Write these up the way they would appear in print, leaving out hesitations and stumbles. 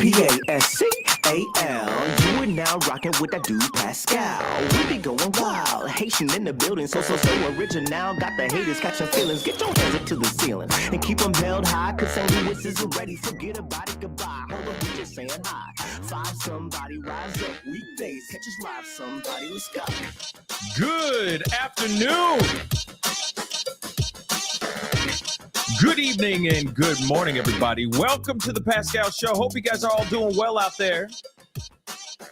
Pascal. You are now rocking with that dude Pascal. We be going wild, Haitian in the building, so original. Got the haters catching feelings. Get your hands up to the ceiling and keep them held high. Cause St. Louis isn't ready. Forget about it, goodbye. Hold on, we just saying hi. Five somebody, rise up. Weekdays, catch us live. Somebody, let's go. Good afternoon. Good evening and good morning, everybody. Welcome to the Pascal Show. Hope you guys are all doing well out there.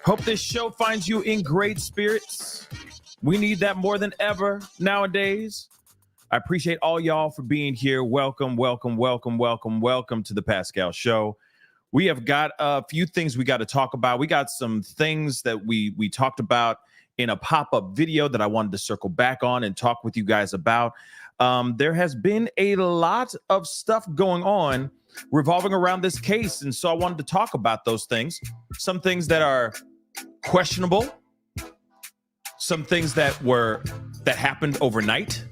Hope this show finds you in great spirits. We need that more than ever nowadays. I appreciate all y'all for being here. Welcome to the Pascal Show. We have got a few things we got to talk about. We got some things that we talked about in a pop-up video that I wanted to circle back on and talk with you guys about. There has been a lot of stuff going on revolving around this case, and so I wanted to talk about those things. Some things that are questionable, some things that happened overnight,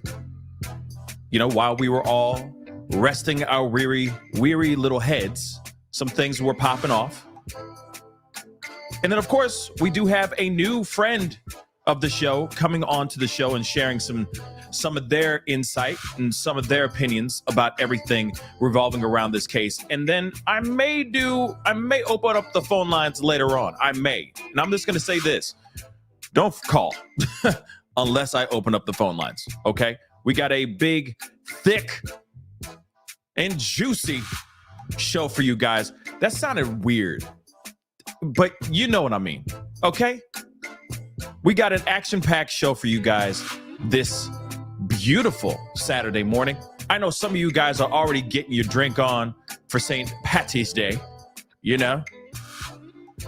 you know, while we were all resting our weary little heads. Some things were popping off. And then, of course, we do have a new friend of the show coming on to the show and sharing some of their insight and some of their opinions about everything revolving around this case. And then I may open up the phone lines later on. I may. And I'm just going to say this. Don't call unless I open up the phone lines. Okay? We got a big, thick, and juicy show for you guys. That sounded weird, but you know what I mean. Okay? We got an action-packed show for you guys this beautiful Saturday morning. I know some of you guys are already getting your drink on for St. Patty's Day, you know,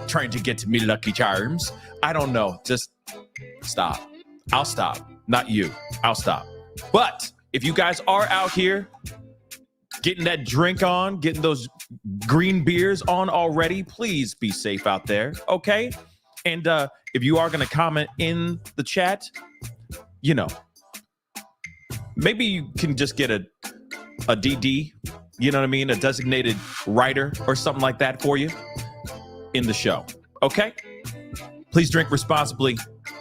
trying to get to me Lucky Charms. I don't know. Just stop. I'll stop. Not you. I'll stop. But if you guys are out here getting that drink on, getting those green beers on already, please be safe out there, okay? And if you are going to comment in the chat, you know, maybe you can just get a DD, you know what I mean? A designated writer or something like that for you in the show, okay? Please drink responsibly.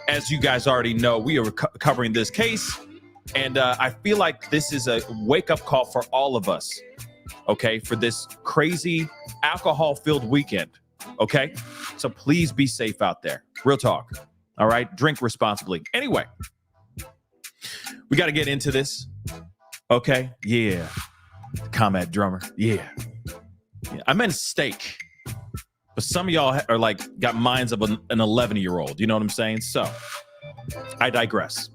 As you guys already know, we are covering this case, and I feel like this is a wake-up call for all of us, okay, for this crazy alcohol-filled weekend, okay? So please be safe out there. Real talk, all right? Drink responsibly. Anyway, we got to get into this, okay? Yeah. Combat drummer. Yeah. I meant steak. But some of y'all are like got minds of an 11-year-old. You know what I'm saying? So I digress.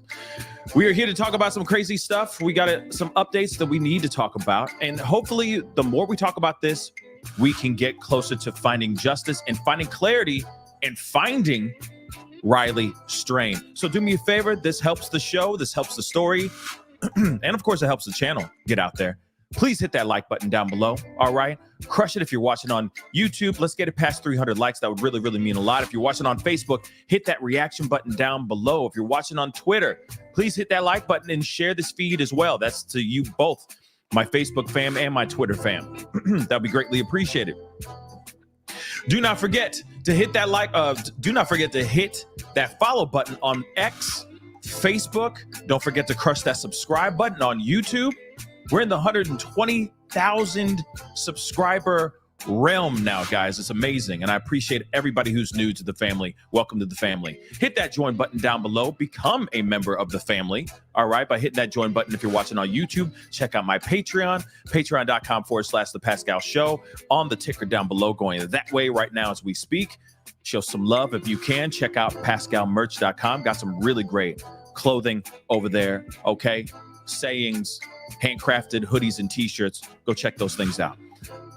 We are here to talk about some crazy stuff. We got some updates that we need to talk about. And hopefully the more we talk about this, we can get closer to finding justice and finding clarity and finding Riley Strain. So do me a favor. This helps the show. This helps the story. And of course, it helps the channel get out there. Please hit that like button down below. All right. Crush it if you're watching on YouTube. Let's get it past 300 likes. That would really, really mean a lot. If you're watching on Facebook, hit that reaction button down below. If you're watching on Twitter, please hit that like button and share this feed as well. That's to you both, my Facebook fam and my Twitter fam. That'd be greatly appreciated. Do not forget to hit that do not forget to hit that follow button on X, Facebook. Don't forget to crush that subscribe button on YouTube. We're in the 120,000 subscriber realm now, guys. It's amazing. And I appreciate everybody who's new to the family. Welcome to the family. Hit that join button down below. Become a member of the family. All right. By hitting that join button. If you're watching on YouTube, check out my Patreon, patreon.com/The Pascal Show on the ticker down below, going that way right now as we speak. Show some love if you can. Check out pascalmerch.com. Got some really great clothing over there. Okay. Sayings, handcrafted hoodies and t-shirts. Go check those things out.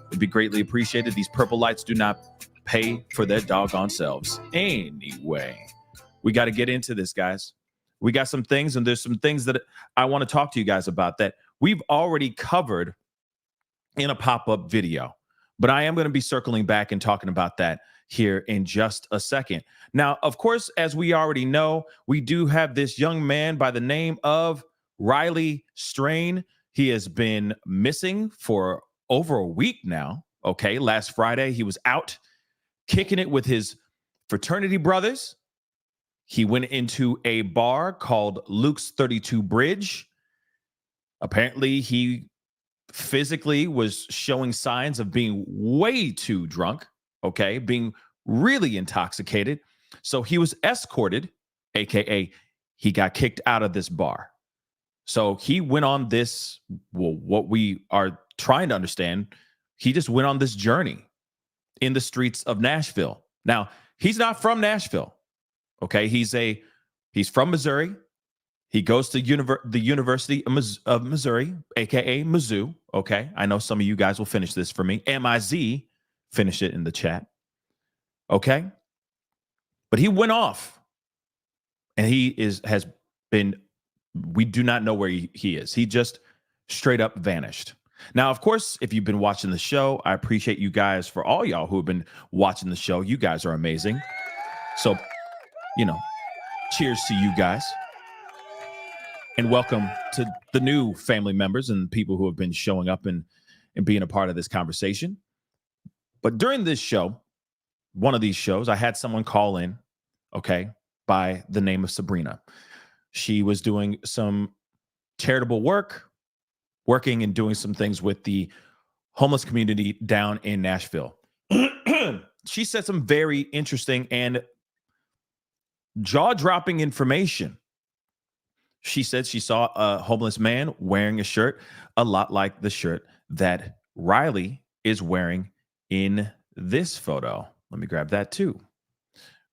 It'd be greatly appreciated. These purple lights do not pay for their doggone selves. Anyway, we got to get into this, guys. We got some things, and there's some things that I want to talk to you guys about that we've already covered in a pop-up video. But I am going to be circling back and talking about that here in just a second. Now, of course, as we already know, we do have this young man by the name of Riley Strain. He has been missing for over a week now. Okay, last Friday, he was out kicking it with his fraternity brothers. He went into a bar called Luke's 32 Bridge. Apparently, he physically was showing signs of being way too drunk, okay, being really intoxicated. So he was escorted, aka he got kicked out of this bar. So he went on this, well, what we are trying to understand, he just went on this journey in the streets of Nashville. Now, he's not from Nashville, okay? He's from Missouri. He goes to the University of Missouri, aka Mizzou. Okay, I know some of you guys will finish this for me. M-I-Z, finish it in the chat. Okay, but he went off, and has been. We do not know where he is. He just straight up vanished. Now, of course, if you've been watching the show, I appreciate you guys. For all y'all who have been watching the show, you guys are amazing. So, cheers to you guys. And welcome to the new family members and people who have been showing up and being a part of this conversation. But during this show, one of these shows, I had someone call in, okay, by the name of Sabrina. She was doing some charitable work, working and doing some things with the homeless community down in Nashville. She said some very interesting and jaw-dropping information. She said she saw a homeless man wearing a shirt a lot like the shirt that Riley is wearing in this photo. Let me grab that too.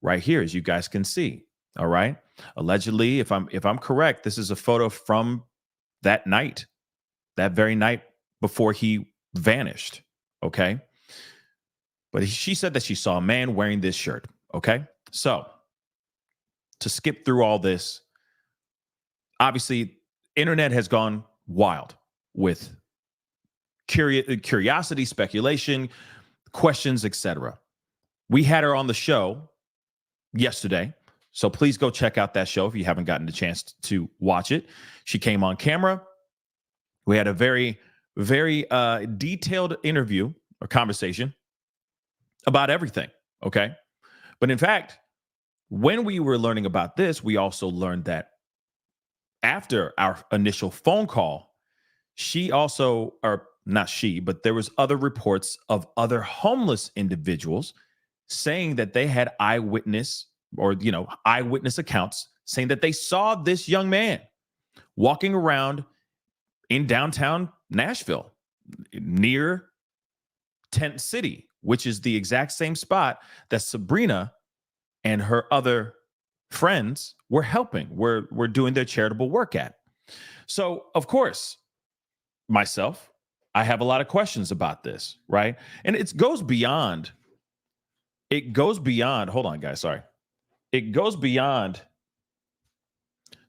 Right here, as you guys can see. All right. Allegedly, if I'm correct, this is a photo from that night, that very night before he vanished. Okay. But she said that she saw a man wearing this shirt. Okay. So to skip through all this, obviously, internet has gone wild with curiosity, speculation, questions, etc. We had her on the show yesterday, so please go check out that show if you haven't gotten the chance to watch it. She came on camera. We had a very, very detailed interview or conversation about everything, okay? But in fact, when we were learning about this, we also learned that after our initial phone call, she also, or not she, but there was other reports of other homeless individuals saying that they had eyewitness accounts saying that they saw this young man walking around in downtown Nashville near Tent City, which is the exact same spot that Sabrina and her other friends were helping, were doing their charitable work at. So, of course, myself, I have a lot of questions about this, right? And it goes beyond, hold on, guys, sorry. It goes beyond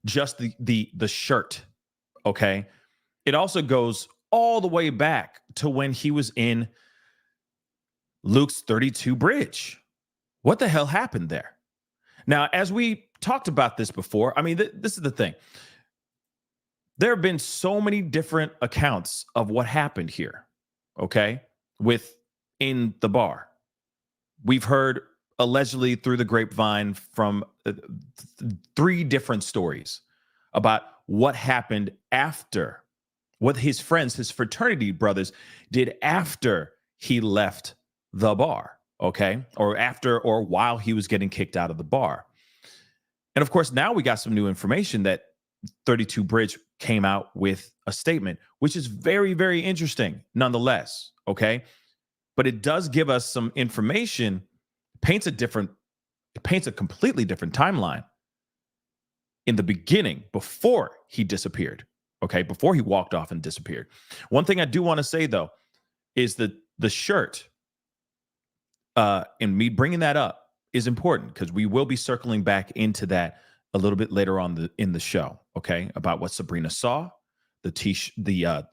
just the shirt, okay? It also goes all the way back to when he was in Luke's 32 Bridge. What the hell happened there? Now, as we talked about this before, I mean, this is the thing. There have been so many different accounts of what happened here, okay, in the bar. We've heard allegedly through the grapevine from 3 different stories about what happened after, what his friends, his fraternity brothers did after he left the bar, okay, or after or while he was getting kicked out of the bar. And of course, now we got some new information that 32 Bridge came out with a statement, which is very, very interesting nonetheless, okay? But it does give us some information, paints a completely different timeline in the beginning, before he disappeared, okay? Before he walked off and disappeared. One thing I do want to say, though, is that the shirt, and me bringing that up is important because we will be circling back into that a little bit later on in the show, okay? About what Sabrina saw, the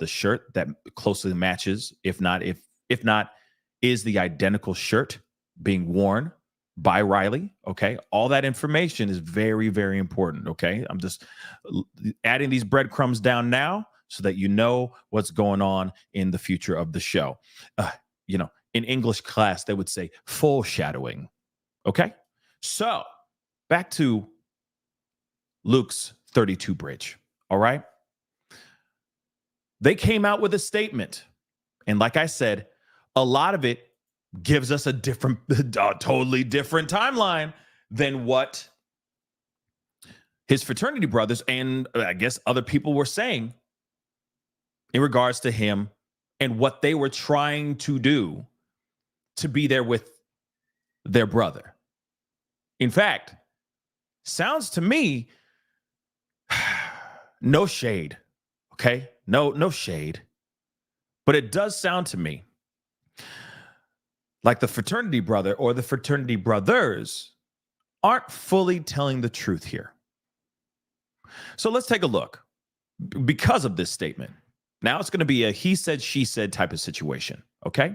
shirt that closely matches, if not is the identical shirt being worn by Riley, okay? All that information is very, very important, okay? I'm just adding these breadcrumbs down now so that you know what's going on in the future of the show. in English class, they would say foreshadowing. Okay? So back to Luke's 32 bridge. All right? They came out with a statement. And like I said, a lot of it gives us a totally different timeline than what his fraternity brothers and I guess other people were saying in regards to him and what they were trying to do to be there with their brother. In fact, sounds to me, no shade, okay? No shade. But it does sound to me like the fraternity brother or the fraternity brothers aren't fully telling the truth here. So let's take a look. Because of this statement, now it's going to be a he said, she said type of situation, okay?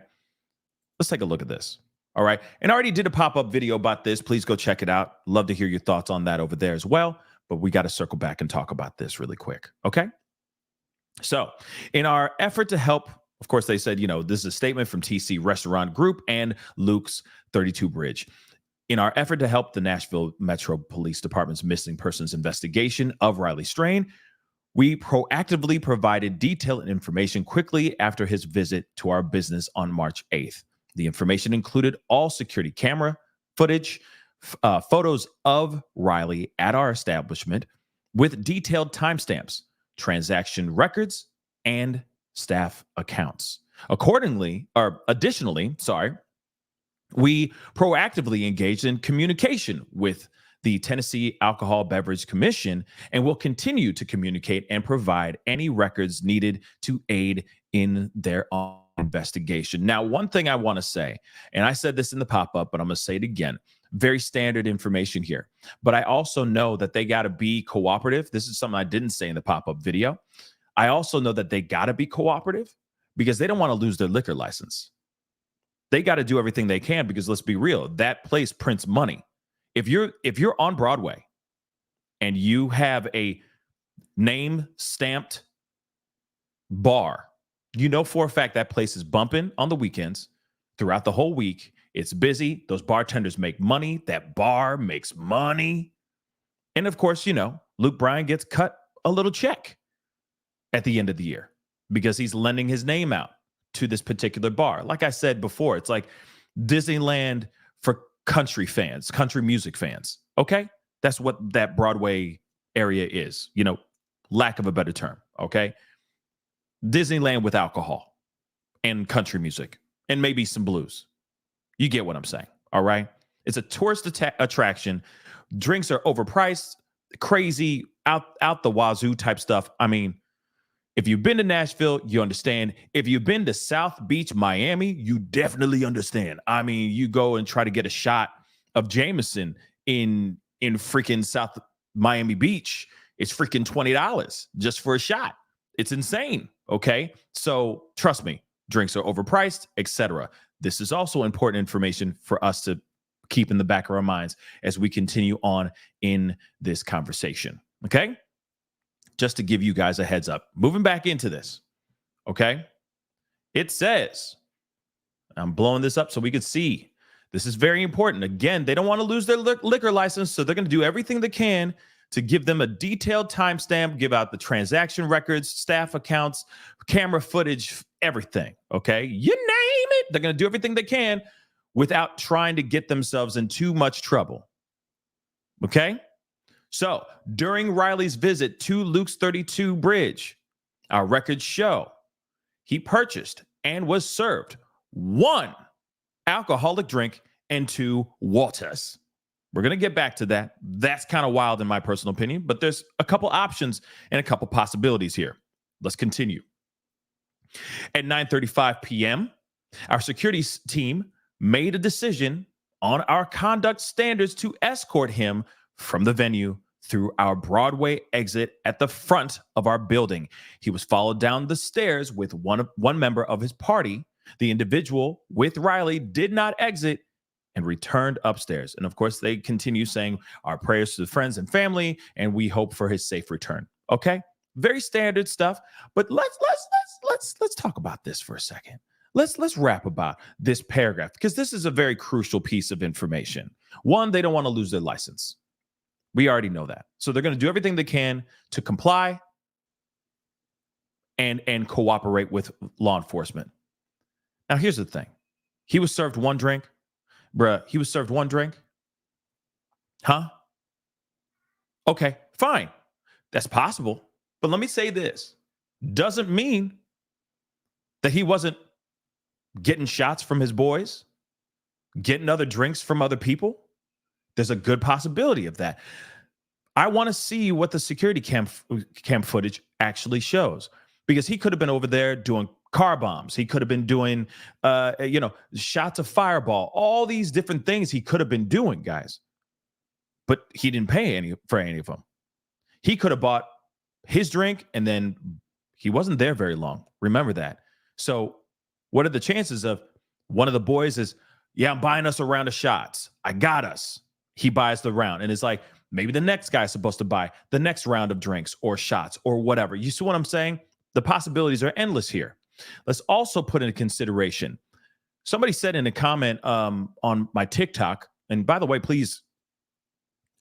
Let's take a look at this, all right? And I already did a pop-up video about this. Please go check it out. Love to hear your thoughts on that over there as well, but we got to circle back and talk about this really quick, okay? So in our effort to help, of course, they said, this is a statement from TC Restaurant Group and Luke's 32 Bridge. In our effort to help the Nashville Metro Police Department's missing persons investigation of Riley Strain, we proactively provided detailed information quickly after his visit to our business on March 8th. The information included all security camera footage, photos of Riley at our establishment with detailed timestamps, transaction records, and staff accounts. Additionally, we proactively engaged in communication with the Tennessee Alcohol Beverage Commission and will continue to communicate and provide any records needed to aid in their investigation. Now, one thing I want to say, and I said this in the pop-up, but I'm going to say it again, very standard information here. But I also know that they got to be cooperative. This is something I didn't say in the pop-up video. I also know that they got to be cooperative because they don't want to lose their liquor license. They got to do everything they can because let's be real, that place prints money. If you're on Broadway and you have a name stamped bar, you know for a fact that place is bumping on the weekends throughout the whole week. It's busy. Those bartenders make money. That bar makes money. And of course, Luke Bryan gets cut a little check at the end of the year because he's lending his name out to this particular bar. Like I said before, it's like Disneyland for country fans, country music fans. Okay? That's what that Broadway area is, lack of a better term. Okay? Disneyland with alcohol and country music and maybe some blues. You get what I'm saying. All right? It's a tourist attraction. Drinks are overpriced, crazy, out the wazoo type stuff. I mean, if you've been to Nashville, you understand. If you've been to South Beach, Miami, you definitely understand. I mean, you go and try to get a shot of Jameson in freaking South Miami Beach. It's freaking $20 just for a shot. It's insane. Okay. So trust me, drinks are overpriced, etc. This is also important information for us to keep in the back of our minds as we continue on in this conversation. Okay. Just to give you guys a heads up. Moving back into this, okay? It says, I'm blowing this up so we can see. This is very important. Again, they don't want to lose their liquor license, so they're going to do everything they can to give them a detailed timestamp, give out the transaction records, staff accounts, camera footage, everything, okay? You name it. They're going to do everything they can without trying to get themselves in too much trouble, okay? So during Riley's visit to Luke's 32 Bridge, our records show he purchased and was served 1 alcoholic drink and 2 waters. We're going to get back to that. That's kind of wild in my personal opinion, but there's a couple options and a couple possibilities here. Let's continue. At 9:35 p.m., our security team made a decision on our conduct standards to escort him from the venue through our Broadway exit at the front of our building. He was followed down the stairs with one member of his party. The individual with Riley did not exit and returned upstairs. And of course, they continue saying our prayers to the friends and family, and we hope for his safe return. Okay, very standard stuff. But let's talk about this for a second. let's rap about this paragraph because this is a very crucial piece of information. One, they don't want to lose their license. We already know that. So they're going to do everything they can to comply and cooperate with law enforcement. Now, here's the thing. He was served one drink. Bruh, he was served one drink. Huh? Okay, fine. That's possible. But let me say this. Doesn't mean that he wasn't getting shots from his boys, getting other drinks from other people. There's a good possibility of that. I want to see what the security cam footage actually shows, because he could have been over there doing car bombs. He could have been doing, shots of fireball, all these different things he could have been doing, guys. But he didn't pay for any of them. He could have bought his drink and then he wasn't there very long. Remember that. So what are the chances of one of the boys is, yeah, I'm buying us a round of shots. I got us. He buys the round. And it's like, maybe the next guy's supposed to buy the next round of drinks or shots or whatever. You see what I'm saying? The possibilities are endless here. Let's also put into consideration. Somebody said in a comment on my TikTok, and by the way, please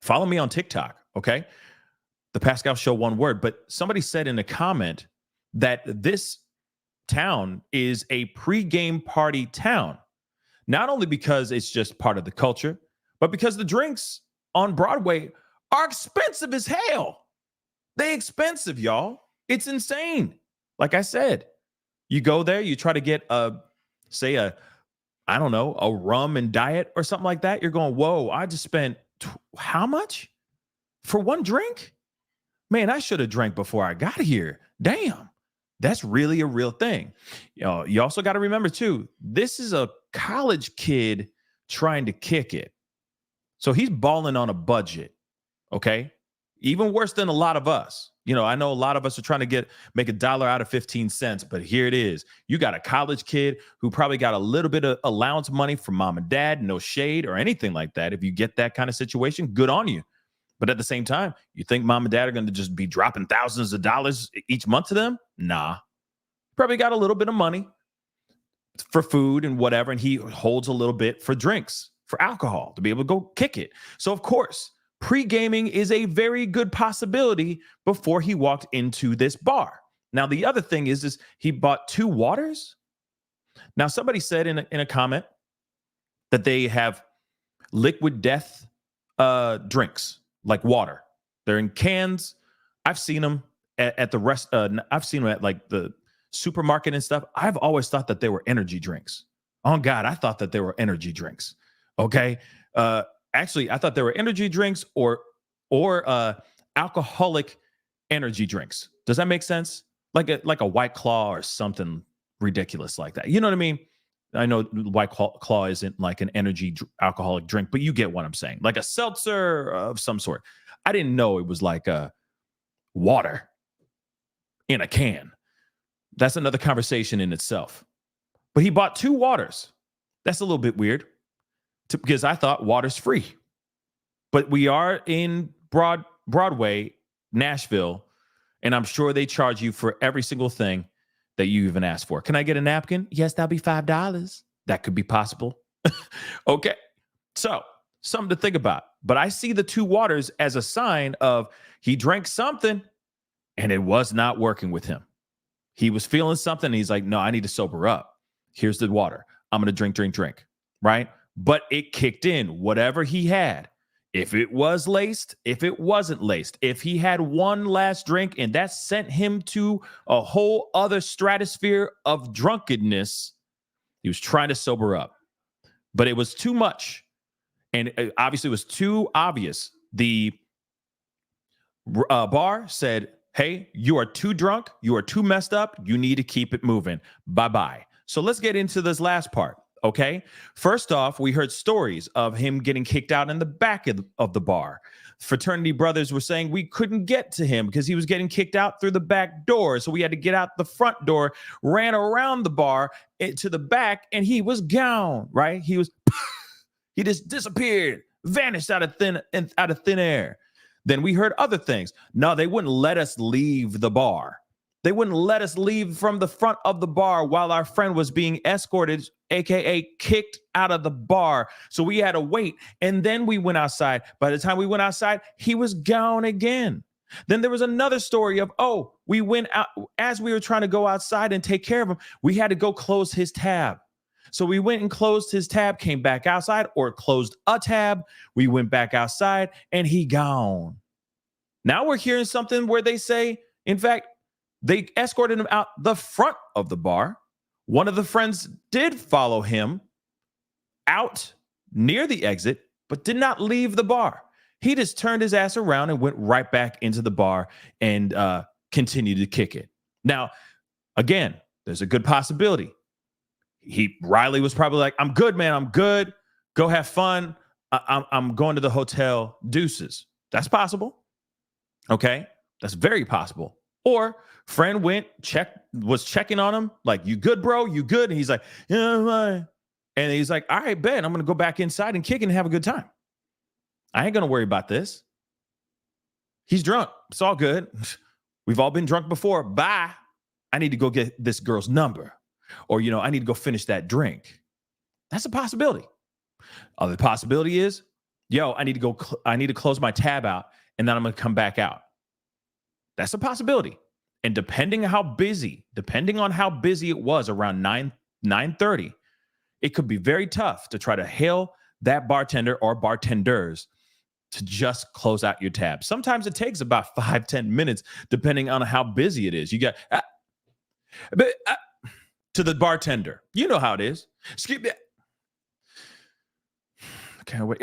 follow me on TikTok, okay? The Pascal Show, one word. But somebody said in a comment that this town is a pregame party town. Not only because it's just part of the culture, but because the drinks on Broadway are expensive as hell. They expensive, y'all. It's insane. Like I said, you go there, you try to get a rum and diet or something like that. You're going, whoa, I just spent how much for one drink? Man, I should have drank before I got here. Damn. That's really a real thing. You also got to remember too, this is a college kid trying to kick it. So he's balling on a budget. Okay. Even worse than a lot of us. I know a lot of us are trying to make $1 out of 15 cents, but here it is. You got a college kid who probably got a little bit of allowance money from mom and dad, no shade or anything like that. If you get that kind of situation, good on you. But at the same time, you think mom and dad are going to just be dropping thousands of dollars each month to them? Nah. Probably got a little bit of money for food and whatever, and he holds a little bit for drinks, for alcohol, to be able to go kick it. So, of course, pre-gaming is a very good possibility before he walked into this bar. Now, the other thing is he bought 2 waters. Now, somebody said in a comment that they have liquid death drinks, like water. They're in cans. I've seen them at the rest. I've seen them at like the supermarket and stuff. I've always thought that they were energy drinks. Oh God, I thought that they were energy drinks. Okay. Actually, I thought they were energy drinks or alcoholic energy drinks. Does that make sense? Like a White Claw or something ridiculous like that. You know what I mean? I know White Claw isn't like an energy alcoholic drink, but you get what I'm saying. Like a seltzer of some sort. I didn't know it was like a water in a can. That's another conversation in itself. But he bought 2 waters. That's a little bit weird because I thought water's free. But we are in Broadway, Nashville, and I'm sure they charge you for every single thing that you even asked for. Can I get a napkin? Yes, that'll be $5. That could be possible. Okay. So, something to think about. But I see the 2 waters as a sign of he drank something and it was not working with him. He was feeling something and he's like, no, I need to sober up. Here's the water. I'm going to drink, right? But it kicked in, whatever he had. If it was laced, if it wasn't laced, if he had one last drink and that sent him to a whole other stratosphere of drunkenness, he was trying to sober up. But it was too much. And obviously it was too obvious. The bar said, hey, you are too drunk. You are too messed up. You need to keep it moving. Bye-bye. So let's get into this last part, okay? First off, we heard stories of him getting kicked out in the back of the bar. Fraternity brothers were saying we couldn't get to him because he was getting kicked out through the back door. So we had to get out the front door, ran around the bar to the back, and he was gone, right? He just disappeared, vanished out of thin air. Then we heard other things. No, they wouldn't let us leave the bar. They wouldn't let us leave from the front of the bar while our friend was being escorted, aka kicked out of the bar. So we had to wait. And then we went outside. By the time we went outside, he was gone again. Then there was another story of, we went out as we were trying to go outside and take care of him. We had to go close his tab. So we went and closed his tab, came back outside, or closed a tab. We went back outside and he gone. Now we're hearing something where they say, in fact, they escorted him out the front of the bar. One of the friends did follow him out near the exit, but did not leave the bar. He just turned his ass around and went right back into the bar and continued to kick it. Now, again, there's a good possibility. Riley was probably like, I'm good, man. I'm good. Go have fun. I'm going to the hotel. Deuces. That's possible. Okay. That's very possible. Or friend was checking on him. Like, you good, bro? You good? And he's like, yeah, I'm fine. And he's like, all right, bet. I'm going to go back inside and kick and have a good time. I ain't going to worry about this. He's drunk. It's all good. We've all been drunk before. Bye. I need to go get this girl's number. Or, I need to go finish that drink. That's a possibility. Other possibility is, I need to close my tab out and then I'm going to come back out. That's a possibility. And depending on how busy it was around 9:30, it could be very tough to try to hail that bartender or bartenders to just close out your tab. Sometimes it takes about 5-10 minutes, depending on how busy it is. You got to the bartender. You know how it is. Skip that. Can't wait.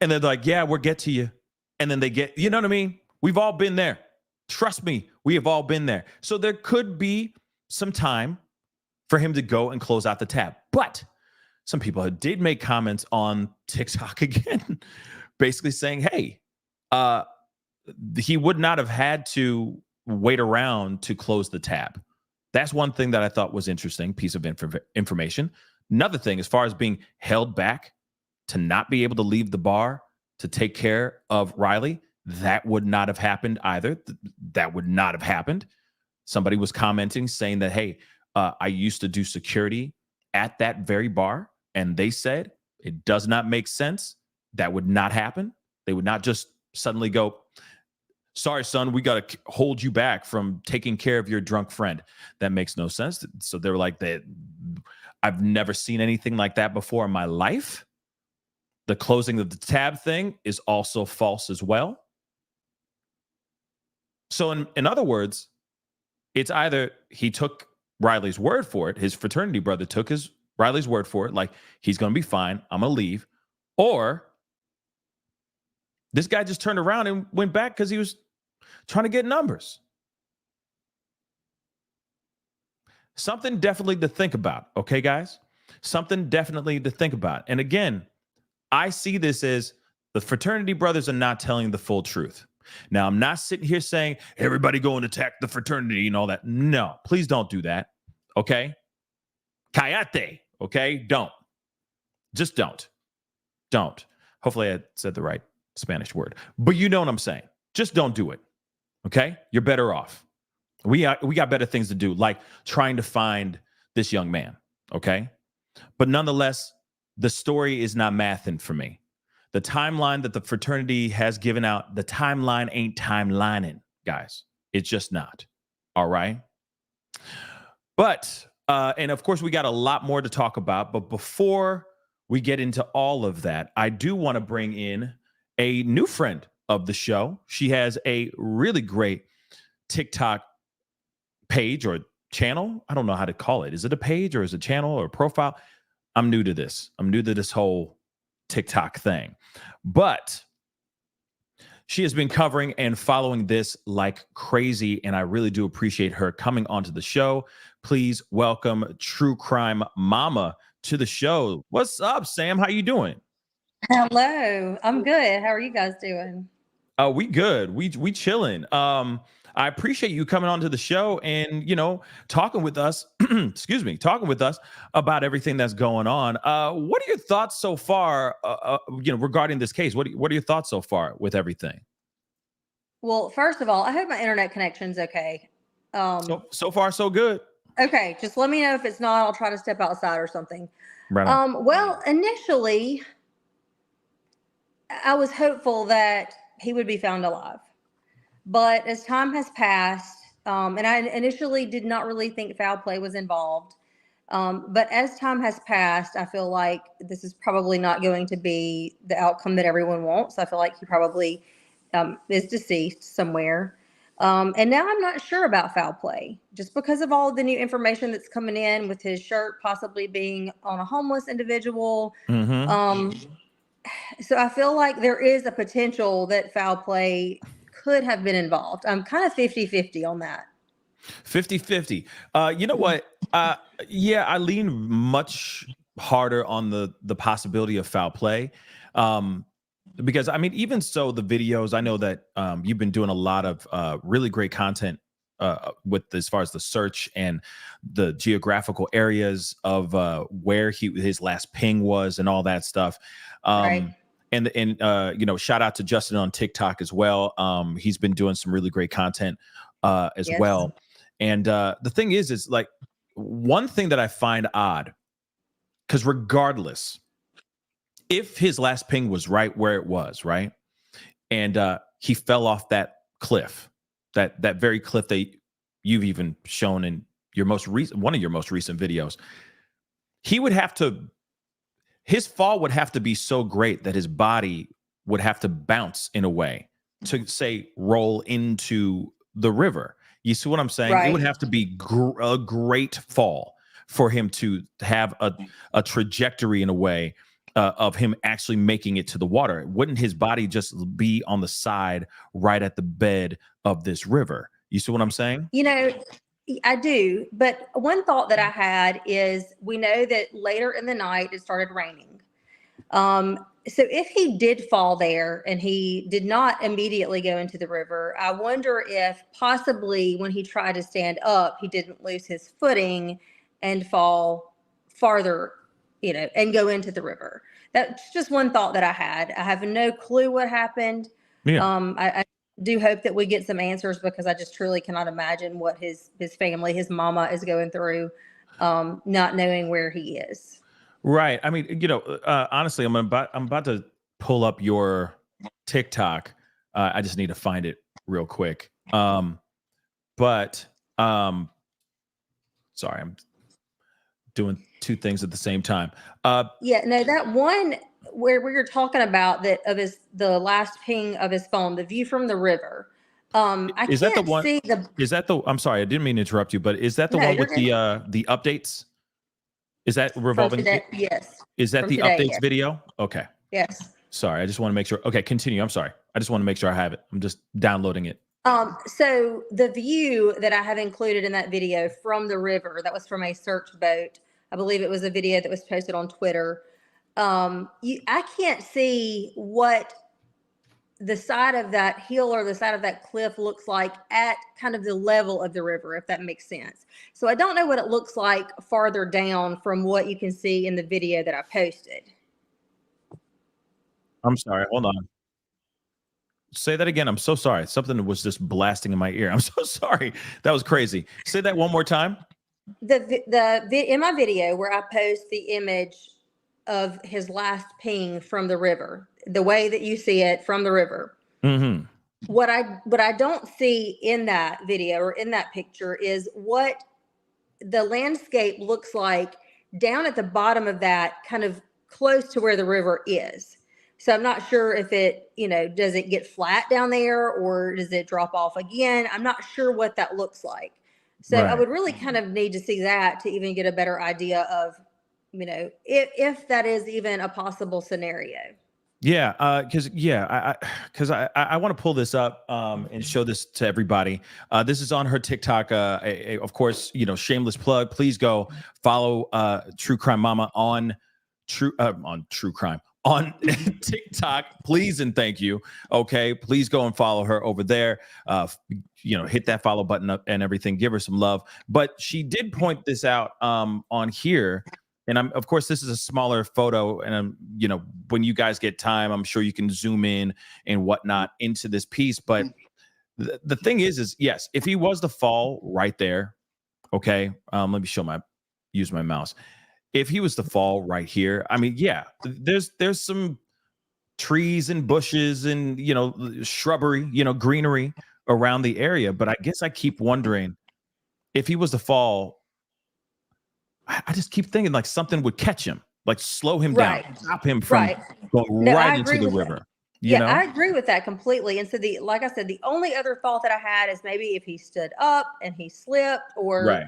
And they're like, yeah, we'll get to you. And then they get, you know what I mean? We've all been there. Trust me, we have all been there. So there could be some time for him to go and close out the tab. But some people did make comments on TikTok again, basically saying, hey, he would not have had to wait around to close the tab. That's one thing that I thought was interesting piece of information. Another thing, as far as being held back to not be able to leave the bar to take care of Riley, that would not have happened either. That would not have happened. Somebody was commenting saying that, hey, I used to do security at that very bar, and they said it does not make sense. That would not happen. They would not just suddenly go, sorry, son, we got to hold you back from taking care of your drunk friend. That makes no sense. So they were like, I've never seen anything like that before in my life. The closing of the tab thing is also false as well. So in other words, it's either he took Riley's word for it, his fraternity brother took Riley's word for it, like, he's going to be fine, I'm going to leave, or this guy just turned around and went back because he was trying to get numbers. Something definitely to think about, okay, guys? Something definitely to think about. And again, I see this as the fraternity brothers are not telling the full truth. Now, I'm not sitting here saying everybody go and attack the fraternity and all that. No, please don't do that. Okay? Cállate. Okay? Don't. Just don't. Don't. Hopefully I said the right Spanish word. But you know what I'm saying. Just don't do it. Okay? You're better off. We got better things to do, like trying to find this young man. Okay? But nonetheless, the story is not mathing for me. The timeline that the fraternity has given out, the timeline ain't timelining, guys. It's just not. All right. But, and of course, we got a lot more to talk about. But before we get into all of that, I do want to bring in a new friend of the show. She has a really great TikTok page or channel. I don't know how to call it. Is it a page or is it a channel or a profile? I'm new to this. I'm new to this whole TikTok thing. But she has been covering and following this like crazy, and I really do appreciate her coming onto the show. Please welcome True Crime Mama to the show. What's up, Sam? How you doing? Hello. I'm good. How are you guys doing? We good. We chilling. I appreciate you coming onto the show and, talking with us, talking with us about everything that's going on. What are your thoughts so far, regarding this case? What are your thoughts so far with everything? Well, first of all, I hope my internet connection's okay. So far, so good. Okay, just let me know if it's not. I'll try to step outside or something. Right on. Well, initially, I was hopeful that he would be found alive. But as time has passed, and I initially did not really think foul play was involved. But as time has passed, I feel like this is probably not going to be the outcome that everyone wants. I feel like he probably is deceased somewhere. And now I'm not sure about foul play just because of all of the new information that's coming in with his shirt possibly being on a homeless individual. So I feel like there is a potential that foul play could have been involved. I'm kind of 50-50 on that. 50-50. You know what? Yeah, I lean much harder on the possibility of foul play. Because I mean, even so, the videos, I know that you've been doing a lot of really great content with as far as the search and the geographical areas of where his last ping was and all that stuff. Right. And you know, shout out to Justin on TikTok as well. He's been doing some really great content as Yes. well. And the thing is like one thing that I find odd, because regardless, if his last ping was right where it was, right, and he fell off that cliff, that very cliff that you've even shown in your one of your most recent videos, his fall would have to be so great that his body would have to bounce in a way to say roll into the river. You see what I'm saying? Right. It would have to be a great fall for him to have a trajectory in a way of him actually making it to the water. Wouldn't his body just be on the side right at the bed of this river? You see what I'm saying? You know, I do. But one thought that I had is we know that later in the night it started raining. So if he did fall there and he did not immediately go into the river, I wonder if possibly when he tried to stand up, he didn't lose his footing and fall farther, you know, and go into the river. That's just one thought that I had. I have no clue what happened. Yeah. I do hope that we get some answers because I just truly cannot imagine what his family, his mama is going through, not knowing where he is. Right. I mean, you know, honestly, I'm about to pull up your TikTok. I just need to find it real quick. But sorry, I'm doing two things at the same time. Yeah, no, that one where you're talking about that of the last ping of his phone, the view from the river. I Is can't that the one? see the. Is that the? I'm sorry, I didn't mean to interrupt you, but is that the No, one you're with good. the updates? Is that From revolving? today, yes. Is that From the today, updates yes. video? Okay. Yes. Sorry, I just want to make sure. Okay, continue. I'm sorry. I just want to make sure I have it. I'm just downloading it. So the view that I have included in that video from the river, that was from a search boat. I believe it was a video that was posted on Twitter. I can't see what the side of that hill or the side of that cliff looks like at kind of the level of the river, if that makes sense. So I don't know what it looks like farther down from what you can see in the video that I posted. I'm sorry. Hold on. Say that again. I'm so sorry. Something was just blasting in my ear. I'm so sorry. That was crazy. Say that one more time. In my video where I post the image of his last ping from the river, the way that you see it from the river. Mm-hmm. What I don't see in that video or in that picture is what the landscape looks like down at the bottom of that, kind of close to where the river is. So I'm not sure if it, you know, does it get flat down there or does it drop off again? I'm not sure what that looks like. So Right. I would really kind of need to see that to even get a better idea of, you know, if that is even a possible scenario. Yeah, because I want to pull this up and show this to everybody. This is on her TikTok. Of course, you know, shameless plug. Please go follow True Crime Mama on True Crime on TikTok. Please and thank you. Okay, please go and follow her over there. You know, hit that follow button up and everything. Give her some love. But she did point this out on here. And of course, this is a smaller photo. And you know, when you guys get time, I'm sure you can zoom in and whatnot into this piece. But the thing is yes, if he was to fall right there, okay, let me use my mouse. If he was to fall right here, I mean, yeah, there's some trees and bushes and, shrubbery, greenery around the area. But I guess I keep wondering if he was to fall, I just keep thinking like something would catch him, like slow him down, Right. stop him from Right. going No, right I into agree the with that. river. Yeah, I agree with that completely. And so like I said, the only other thought that I had is maybe if he stood up and he slipped, or, Right.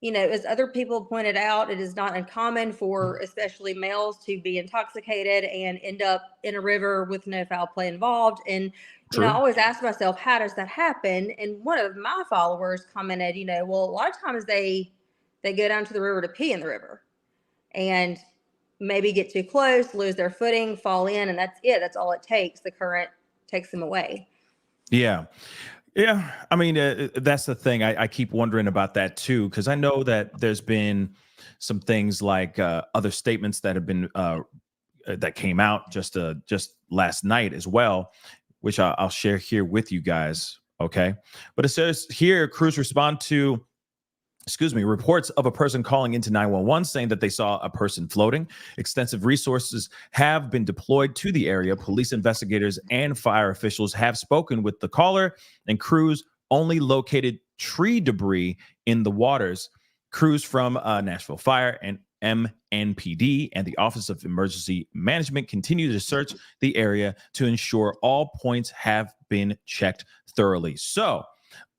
as other people pointed out, it is not uncommon for especially males to be intoxicated and end up in a river with no foul play involved. And, I True. always ask myself, how does that happen? And one of my followers commented, well, a lot of times they go down to the river to pee in the river and maybe get too close, lose their footing, fall in, and that's it. That's all it takes. The current takes them away. Yeah. Yeah. I mean, that's the thing. I keep wondering about that too, because I know that there's been some things like other statements that have been that came out just last night as well, which I'll share here with you guys. Okay. But it says here, crews respond to reports of a person calling into 911 saying that they saw a person floating. Extensive resources have been deployed to the area. Police investigators and fire officials have spoken with the caller, and crews only located tree debris in the waters. Crews from Nashville Fire and MNPD and the Office of Emergency Management continue to search the area to ensure all points have been checked thoroughly. So,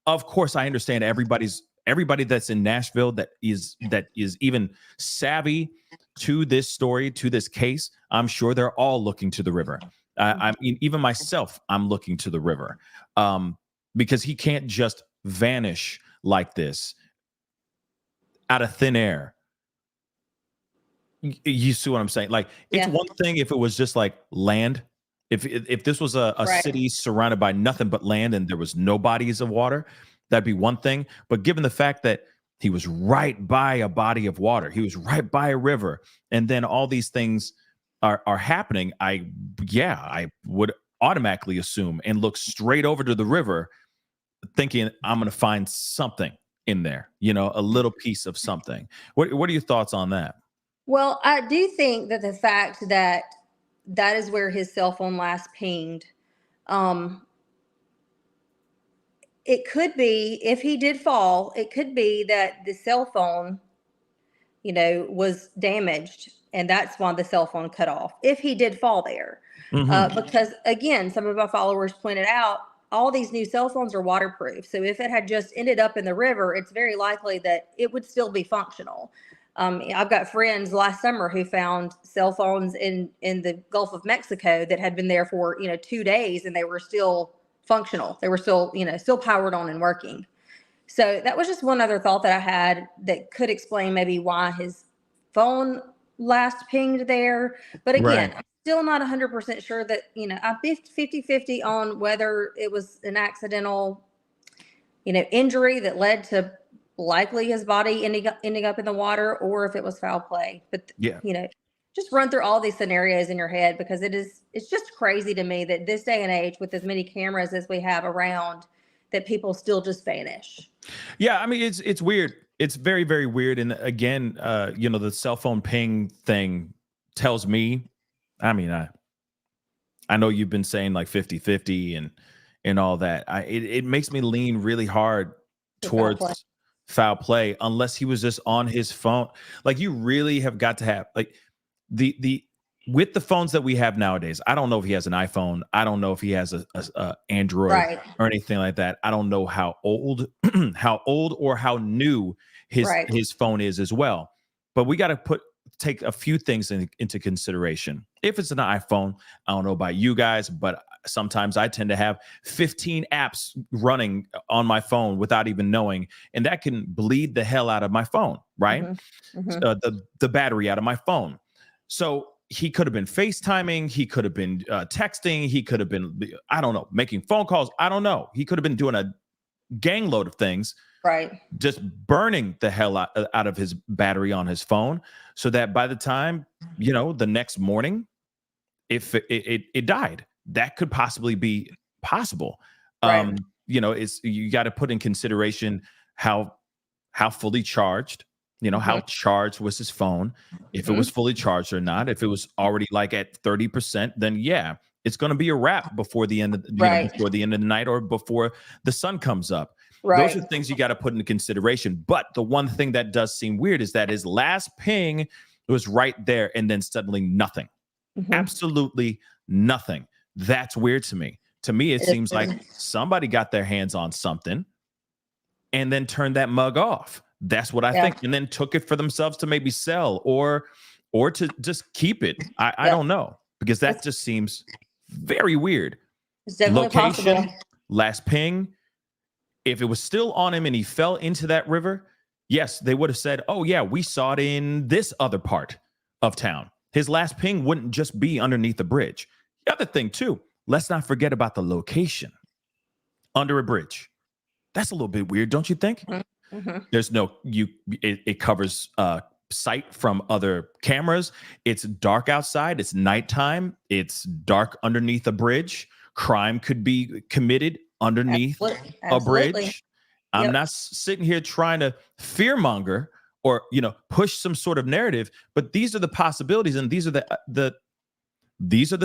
of course, I understand everybody that's in Nashville that is even savvy to this story, to this case. I'm sure they're all looking to the river. I mean, even myself, I'm looking to the river, because he can't just vanish like this out of thin air. You see what I'm saying? Like, it's one thing if it was just like land. If this was a Right. city surrounded by nothing but land and there was no bodies of water, that'd be one thing. But given the fact that he was right by a body of water, he was right by a river, and then all these things are happening, I would automatically assume and look straight over to the river, thinking I'm going to find something in there, a little piece of something. What are your thoughts on that? Well, I do think that the fact that is where his cell phone last pinged, it could be, if he did fall, it could be that the cell phone, was damaged, and that's why the cell phone cut off, if he did fall there. Because, again, some of my followers pointed out, all these new cell phones are waterproof. So if it had just ended up in the river, it's very likely that it would still be functional. I've got friends last summer who found cell phones in the Gulf of Mexico that had been there for 2 days, and they were still functional. They were still still powered on and working. So that was just one other thought that I had that could explain maybe why his phone last pinged there. But again, Right. I'm still not 100% sure that I'm 50-50 on whether it was an accidental injury that led to likely his body ending up in the water, or if it was foul play. But Yeah. just run through all these scenarios in your head, because it's just crazy to me that this day and age, with as many cameras as we have around, that people still just vanish. Yeah, I mean, it's weird. It's very, very weird. And again, the cell phone ping thing tells me, I mean, I know you've been saying like 50-50 and all that. It makes me lean really hard To towards foul play, unless he was just on his phone. Like, you really have got to have like the with the phones that we have nowadays. I don't know if he has an iPhone. I don't know if he has a Android Right. or anything like that. I don't know how old how old or how new his phone is as well. But we got to take a few things into consideration. If it's an iPhone, I don't know about you guys, but sometimes I tend to have 15 apps running on my phone without even knowing, and that can bleed the hell out of my phone, right? Mm-hmm. Mm-hmm. The battery out of my phone. So he could have been FaceTiming, he could have been texting, he could have been, I don't know, making phone calls. I don't know. He could have been doing a gang load of things, Right. just burning the hell out of his battery on his phone, so that by the time, the next morning, if it died, that could possibly be possible. Right. you got to put in consideration how fully charged, how charged was his phone, if it was fully charged or not. If it was already like at 30%, then yeah, it's going to be a wrap before the end of before the end of the night or before the sun comes up. Those are things you got to put into consideration. But the one thing that does seem weird is that his last ping was right there and then suddenly nothing. Absolutely nothing. That's weird to me. To me, it seems like somebody got their hands on something and then turned that mug off. That's what I think. And then took it for themselves to maybe sell or to just keep it. I don't know, because that just seems very weird. It's definitely Location, possible. last ping. If it was still on him and he fell into that river, yes, they would have said, oh yeah, we saw it in this other part of town. His last ping wouldn't just be underneath the bridge. The other thing too, let's not forget about the location. Under a bridge. That's a little bit weird, don't you think? There's it covers sight from other cameras. It's dark outside. It's nighttime. It's dark underneath a bridge. Crime could be committed underneath a bridge. I'm not sitting here trying to fearmonger or push some sort of narrative, but these are the possibilities, and these are the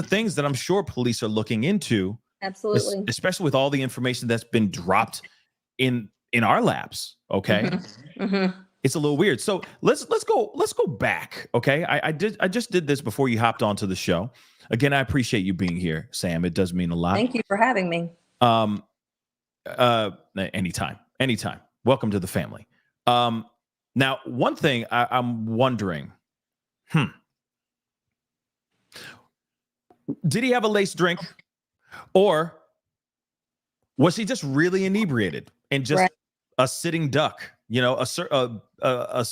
things that I'm sure police are looking into. Absolutely. Especially with all the information that's been dropped in our laps. Okay. It's a little weird. So let's go back. Okay. I just did this before you hopped onto the show. Again, I appreciate you being here, Sam. It does mean a lot. Thank you for having me. Anytime. Welcome to the family. Now, one thing I'm wondering, did he have a laced drink, or was he just really inebriated and just a sitting duck? A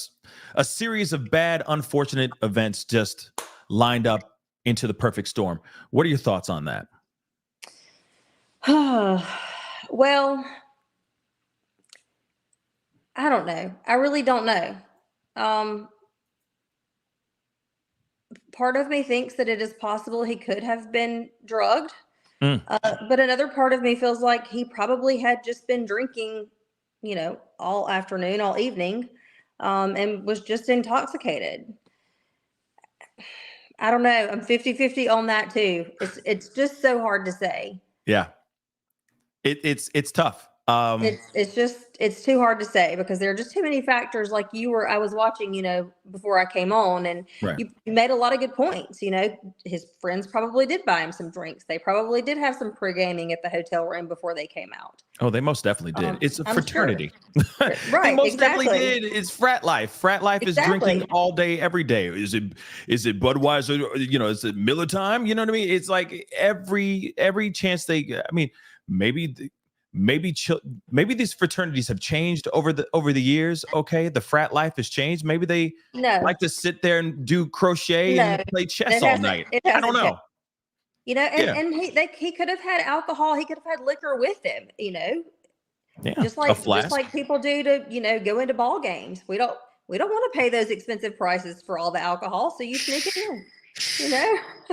series of bad, unfortunate events just lined up into the perfect storm. What are your thoughts on that? Well, I don't know. I really don't know. Part of me thinks that it is possible he could have been drugged. But another part of me feels like he probably had just been drinking, all afternoon, all evening, and was just intoxicated. I don't know. I'm 50-50 on that too. It's just so hard to say. Yeah. It's tough. It's too hard to say, because there are just too many factors. Like I was watching, before I came on, and you made a lot of good points. His friends probably did buy him some drinks. They probably did have some pre-gaming at the hotel room before they came out. Oh, they most definitely did. It's a fraternity. Sure. Right. They most definitely did. It's frat life. Frat life is drinking all day, every day. Is it Budweiser? Is it Miller time? You know what I mean? It's like every chance maybe these fraternities have changed over the years. Okay, the frat life has changed. Maybe they like to sit there and do crochet and play chess all night. I don't know. And he could have had alcohol. He could have had liquor with him. Just like people do to go into ball games. We don't want to pay those expensive prices for all the alcohol, so you sneak it in.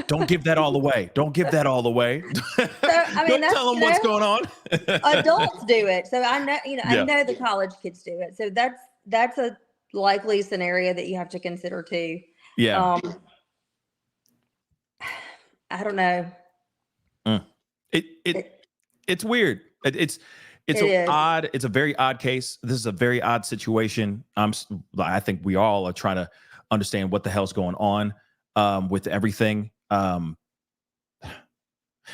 Don't give that all away. Don't give that all away. So, don't tell them what's going on. Adults do it. So I know, I know the college kids do it. So that's a likely scenario that you have to consider too. Yeah. I don't know. It's weird. It's a very odd case. This is a very odd situation. I think we all are trying to understand what the hell's going on. With everything.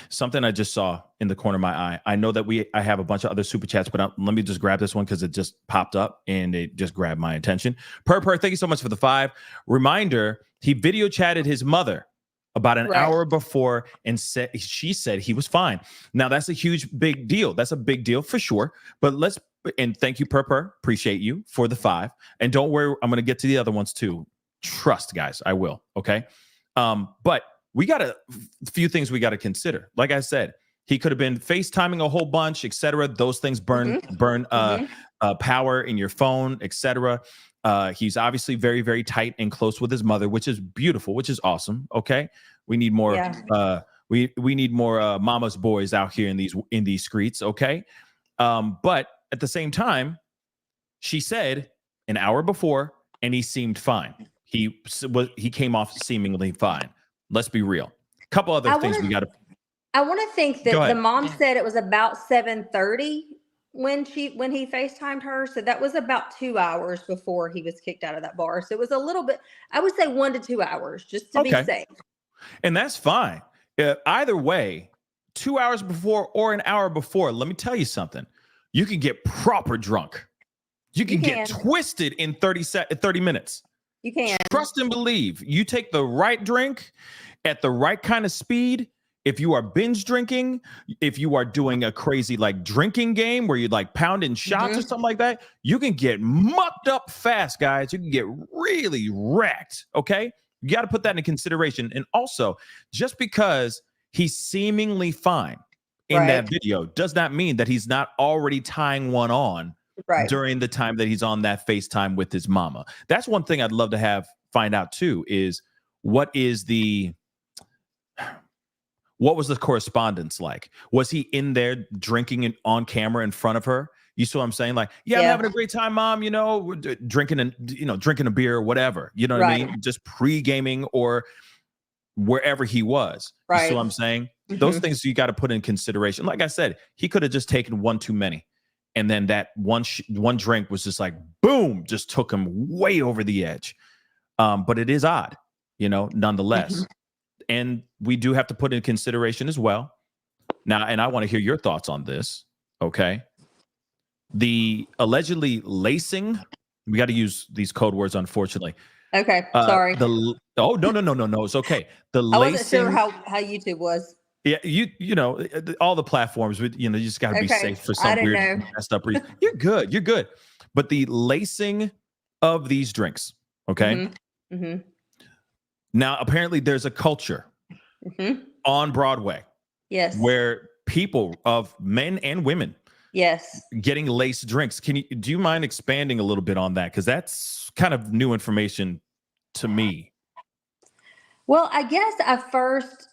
Something I just saw in the corner of my eye. I know that I have a bunch of other super chats, but let me just grab this one because it just popped up and it just grabbed my attention. Thank you so much for the 5. Reminder, he video chatted his mother about an hour before and she said he was fine. Now that's a big deal. That's a big deal for sure. But and thank you, appreciate you for the 5. And don't worry, I'm going to get to the other ones too. Trust, guys, I will. Okay. But we got a few things we got to consider. Like I said, he could have been FaceTiming a whole bunch, etc. Those things burn power in your phone, etc. He's obviously very, very tight and close with his mother, which is beautiful, which is awesome. Okay. We need more, we need more mama's boys out here in these streets. Okay. But at the same time, she said an hour before, and he seemed fine. He came off seemingly fine. Let's be real. A couple other things we got to. I want to think that the mom said it was about 7:30 when he FaceTimed her. So that was about 2 hours before he was kicked out of that bar. So it was a little bit, I would say 1 to 2 hours just to be safe. And that's fine. Either way, 2 hours before or an hour before, let me tell you something. You can get proper drunk. You can get twisted in 30 minutes. You can. Trust and believe. You take the right drink at the right kind of speed. If you are binge drinking, if you are doing a crazy like drinking game where you're like pounding shots or something like that, you can get mucked up fast, guys. You can get really wrecked. Okay. You got to put that into consideration. And also, just because he's seemingly fine in that video does not mean that he's not already tying one on during the time that he's on that FaceTime with his mama. That's one thing I'd love to find out too, is what was the correspondence like? Was he in there drinking on camera in front of her? You see what I'm saying? Like, I'm having a great time, mom, we're drinking a beer or whatever, you know what I mean? Just pre-gaming or wherever he was. You see what I'm saying? Those things you got to put in consideration. Like I said, he could have just taken one too many. And then that one drink was just like, boom, just took him way over the edge. But it is odd, nonetheless. And we do have to put in consideration as well. Now, and I want to hear your thoughts on this. Okay. The allegedly lacing, we got to use these code words, unfortunately. Okay. Sorry. No. It's okay. The I lacing, wasn't sure how YouTube was. Yeah, all the platforms, you just got to be safe for some weird messed up reason. You're good. But the lacing of these drinks, okay? Now, apparently there's a culture on Broadway. Yes. Where people of men and women getting laced drinks. Do you mind expanding a little bit on that? Because that's kind of new information to me. Well, I guess I first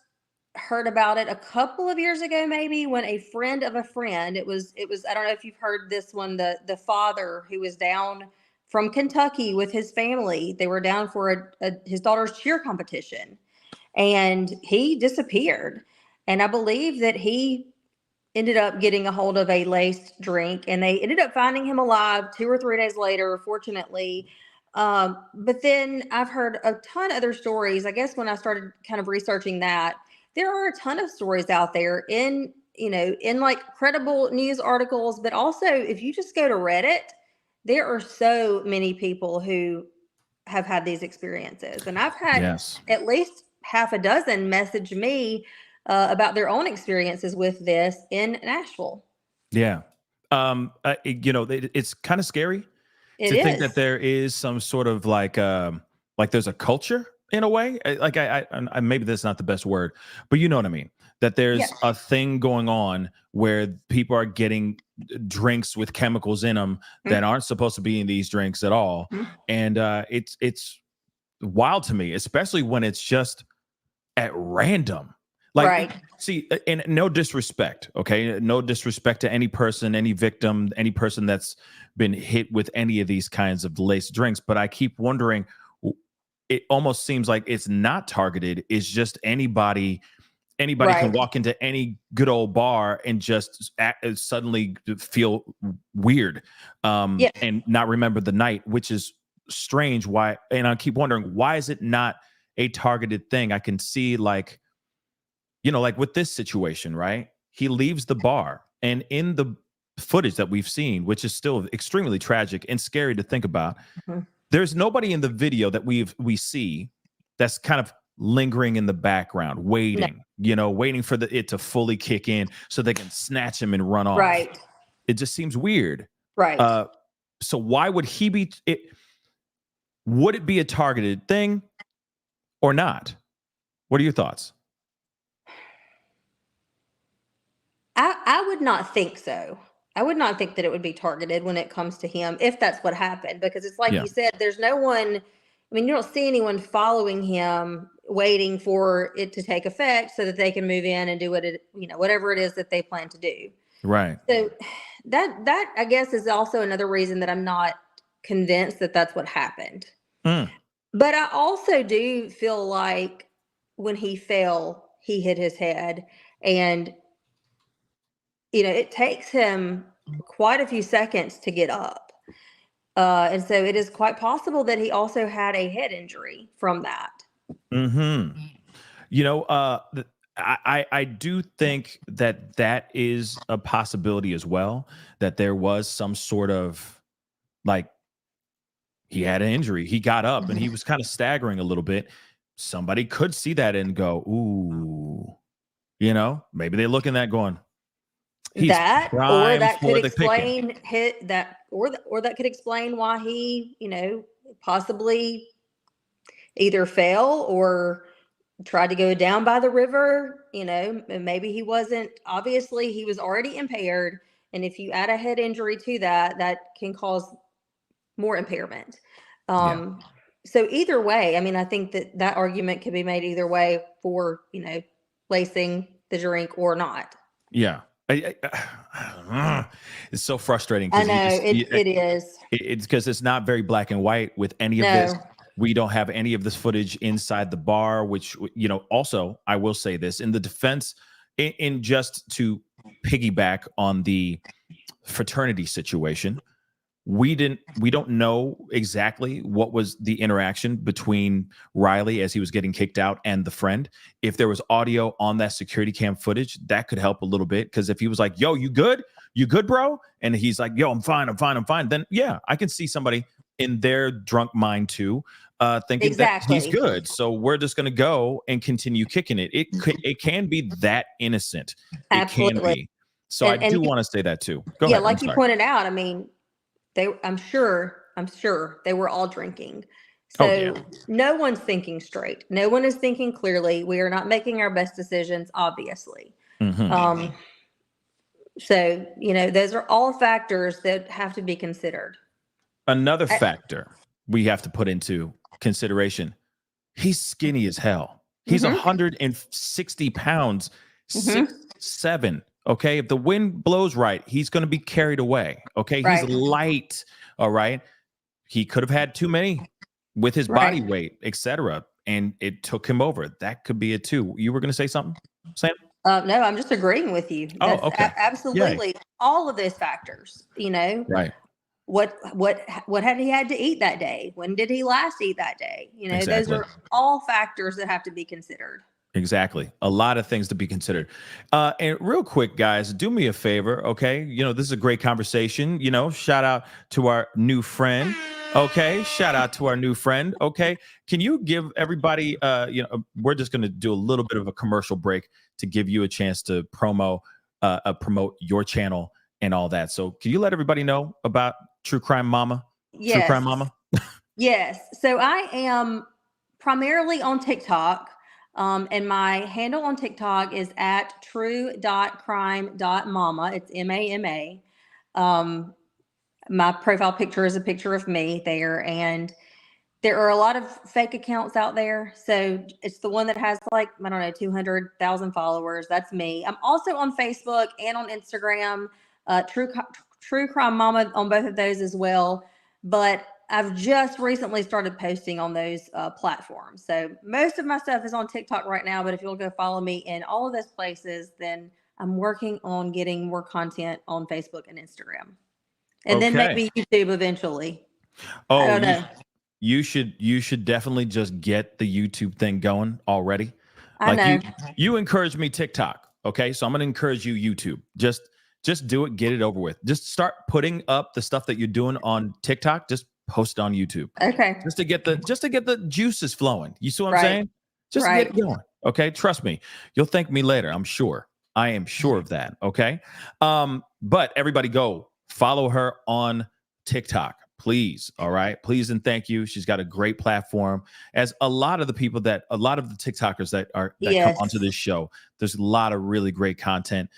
heard about it a couple of years ago, maybe, when a friend of a friend, it was I don't know if you've heard this one, the father who was down from Kentucky with his family. They were down for his daughter's cheer competition, and he disappeared. And I believe that he ended up getting a hold of a laced drink, and they ended up finding him alive 2 or 3 days later, fortunately. But then I've heard a ton of other stories. I guess when I started kind of researching that, there are a ton of stories out there in like credible news articles, but also if you just go to Reddit, there are so many people who have had these experiences. And I've had at least half a dozen message me about their own experiences with this in Nashville. Yeah. It's kind of scary to think that there is some sort of like there's a culture in a way. Like I maybe that's not the best word, but you know what I mean? That there's a thing going on where people are getting drinks with chemicals in them that aren't supposed to be in these drinks at all. And it's wild to me, especially when it's just at random. Like, see, and no disrespect, okay? No disrespect to any person, any victim, any person that's been hit with any of these kinds of laced drinks. But I keep wondering, it almost seems like it's not targeted. It's just anybody can walk into any good old bar and just suddenly feel weird and not remember the night, which is strange. Why? And I keep wondering, why is it not a targeted thing? I can see like with this situation, right? He leaves the bar, and in the footage that we've seen, which is still extremely tragic and scary to think about, there's nobody in the video that we see that's kind of lingering in the background, waiting, waiting for it to fully kick in so they can snatch him and run off. Right. It just seems weird. Right. So why would he be? Would it be a targeted thing or not? What are your thoughts? I would not think so. I would not think that it would be targeted when it comes to him, if that's what happened, because it's like you said, there's no one, I mean, you don't see anyone following him, waiting for it to take effect so that they can move in and do whatever it is that they plan to do. Right. So that I guess is also another reason that I'm not convinced that that's what happened. But I also do feel like when he fell, he hit his head, and it takes him quite a few seconds to get up. And so it is quite possible that he also had a head injury from that. I do think that is a possibility as well, that there was some sort of, like, he had an injury. He got up and he was kind of staggering a little bit. Somebody could see that and go, ooh, maybe they look in that going, he's That, or primed that for could the picking. explain or that could explain why he, possibly either fell or tried to go down by the river. And maybe he wasn't, obviously he was already impaired. And if you add a head injury to that, that can cause more impairment. So either way, I mean, I think that argument can be made either way for, lacing the drink or not. Yeah. It's so frustrating. I know it is. It's because it's not very black and white with any of this. We don't have any of this footage inside the bar, which, also I will say this in the defense, in just to piggyback on the fraternity situation. We don't know exactly what was the interaction between Riley as he was getting kicked out and the friend. If there was audio on that security cam footage, that could help a little bit. Because if he was like, yo, you good, bro? And he's like, yo, I'm fine. Then yeah, I can see somebody in their drunk mind too, thinking that he's good. So we're just going to go and continue kicking it. It can be that innocent. Absolutely. It can be. So I do want to say that too. Go ahead. Like you pointed out, I mean, I'm sure they were all drinking. So no one's thinking straight. No one is thinking clearly. We are not making our best decisions, obviously. So, those are all factors that have to be considered. Another factor we have to put into consideration. He's skinny as hell. He's 160 pounds, 6'7". Okay, if the wind blows right, he's going to be carried away. Okay, he's light. All right, he could have had too many with his body weight, etc., and it took him over. That could be it too. You were going to say something, Sam? No, I'm just agreeing with you. That's absolutely. Yay. All of those factors. Right. What had he had to eat that day? When did he last eat that day? Those are all factors that have to be considered. Exactly. A lot of things to be considered. And real quick, guys, do me a favor. Okay. This is a great conversation. Shout out to our new friend. Okay. Shout out to our new friend. Okay. Can you give everybody, we're just going to do a little bit of a commercial break to give you a chance to promote your channel and all that. So can you let everybody know about True Crime Mama? Yes. True Crime Mama? Yes. So I am primarily on TikTok. And my handle on TikTok is at true.crime.mama. It's MAMA. My profile picture is a picture of me there, and there are a lot of fake accounts out there. So it's the one that has 200,000 followers. That's me. I'm also on Facebook and on Instagram, True Crime Mama on both of those as well. But I've just recently started posting on those platforms. So most of my stuff is on TikTok right now, but if you'll go follow me in all of those places, then I'm working on getting more content on Facebook and Instagram. And then maybe YouTube eventually. I don't know. You should definitely just get the YouTube thing going already. I know. You encourage me TikTok. Okay. So I'm going to encourage you YouTube. Just do it. Get it over with. Just start putting up the stuff that you're doing on TikTok. Just post it on YouTube. Okay. Just to get the juices flowing. You see what I'm saying? Just to get it going. Okay. Trust me. You'll thank me later. I'm sure. I am sure of that. Okay. But everybody go follow her on TikTok, please. All right. Please and thank you. She's got a great platform. As a lot of the TikTokers that come onto this show, there's a lot of really great content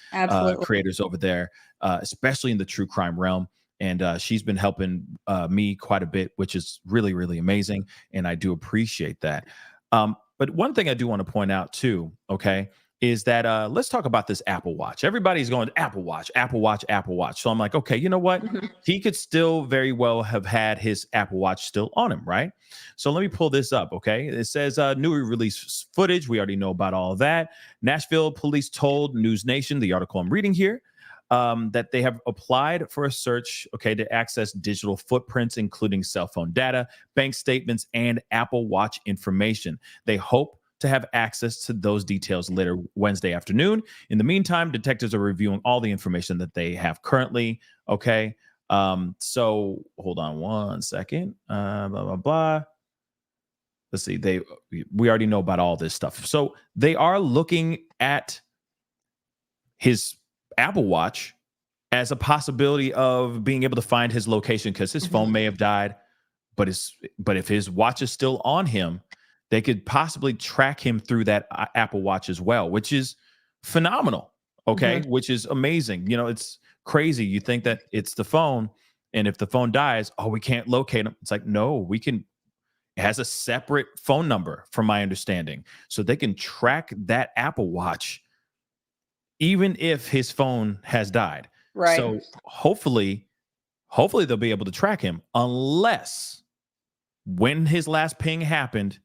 creators over there, especially in the true crime realm. And she's been helping me quite a bit, which is really, really amazing. And I do appreciate that. But one thing I do want to point out too, okay, is that let's talk about this Apple Watch. Everybody's going Apple Watch, Apple Watch, Apple Watch. So I'm like, okay, you know what? He could still very well have had his Apple Watch still on him, right? So let me pull this up, okay? It says newly released footage. We already know about all of that. Nashville police told News Nation, the article I'm reading here, that they have applied for a search, okay, to access digital footprints, including cell phone data, bank statements, and Apple Watch information. They hope to have access to those details later Wednesday afternoon. In the meantime, detectives are reviewing all the information that they have currently. Okay. So hold on one second. Blah, blah, blah. Let's see. We already know about all this stuff. So they are looking at his Apple Watch as a possibility of being able to find his location, because his phone may have died, but if his watch is still on him, they could possibly track him through that Apple Watch as well, which is phenomenal. Okay. Which is amazing. You know, it's crazy. You think that it's the phone, and if the phone dies, oh, we can't locate him. It's like, no, we can. It has a separate phone number from my understanding. So they can track that Apple Watch even if his phone has died. Right. So hopefully they'll be able to track him, unless when his last ping happened,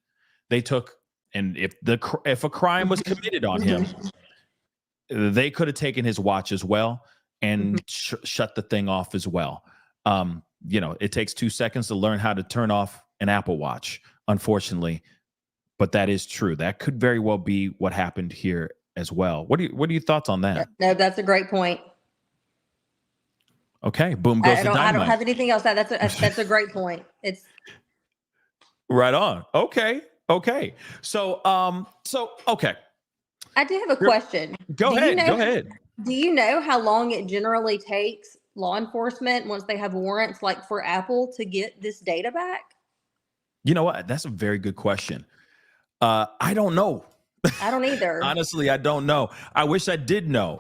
they took, and if a crime was committed on him, they could have taken his watch as well and shut the thing off as well. You know, it takes 2 seconds to learn how to turn off an Apple Watch, unfortunately, but that is true. That could very well be what happened here as well. What are your thoughts on that? No, that's a great point. Okay, boom goes the dynamite. I don't have anything else. That's a great point. It's right on. Okay. So okay. I do have a question. Go ahead. Do you know how long it generally takes law enforcement, once they have warrants, like for Apple, to get this data back? You know what? That's a very good question. I don't know. I don't either. Honestly, I don't know. I wish I did know.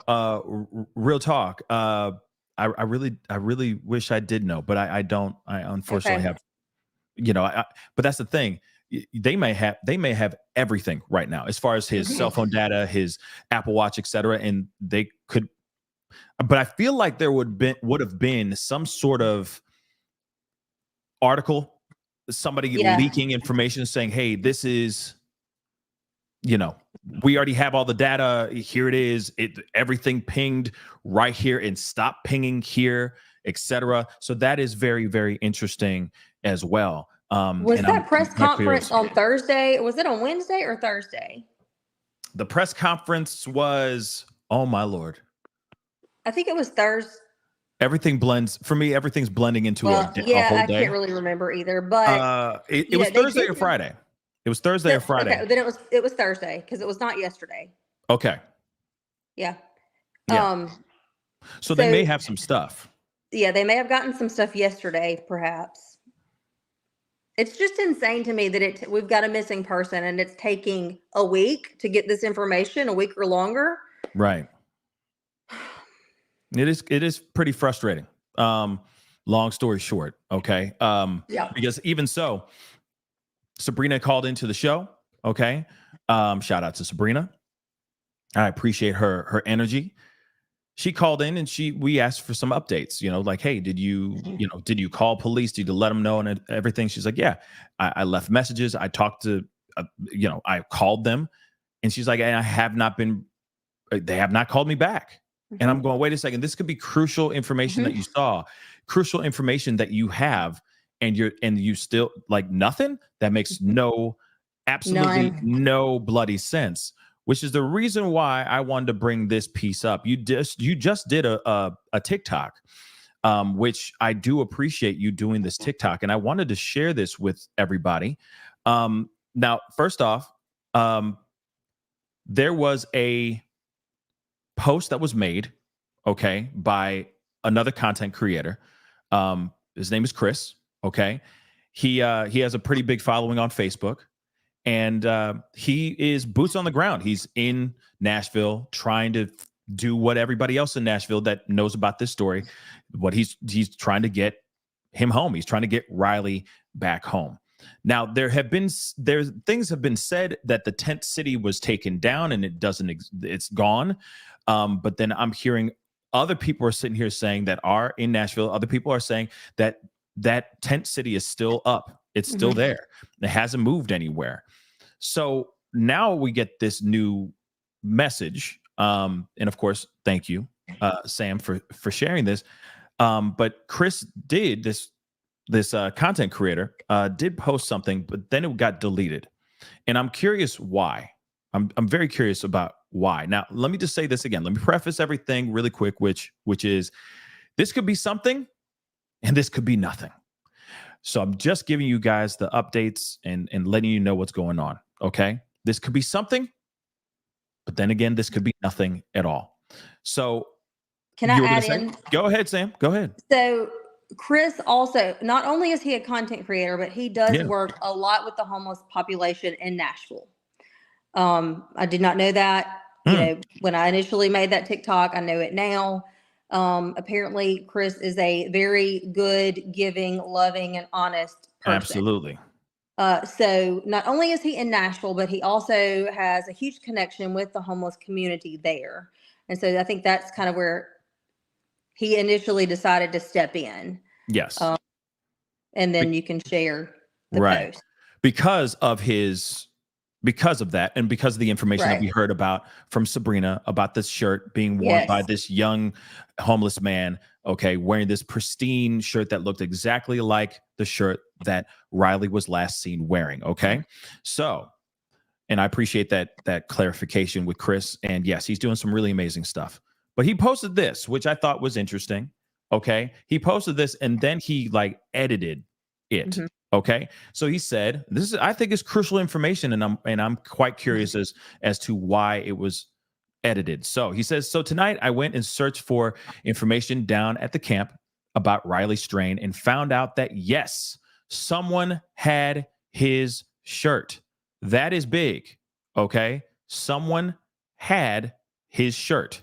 Real talk. I really wish I did know, but I don't. I unfortunately have. You know, but that's the thing. They may have everything right now, as far as his cell phone data, his Apple Watch, etc., and they could. But I feel like there would have been some sort of article, somebody leaking information saying, "Hey, this is, you know, we already have all the data. Here it is. Everything pinged right here and stop pinging here, etc." So that is very, very interesting as well. Was that press conference on Thursday? Was it on Wednesday or Thursday? The press conference was, oh my Lord. I think it was Thursday. Everything blends for me. Everything's blending into a whole day. I can't really remember either, but it was Thursday or Friday. It was Thursday or Friday. Okay, then it was Thursday, because it was not yesterday. Okay. Yeah. So they may have some stuff. Yeah, they may have gotten some stuff yesterday, perhaps. It's just insane to me that we've got a missing person and it's taking a week to get this information, a week or longer. Right. It is pretty frustrating. Long story short, okay. Because even so, Sabrina called into the show. Okay. Shout out to Sabrina. I appreciate her energy. She called in and we asked for some updates, you know, like, hey, did you call police? Did you let them know and everything? She's like, yeah, I left messages. I talked to, I called them, and she's like, they have not called me back. And I'm going, wait a second, this could be crucial information that you saw, crucial information that you have, and you still like nothing. That makes absolutely no bloody sense. Which is the reason why I wanted to bring this piece up. You just did a TikTok, which I do appreciate you doing this TikTok, and I wanted to share this with everybody. Now, first off, there was a post that was made, okay, by another content creator. His name is Chris. Okay, he has a pretty big following on Facebook. And he is boots on the ground. He's in Nashville trying to do what everybody else in Nashville that knows about this story, what he's trying to get him home. He's trying to get Riley back home. Now, things have been said that the tent city was taken down and it's gone. But then I'm hearing other people are sitting here saying that are in Nashville. Other people are saying that tent city is still up. It's still there. It hasn't moved anywhere. So now we get this new message. And of course, thank you, Sam, for sharing this. But Chris did this content creator did post something, but then it got deleted. And I'm curious why. I'm very curious about why. Now, let me just say this again. Let me preface everything really quick, which is this could be something and this could be nothing. So I'm just giving you guys the updates and letting you know what's going on. Okay. This could be something, but then again, this could be nothing at all. So can I add in? Go ahead, Sam. Go ahead. So Chris also, not only is he a content creator, but he does work a lot with the homeless population in Nashville. I did not know that. You know, when I initially made that TikTok, I know it now. Apparently, Chris is a very good, giving, loving, and honest person. Absolutely. So not only is he in Nashville, but he also has a huge connection with the homeless community there. And so I think that's kind of where he initially decided to step in. Yes. And then you can share the post. Because of that, and because of the information that we heard about from Sabrina about this shirt being worn by this young homeless man, okay, wearing this pristine shirt that looked exactly like the shirt that Riley was last seen wearing, okay? So, and I appreciate that clarification with Chris, and yes, he's doing some really amazing stuff. But he posted this, which I thought was interesting, okay? He posted this, and then he, like, edited it. Okay, so he said, I think is crucial information, and I'm quite curious as to why it was edited. So he says, so tonight I went and searched for information down at the camp about Riley Strain and found out that yes, someone had his shirt. That is big. Okay, someone had his shirt.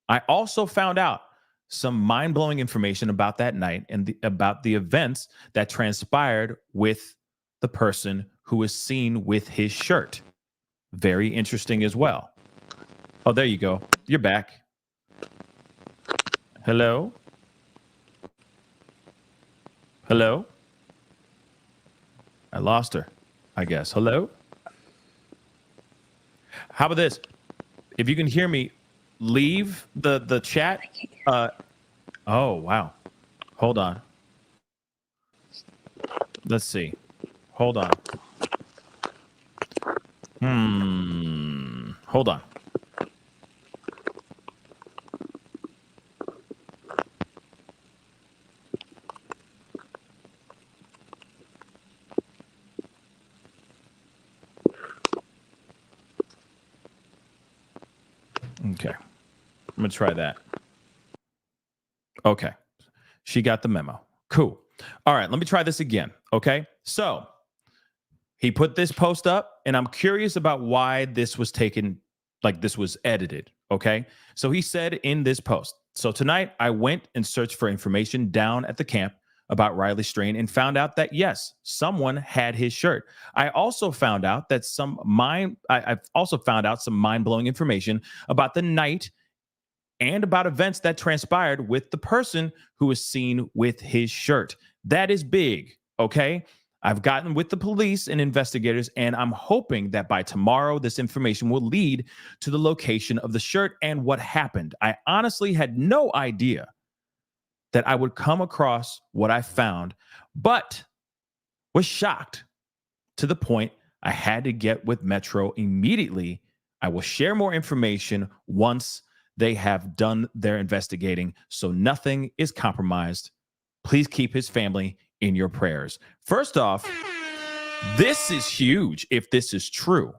I also found out some mind-blowing information about that night and about the events that transpired with the person who was seen with his shirt. Very interesting as well. Oh, there you go. You're back. Hello? Hello? I lost her, I guess. Hello? How about this? If you can hear me, leave the chat. Oh, wow. Hold on. Let's see. Hold on. Hold on. Okay. I'm going to try that. Okay. She got the memo. Cool. All right. Let me try this again. Okay. So he put this post up, and I'm curious about why this was taken, like this was edited. Okay. So he said in this post, so tonight I went and searched for information down at the camp about Riley Strain and found out that yes, someone had his shirt. I also found out that I've also found out some mind-blowing information about the night and about events that transpired with the person who was seen with his shirt. That is big, okay? I've gotten with the police and investigators, and I'm hoping that by tomorrow, this information will lead to the location of the shirt and what happened. I honestly had no idea that I would come across what I found, but was shocked to the point I had to get with Metro immediately. I will share more information once they have done their investigating, so nothing is compromised. Please keep his family in your prayers. First off, this is huge if this is true,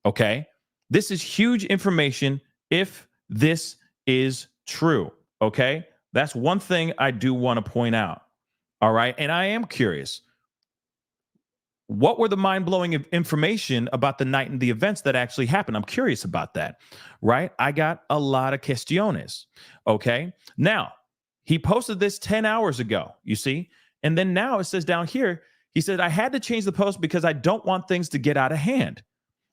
okay? This is huge information if this is true, okay? That's one thing I do want to point out, all right? And I am curious, what were the mind-blowing information about the night and the events that actually happened? I'm curious about that, right? I got a lot of questiones, okay? Now, he posted this 10 hours ago, you see? And then now it says down here, He said, I had to change the post because I don't want things to get out of hand.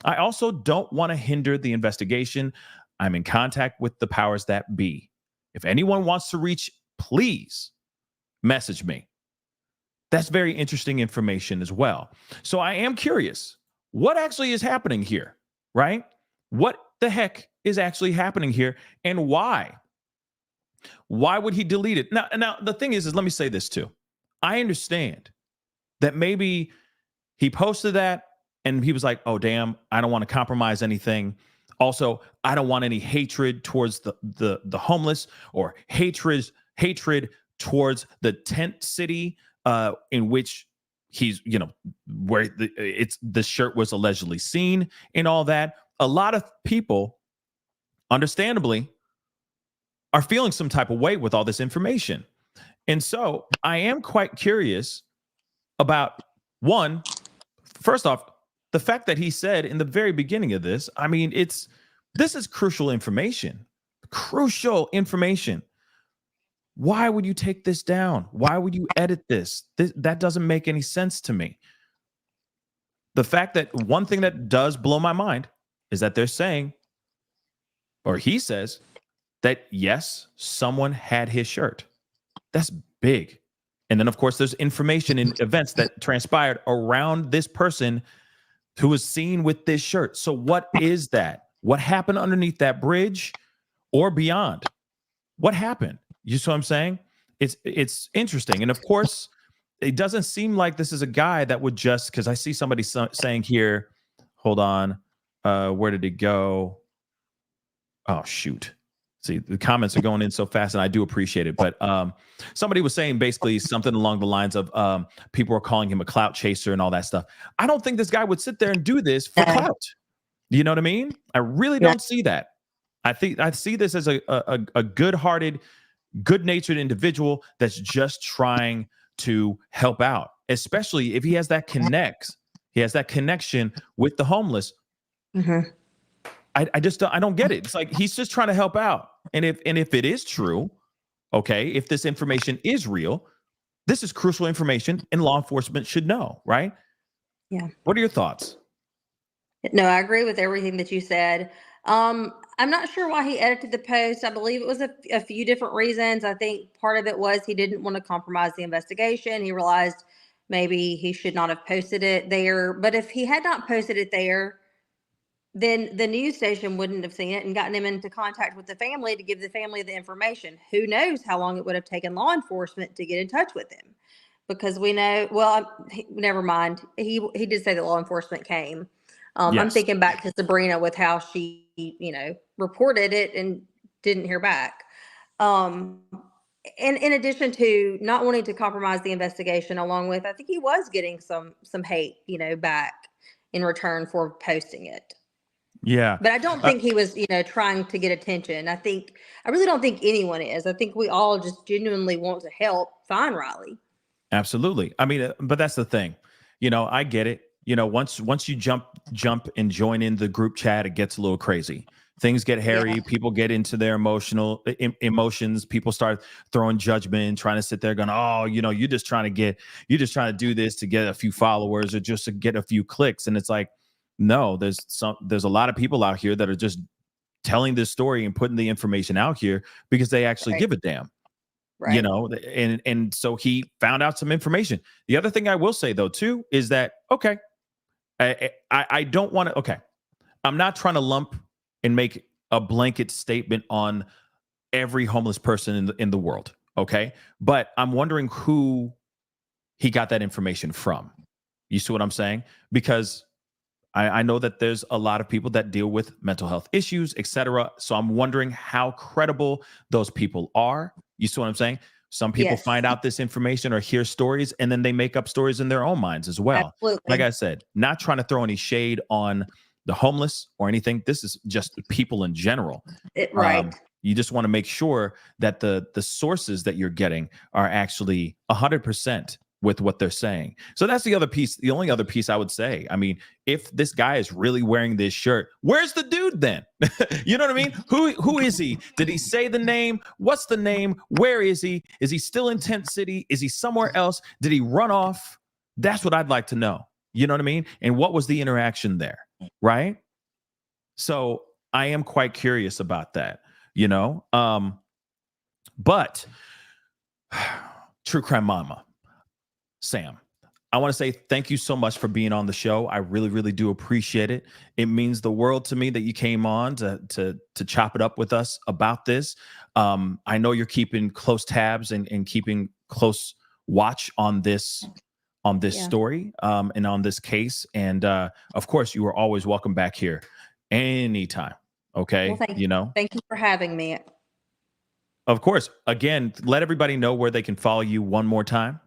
I also don't want to hinder the investigation. I'm in contact with the powers that be. If anyone wants to reach, please message me. That's very interesting information as well. So I am curious, what actually is happening here, right? What the heck is actually happening here, and why? Why would he delete it? Now the thing is let me say this too. I understand that maybe he posted that and he was like, oh, damn, I don't want to compromise anything. Also, I don't want any hatred towards the homeless or hatred towards the tent city in which he's, where the shirt was allegedly seen and all that. A lot of people, understandably, are feeling some type of way with all this information. And so I am quite curious about, one, first off, the fact that he said in the very beginning of this, I mean, this is crucial information. Crucial information. Why would you take this down? Why would you edit this? That doesn't make any sense to me. The fact that one thing that does blow my mind is that they're saying, or he says, that yes, someone had his shirt. That's big. And then, of course, there's information in events that transpired around this person who was seen with this shirt. So what is that? What happened underneath that bridge or beyond? What happened? You see what I'm saying? It's interesting. And of course, it doesn't seem like this is a guy that would just, because I see somebody saying here, hold on, where did it go? Oh, shoot. See, the comments are going in so fast, and I do appreciate it. But somebody was saying basically something along the lines of people are calling him a clout chaser and all that stuff. I don't think this guy would sit there and do this for clout. You know what I mean? I really don't see that. I think I see this as a good-hearted, good-natured individual that's just trying to help out, especially if he has that connection with the homeless. Mm-hmm. I don't get it. It's like he's just trying to help out. And if it is true, okay, if this information is real, this is crucial information and law enforcement should know, right? Yeah. What are your thoughts? No, I agree with everything that you said. I'm not sure why he edited the post. I believe it was a few different reasons. I think part of it was he didn't want to compromise the investigation. He realized maybe he should not have posted it there. But if he had not posted it there, then the news station wouldn't have seen it and gotten him into contact with the family to give the family the information. Who knows how long it would have taken law enforcement to get in touch with him? Because we know, never mind. He did say that law enforcement came. Yes. I'm thinking back to Sabrina with how she, reported it and didn't hear back. And in addition to not wanting to compromise the investigation, along with, I think he was getting some hate, back in return for posting it. Yeah. But I don't think he was, trying to get attention. I really don't think anyone is. I think we all just genuinely want to help find Riley. Absolutely. I mean, but that's the thing. I get it. Once you jump and join in the group chat, it gets a little crazy. Things get hairy. Yeah. People get into their emotions. People start throwing judgment, trying to sit there going, oh, you're just trying to do this to get a few followers or just to get a few clicks. And it's like, no, there's a lot of people out here that are just telling this story and putting the information out here because they actually give a damn. Right. And so he found out some information. The other thing I will say though too is that I don't want to. I'm not trying to lump and make a blanket statement on every homeless person in the world. Okay, but I'm wondering who he got that information from. You see what I'm saying? Because I know that there's a lot of people that deal with mental health issues, etc. So I'm wondering how credible those people are. You see what I'm saying? Some people find out this information or hear stories, and then they make up stories in their own minds as well. Absolutely. Like I said, not trying to throw any shade on the homeless or anything. This is just people in general. Right. You just want to make sure that the sources that you're getting are actually 100% with what they're saying. So that's the other piece. The only other piece I would say, I mean, if this guy is really wearing this shirt, where's the dude then? You know what I mean? Who is he? Did he say the name? What's the name? Where is he? Is he still in Tent City? Is he somewhere else? Did he run off? That's what I'd like to know. You know what I mean? And what was the interaction there? Right. So I am quite curious about that, you know? But True Crime Mama, Sam, I want to say thank you so much for being on the show. I really, really do appreciate it. It means the world to me that you came on to chop it up with us about this. I know you're keeping close tabs and keeping close watch on this story and on this case. And of course, you are always welcome back here anytime. Okay. Well, you know, thank you for having me. of course. Again, let everybody know where they can follow you one more time.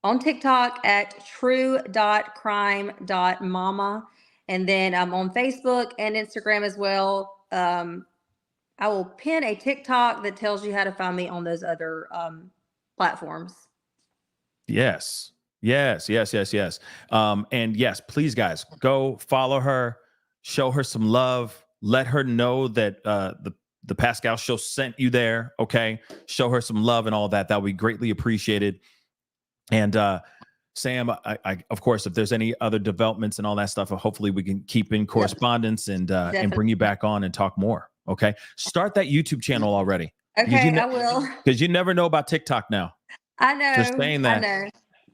On TikTok at true.crime.mama. And then I'm on Facebook and Instagram as well. I will pin a TikTok that tells you how to find me on those other platforms. Yes. And yes, please, guys, go follow her, show her some love, let her know that the Pascal Show sent you there. Okay. Show her some love and all that. That would be greatly appreciated. And Sam, I of course, if there's any other developments and all that stuff, hopefully we can keep in correspondence and bring you back on and talk more. Okay. Start that YouTube channel already. Okay, I will. Because you never know about TikTok now. I know. Just saying that. I know.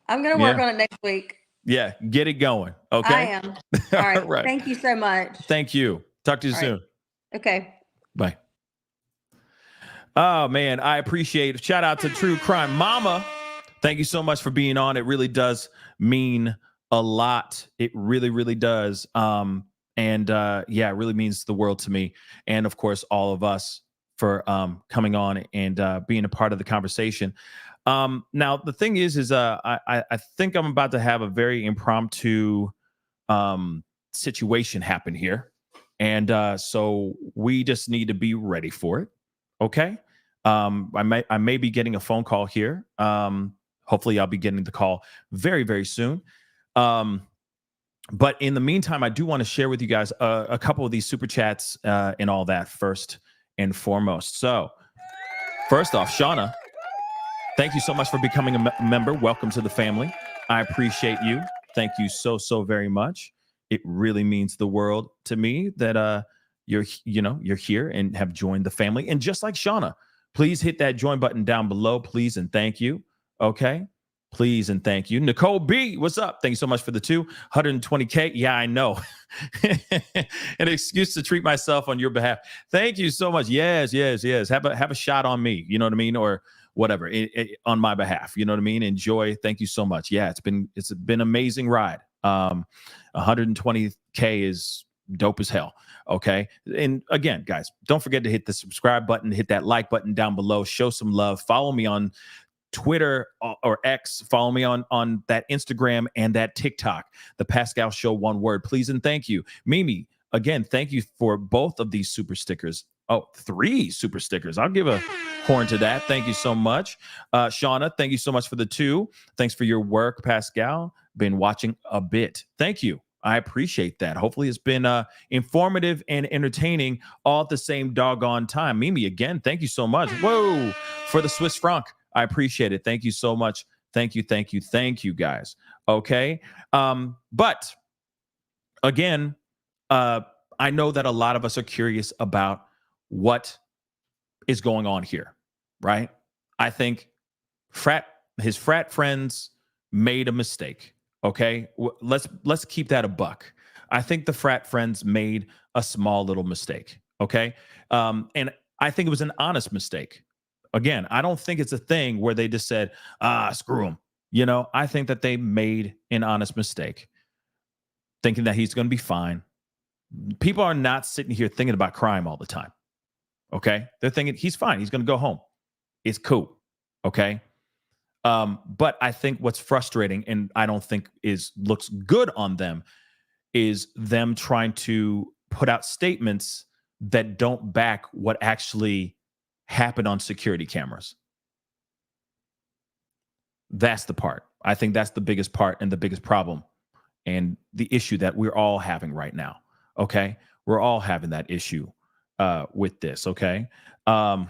I'm going to work on it next week. Yeah. Get it going. Okay. I am. All right. Right. Thank you so much. Thank you. Talk to you soon. Right. Okay. Bye. Oh, man. I appreciate it. Shout out to True Crime Mama. Thank you so much for being on. It really does mean a lot. It really, really does. It really means the world to me. And of course, all of us for coming on and being a part of the conversation. Now, the thing is I think I'm about to have a very impromptu situation happen here. And so we just need to be ready for it. Okay. I may be getting a phone call here. Hopefully I'll be getting the call very, very soon. But in the meantime, I do want to share with you guys a couple of these super chats and all that first and foremost. So first off, Shauna, thank you so much for becoming a member. Welcome to the family. I appreciate you. Thank you so, so very much. It really means the world to me that you're here and have joined the family. And just like Shauna, please hit that join button down below, please, and thank you. Okay. Please and thank you. Nicole B, what's up? Thank you so much for the 220K. Yeah, I know. An excuse to treat myself on your behalf. Thank you so much. Yes. Have a shot on me. You know what I mean? Or whatever on my behalf. You know what I mean? Enjoy. Thank you so much. Yeah, it's been amazing ride. 120K is dope as hell. Okay. And again, guys, don't forget to hit the subscribe button, hit that like button down below, show some love, follow me on Twitter or X, follow me on that Instagram and that TikTok, the Pascal Show, one word, please. And thank you. Mimi, again, thank you for both of these super stickers. Oh, 3 super stickers. I'll give a horn to that. Thank you so much. Shauna, thank you so much for the 2. Thanks for your work, Pascal. Been watching a bit. Thank you. I appreciate that. Hopefully it's been informative and entertaining all at the same doggone time. Mimi, again, thank you so much. Whoa, for the Swiss franc. I appreciate it. Thank you so much. Thank you, guys. Okay. But again, I know that a lot of us are curious about what is going on here, right? I think his frat friends made a mistake. Okay. Let's keep that a buck. I think the frat friends made a small little mistake. Okay. And I think it was an honest mistake. Again, I don't think it's a thing where they just said, screw him. You know, I think that they made an honest mistake, thinking that he's going to be fine. People are not sitting here thinking about crime all the time. Okay. They're thinking he's fine. He's going to go home. It's cool. Okay. But I think what's frustrating, and I don't think looks good on them, is them trying to put out statements that don't back what actually happened on security cameras. That's the part. I think that's the biggest part and the biggest problem and the issue that we're all having right now. Okay. We're all having that issue with this. Okay. Hold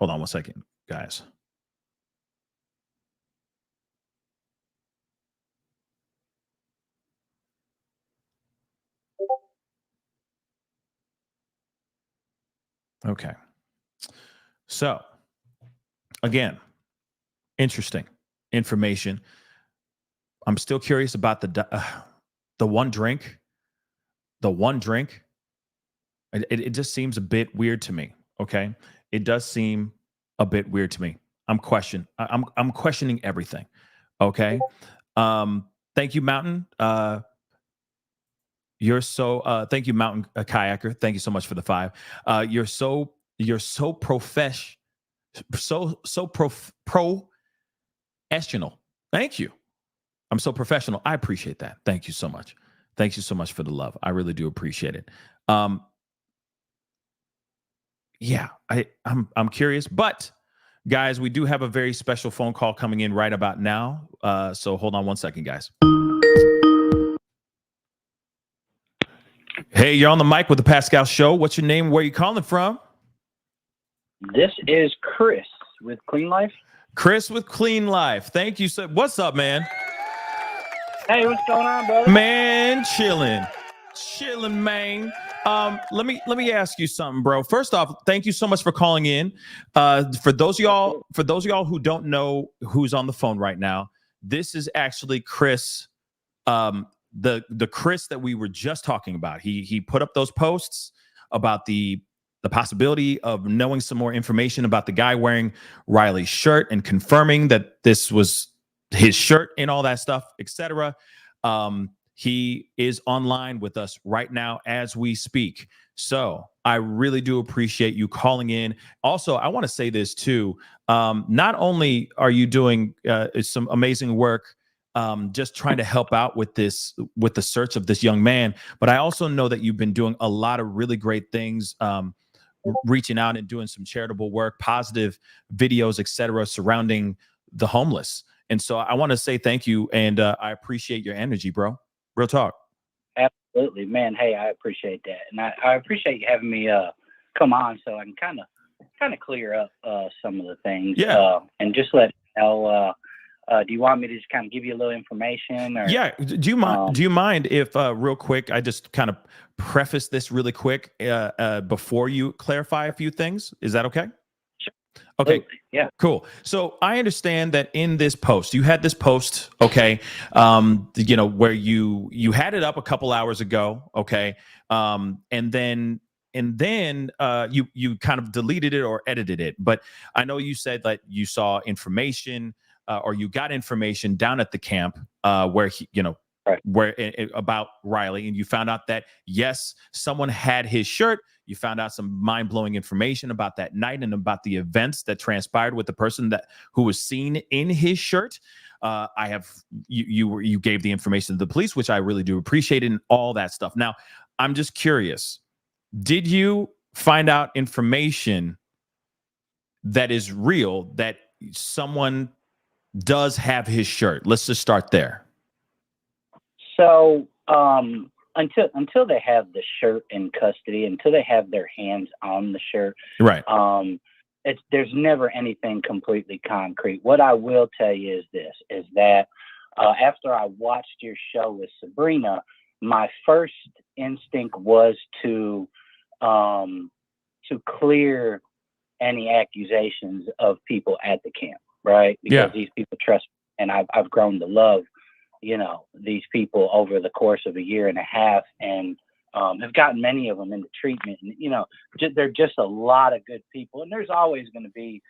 on one second, guys. Okay. So again, interesting information. I'm still curious about the one drink. The one drink. It just seems a bit weird to me. Okay. It does seem a bit weird to me. I'm questioning everything. Okay. Thank you, Mountain. Thank you, Mountain Kayaker. Thank you so much for the 5. You're so professional. Professional. Thank you. I'm so professional. I appreciate that. Thank you so much. Thank you so much for the love. I really do appreciate it. Yeah, I'm curious, but guys, we do have a very special phone call coming in right about now. So hold on one second, guys. Hey, you're on the mic with the Pascal Show. What's your name? Where are you calling from? This is Chris with Clean Life. Chris with Clean Life. Thank you. So, what's up, man? Hey, what's going on, brother? Man, chilling, man. Let me ask you something, bro. First off, thank you so much for calling in. For those of y'all who don't know who's on the phone right now, this is actually Chris. The Chris that we were just talking about. He put up those posts about the possibility of knowing some more information about the guy wearing Riley's shirt and confirming that this was his shirt and all that stuff, etc. He is online with us right now as we speak. So I really do appreciate you calling in. Also, I want to say this too. Not only are you doing some amazing work, just trying to help out with the search of this young man, but I also know that you've been doing a lot of really great things, reaching out and doing some charitable work, positive videos, etc., surrounding the homeless. And so I want to say thank you, and I appreciate your energy, bro. Real talk. Absolutely, man. Hey, I appreciate that, and I appreciate you having me come on so I can kind of clear up some of the things. Yeah. And just let you know. Do you want me to just kind of give you a little information? Or, yeah. Do you mind if real quick I just kind of preface this really quick before you clarify a few things? Is that okay? Sure. Okay. Absolutely. Yeah. Cool. So I understand that in this post, you had this post, okay, where you had it up a couple hours ago, okay, and then you kind of deleted it or edited it. But I know you said that you saw information or you got information down at the camp where he, right, about Riley, and you found out that yes, someone had his shirt. You found out some mind-blowing information about that night and about the events that transpired with the person who was seen in his shirt. You gave the information to the police, which I really do appreciate, and all that stuff. Now, I'm just curious, did you find out information that is real, that someone does have his shirt? Let's just start there. So, until they have the shirt in custody, until they have their hands on the shirt, right? There's never anything completely concrete. What I will tell you is that after I watched your show with Sabrina, my first instinct was to clear any accusations of people at the camp, right? Because these people trust me, and I've grown to love these people over the course of a year and a half, and have gotten many of them into treatment. And, they're just a lot of good people. And there's always going to be,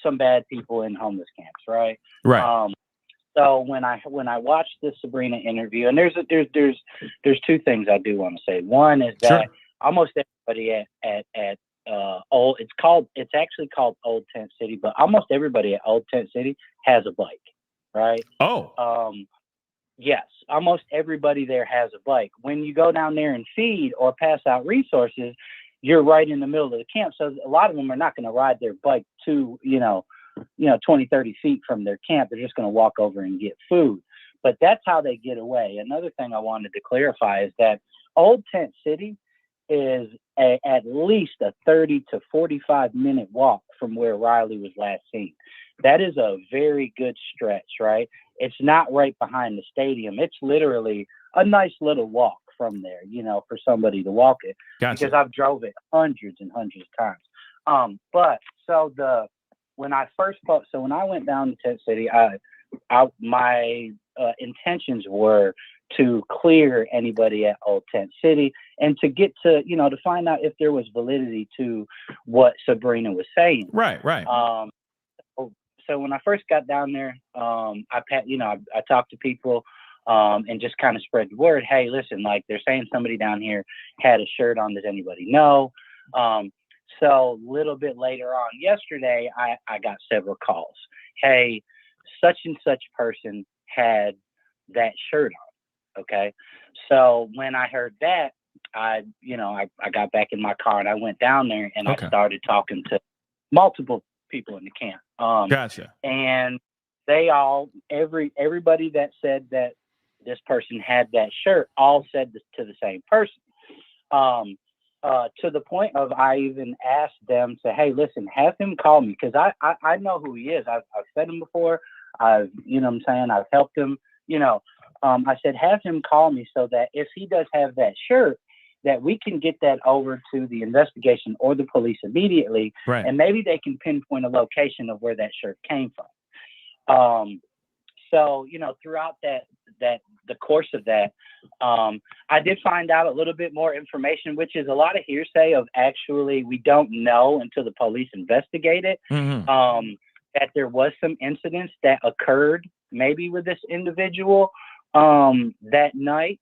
some bad people in homeless camps, right? Right. So when I watched the Sabrina interview, and there's two things I do want to say. One is that almost everybody at it's actually called Old Tent City, but almost everybody at Old Tent City has a bike. Right. Oh. Yes. Almost everybody there has a bike. When you go down there and feed or pass out resources, you're right in the middle of the camp. So a lot of them are not going to ride their bike to, 20, 30 feet from their camp. They're just going to walk over and get food. But that's how they get away. Another thing I wanted to clarify is that Old Tent City is at least a 30 to 45 minute walk from where Riley was last seen. That is a very good stretch, right? It's not right behind the stadium. It's literally a nice little walk from there, for somebody to walk it. Gotcha. Because I've drove it hundreds and hundreds of times. But so when I went down to Tent City, my intentions were to clear anybody at Old Tent City and to get to, to find out if there was validity to what Sabrina was saying. Right. So when I first got down there, I talked to people and just kind of spread the word. Hey, listen, like they're saying somebody down here had a shirt on. Does anybody know? So a little bit later on yesterday, I got several calls. Hey, such and such person had that shirt on. Okay. So when I heard that, I got back in my car and I went down there and I started talking to multiple people in the camp. Gotcha. And they everybody that said that this person had that shirt all said this to the same person. To the point of I even asked them to, hey, listen, have him call me because I know who he is. I've fed him before. I've helped him. I said, have him call me so that if he does have that shirt, that we can get that over to the investigation or the police immediately. Right. And maybe they can pinpoint a location of where that shirt came from. So, throughout the course of that, I did find out a little bit more information, which is a lot of hearsay of actually, we don't know until the police investigate it, that there was some incidents that occurred maybe with this individual that night,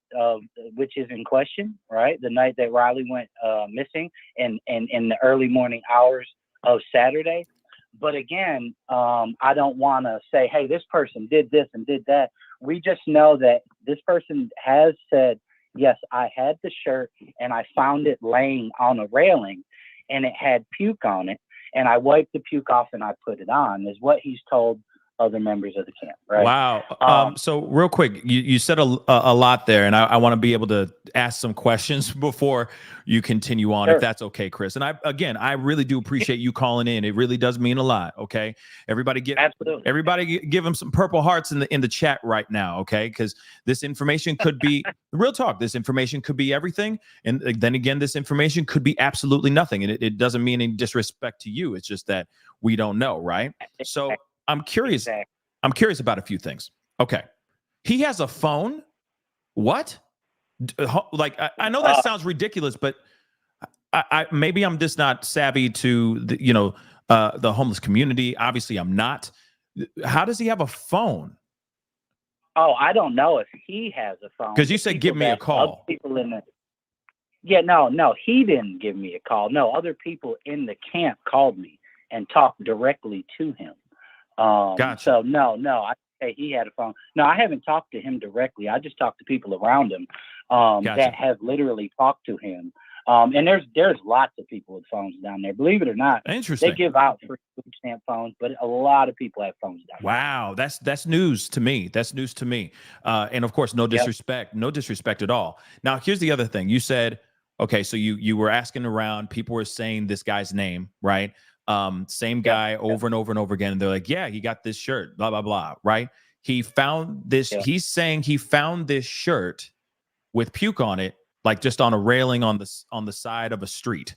which is in question, right? The night that Riley went missing and in the early morning hours of Saturday. But again, I don't want to say, hey, this person did this and did that. We just know that this person has said, yes, I had the shirt and I found it laying on a railing and it had puke on it. And I wiped the puke off and I put it on, is what he's told other members of the camp. Right. Wow. So real quick, you said a lot there, and I want to be able to ask some questions before you continue on, if that's okay, Chris. And I really do appreciate you calling in. It really does mean a lot. Okay. Everybody give them some purple hearts in the chat right now. Okay. Because this information could be real talk. This information could be everything. And then again, this information could be absolutely nothing. And it doesn't mean any disrespect to you. It's just that we don't know. Right. So I'm curious. Exactly. I'm curious about a few things. Okay. He has a phone. What? Like, I know that sounds ridiculous, but I maybe I'm just not savvy to the homeless community. Obviously I'm not. How does he have a phone? Oh, I don't know if he has a phone. Because you said, give me a call. No, he didn't give me a call. No, other people in the camp called me and talked directly to him. Gotcha. So no, I say he had a phone. No, I haven't talked to him directly. I just talked to people around him that have literally talked to him. And there's lots of people with phones down there. Believe it or not, interesting. They give out free food stamp phones, but a lot of people have phones down there. Wow, that's news to me. That's news to me. And of course, no disrespect, no disrespect at all. Now, here's the other thing. You said, okay, so you were asking around. People were saying this guy's name, right? Same guy over and over and over again. And they're like, yeah, he got this shirt, blah, blah, blah. Right. He found this. Yeah. He's saying he found this shirt with puke on it, like just on a railing on the side of a street.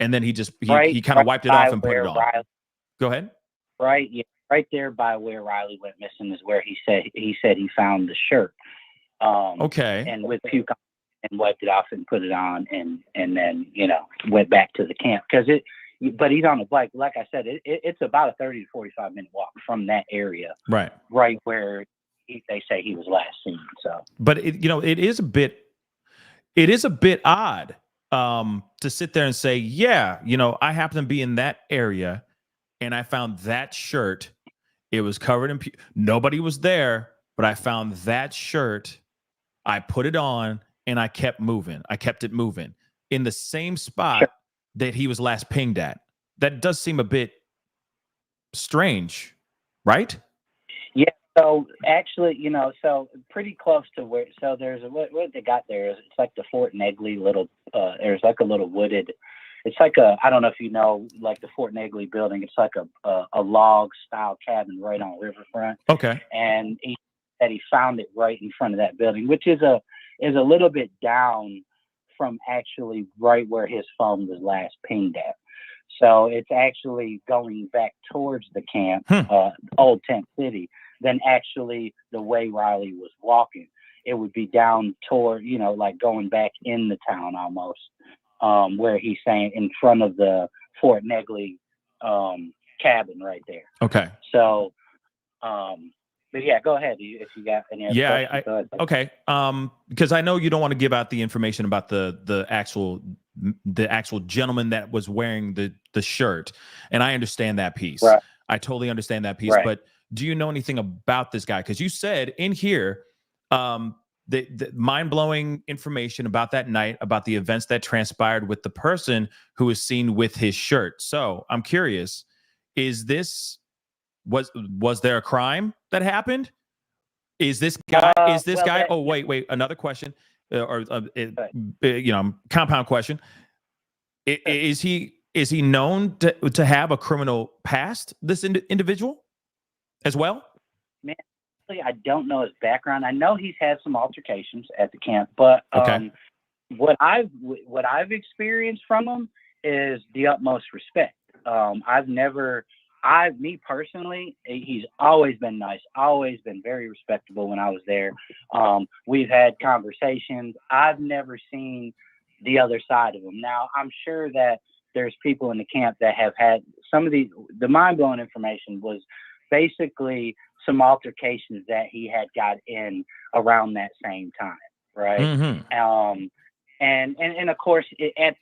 And then he kind of wiped it off and put it on. Go ahead. Right. Yeah. Right there by where Riley went missing is where he said he found the shirt. Okay. And with puke on and wiped it off and put it on and then, went back to the camp but he's on a bike. Like I said, it's about a 30 to 45 minute walk from that area. Right where they say he was last seen. So, but it is a bit odd to sit there and say, yeah, I happen to be in that area and I found that shirt. It was covered in nobody was there, but I found that shirt. I put it on and I kept moving. I kept it moving in the same spot that he was last pinged at. That does seem a bit strange, right? Yeah. So actually, so pretty close to where. So there's what they got there is it's like the Fort Negley little. There's like a little wooded. It's like I don't know if you know, like the Fort Negley building. It's like a log style cabin right on riverfront. Okay. And he said he found it right in front of that building, which is is a little bit down from actually right where his phone was last pinged at. So it's actually going back towards the camp, Old Tent City, than actually the way Riley was walking. It would be down toward, like going back in the town almost, where he's saying in front of the Fort Negley cabin right there. Okay. So, but yeah, go ahead if you got any other questions. Okay. Because I know you don't want to give out the information about the actual gentleman that was wearing the shirt, and I understand that piece. Right. I totally understand that piece. Right. But do you know anything about this guy? Because you said in here, the mind-blowing information about that night, about the events that transpired with the person who was seen with his shirt. So I'm curious, was there a crime that happened? Is this guy, oh, wait, another question, compound question. Is he known to have a criminal past, this individual as well? Man, I don't know his background. I know he's had some altercations at the camp, but what I've experienced from him is the utmost respect. Me personally, he's always been nice, always been very respectable when I was there. We've had conversations. I've never seen the other side of him. Now, I'm sure that there's people in the camp that have had some of the mind-blowing information was basically some altercations that he had got in around that same time, right? Mm-hmm. And of course,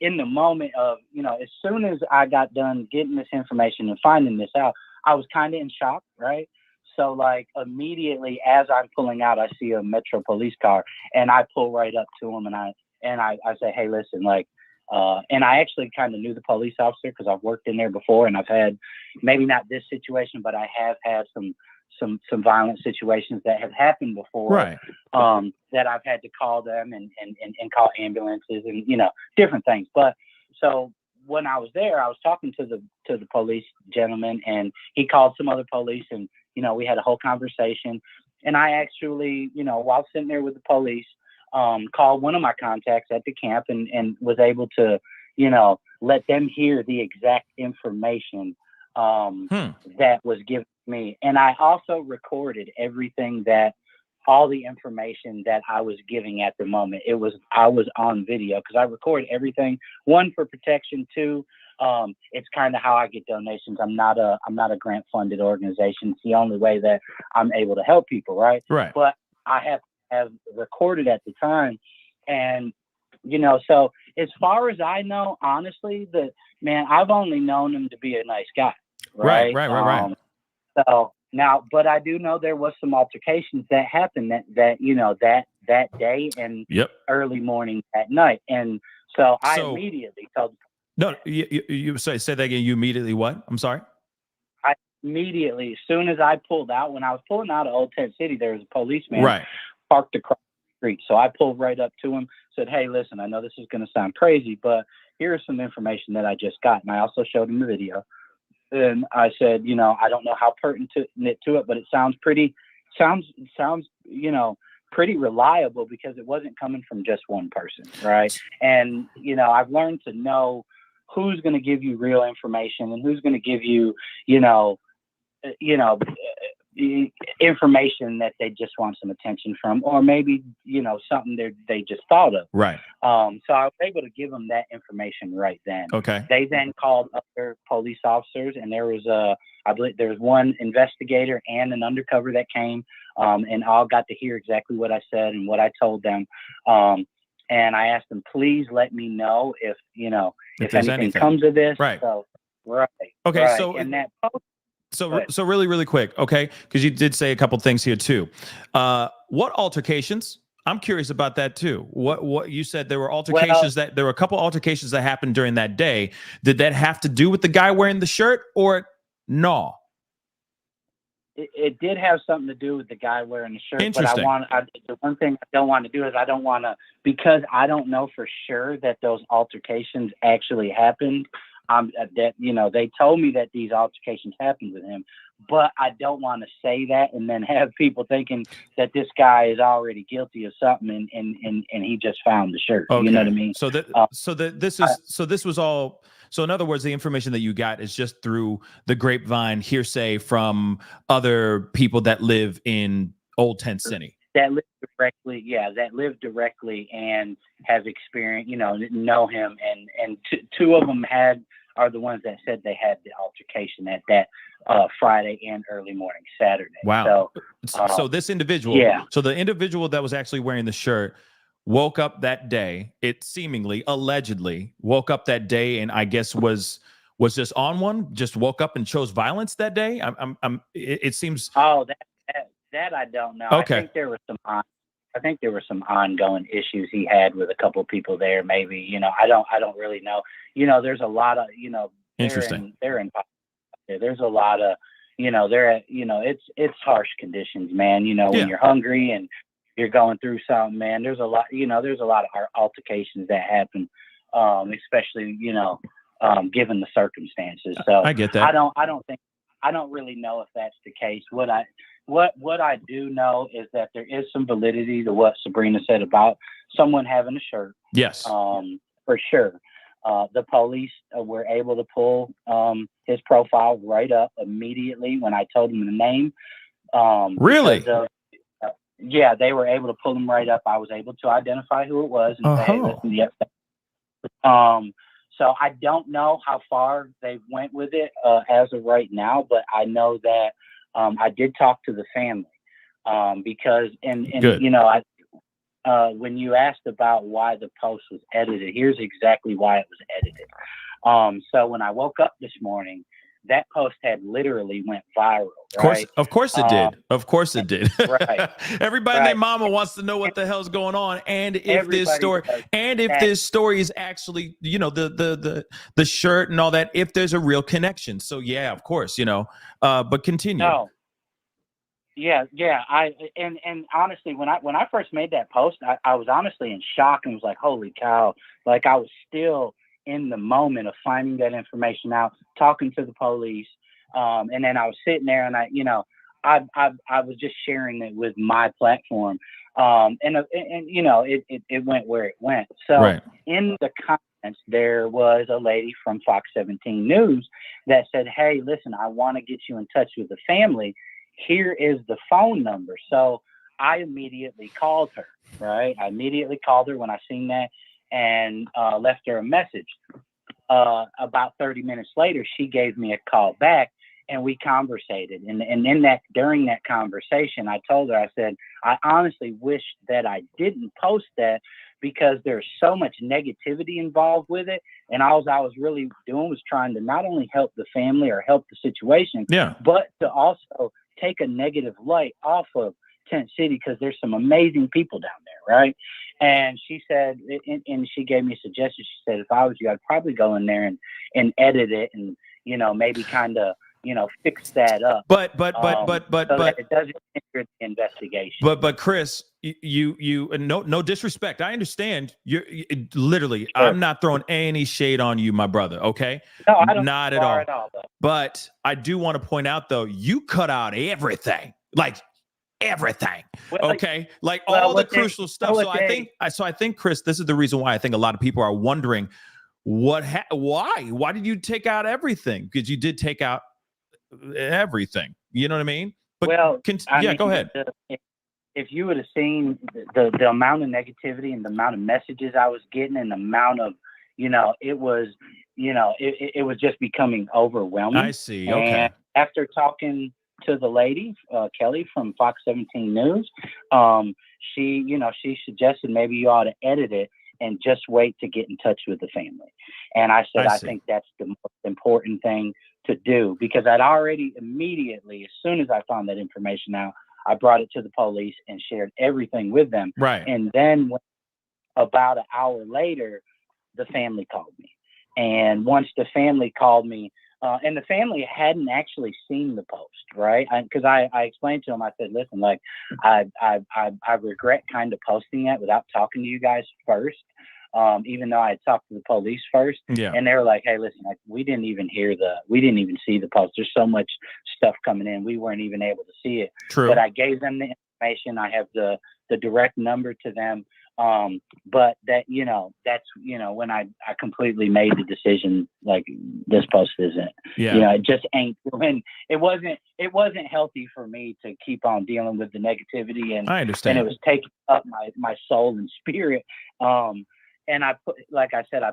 in the moment of, as soon as I got done getting this information and finding this out, I was kind of in shock, right? So like immediately as I'm pulling out, I see a Metro police car and I pull right up to him and I say, hey, listen, like, and I actually kind of knew the police officer because I've worked in there before and I've had maybe not this situation, but I have had some violent situations that have happened before, right? That I've had to call them and call ambulances and different things. But so when I was there, I was talking to the police gentleman and he called some other police and we had a whole conversation. And I actually while sitting there with the police, called one of my contacts at the camp and was able to let them hear the exact information that was given to me. And I also recorded everything all the information that I was giving at the moment. I was on video because I recorded everything. One, for protection. Two, it's kind of how I get donations. I'm not a grant funded organization. It's the only way that I'm able to help people. Right. Right. But I have recorded at the time. And, so as far as I know, honestly, I've only known him to be a nice guy. Right. So now, but I do know there was some altercations that happened that day and early morning that night. And so I immediately told. No, you say that again. You immediately what? I'm sorry. I immediately, as soon as I pulled out, when I was pulling out of Old Tent City, there was a policeman parked across the street. So I pulled right up to him, said, hey, listen, I know this is going to sound crazy, but here's some information that I just got. And I also showed him the video. And I said, I don't know how pertinent to it, but it sounds pretty reliable because it wasn't coming from just one person, right? And, I've learned to know who's going to give you real information and who's going to give you, information that they just want some attention from, or maybe, something they just thought of. Right. So I was able to give them that information right then. Okay. They then called other police officers and there was I believe there was one investigator and an undercover that came, and all got to hear exactly what I said and what I told them. And I asked them, please let me know if anything comes of this. Right. So, right. Okay. Right. So, and that So really, really quick, okay? Because you did say a couple things here too. What altercations? I'm curious about that too. What you said there were altercations there were a couple altercations that happened during that day. Did that have to do with the guy wearing the shirt or no? It did have something to do with the guy wearing the shirt. Interesting. But the one thing I don't want to do is because I don't know for sure that those altercations actually happened. that, you know, they told me that these altercations happened with him, but I don't want to say that and then have people thinking that this guy is already guilty of something and he just found the shirt. Okay. You know what I mean? So this was all. So in other words, the information that you got is just through the grapevine hearsay from other people that live in Old Tent City. That live directly and have experienced, you know him, and two of them are the ones that said they had the altercation at that Friday and early morning Saturday. Wow. So this individual, yeah. So the individual that was actually wearing the shirt woke up that day. It seemingly, allegedly, woke up that day and I guess was just on one. Just woke up and chose violence that day. It seems. Oh, that I don't know. Okay. I think there were some ongoing issues he had with a couple of people there. Maybe, you know, I don't really know. You know, there's a lot of, you know, Interesting. There's a lot of, you know, it's harsh conditions, man. You know, when you're hungry and you're going through something, man, there's a lot of altercations that happen, especially, you know, given the circumstances. So I get that. I don't really know if that's the case. What I do know is that there is some validity to what Sabrina said about someone having a shirt. Yes. For sure. The police were able to pull his profile right up immediately when I told them the name. Really? Yeah, they were able to pull him right up. I was able to identify who it was and say, hey, listen, yep. So I don't know how far they went with it as of right now, but I know that I did talk to the family because, and you know, when you asked about why the post was edited, here's exactly why it was edited. So when I woke up this morning, that post had literally went viral. Right? Of course it did. Of course it did. Right. Everybody and their mama wants to know what the hell's going on, and if this story is actually, you know, the shirt and all that, if there's a real connection. So yeah, of course, you know. But continue. No. Yeah. And honestly, when I first made that post, I was honestly in shock and was like, holy cow! Like I was still in the moment of finding that information out, talking to the police, and then I was sitting there and I was just sharing it with my platform, and you know it went where it went. So in the comments there was a lady from Fox 17 News that said, hey, listen, I want to get you in touch with the family. Here is the phone number. So I immediately called her. Right, I immediately called her when I seen that. And left her a message. About 30 minutes later, she gave me a call back, and we conversated. And during that conversation, I told her, I said, I honestly wish that I didn't post that because there's so much negativity involved with it. And all I was really doing was trying to not only help the family or help the situation, but to also take a negative light off of Tent City because there's some amazing people down there, right? And she said, and she gave me a suggestion. She said, if I was you, I'd probably go in there and edit it and, you know, maybe kind of, you know, fix that up. But it doesn't hinder the investigation. But Chris, you no disrespect. I understand. You literally. Sure. I'm not throwing any shade on you, my brother. Okay. No, I don't. Not at all. But I do want to point out though, you cut out everything. Like everything. Okay. Like all the crucial stuff. So I think, Chris, this is the reason why I think a lot of people are wondering why did you take out everything? Because you did take out everything. You know what I mean? But go ahead. If you would have seen the amount of negativity and the amount of messages I was getting and the amount of, you know, it was just becoming overwhelming. I see. Okay. And after talking to the lady, Kelly from Fox 17 News, she suggested maybe you ought to edit it and just wait to get in touch with the family. And I said, I think that's the most important thing to do because I'd already immediately, as soon as I found that information out, I brought it to the police and shared everything with them. Right. And then about an hour later, the family called me. And once the family called me, and the family hadn't actually seen the post, right? Because I explained to them, I said, listen, like, I regret kind of posting that without talking to you guys first. even though I had talked to the police first. Yeah. And they were like, hey, listen, we didn't even see the post. There's so much stuff coming in. We weren't even able to see it. True. But I gave them the information. I have the direct number to them. But that, that's, when I completely made the decision, like, this post isn't, it just ain't, when it wasn't healthy for me to keep on dealing with the negativity, and I understand. and it was taking up my soul and spirit. And I put, like I said,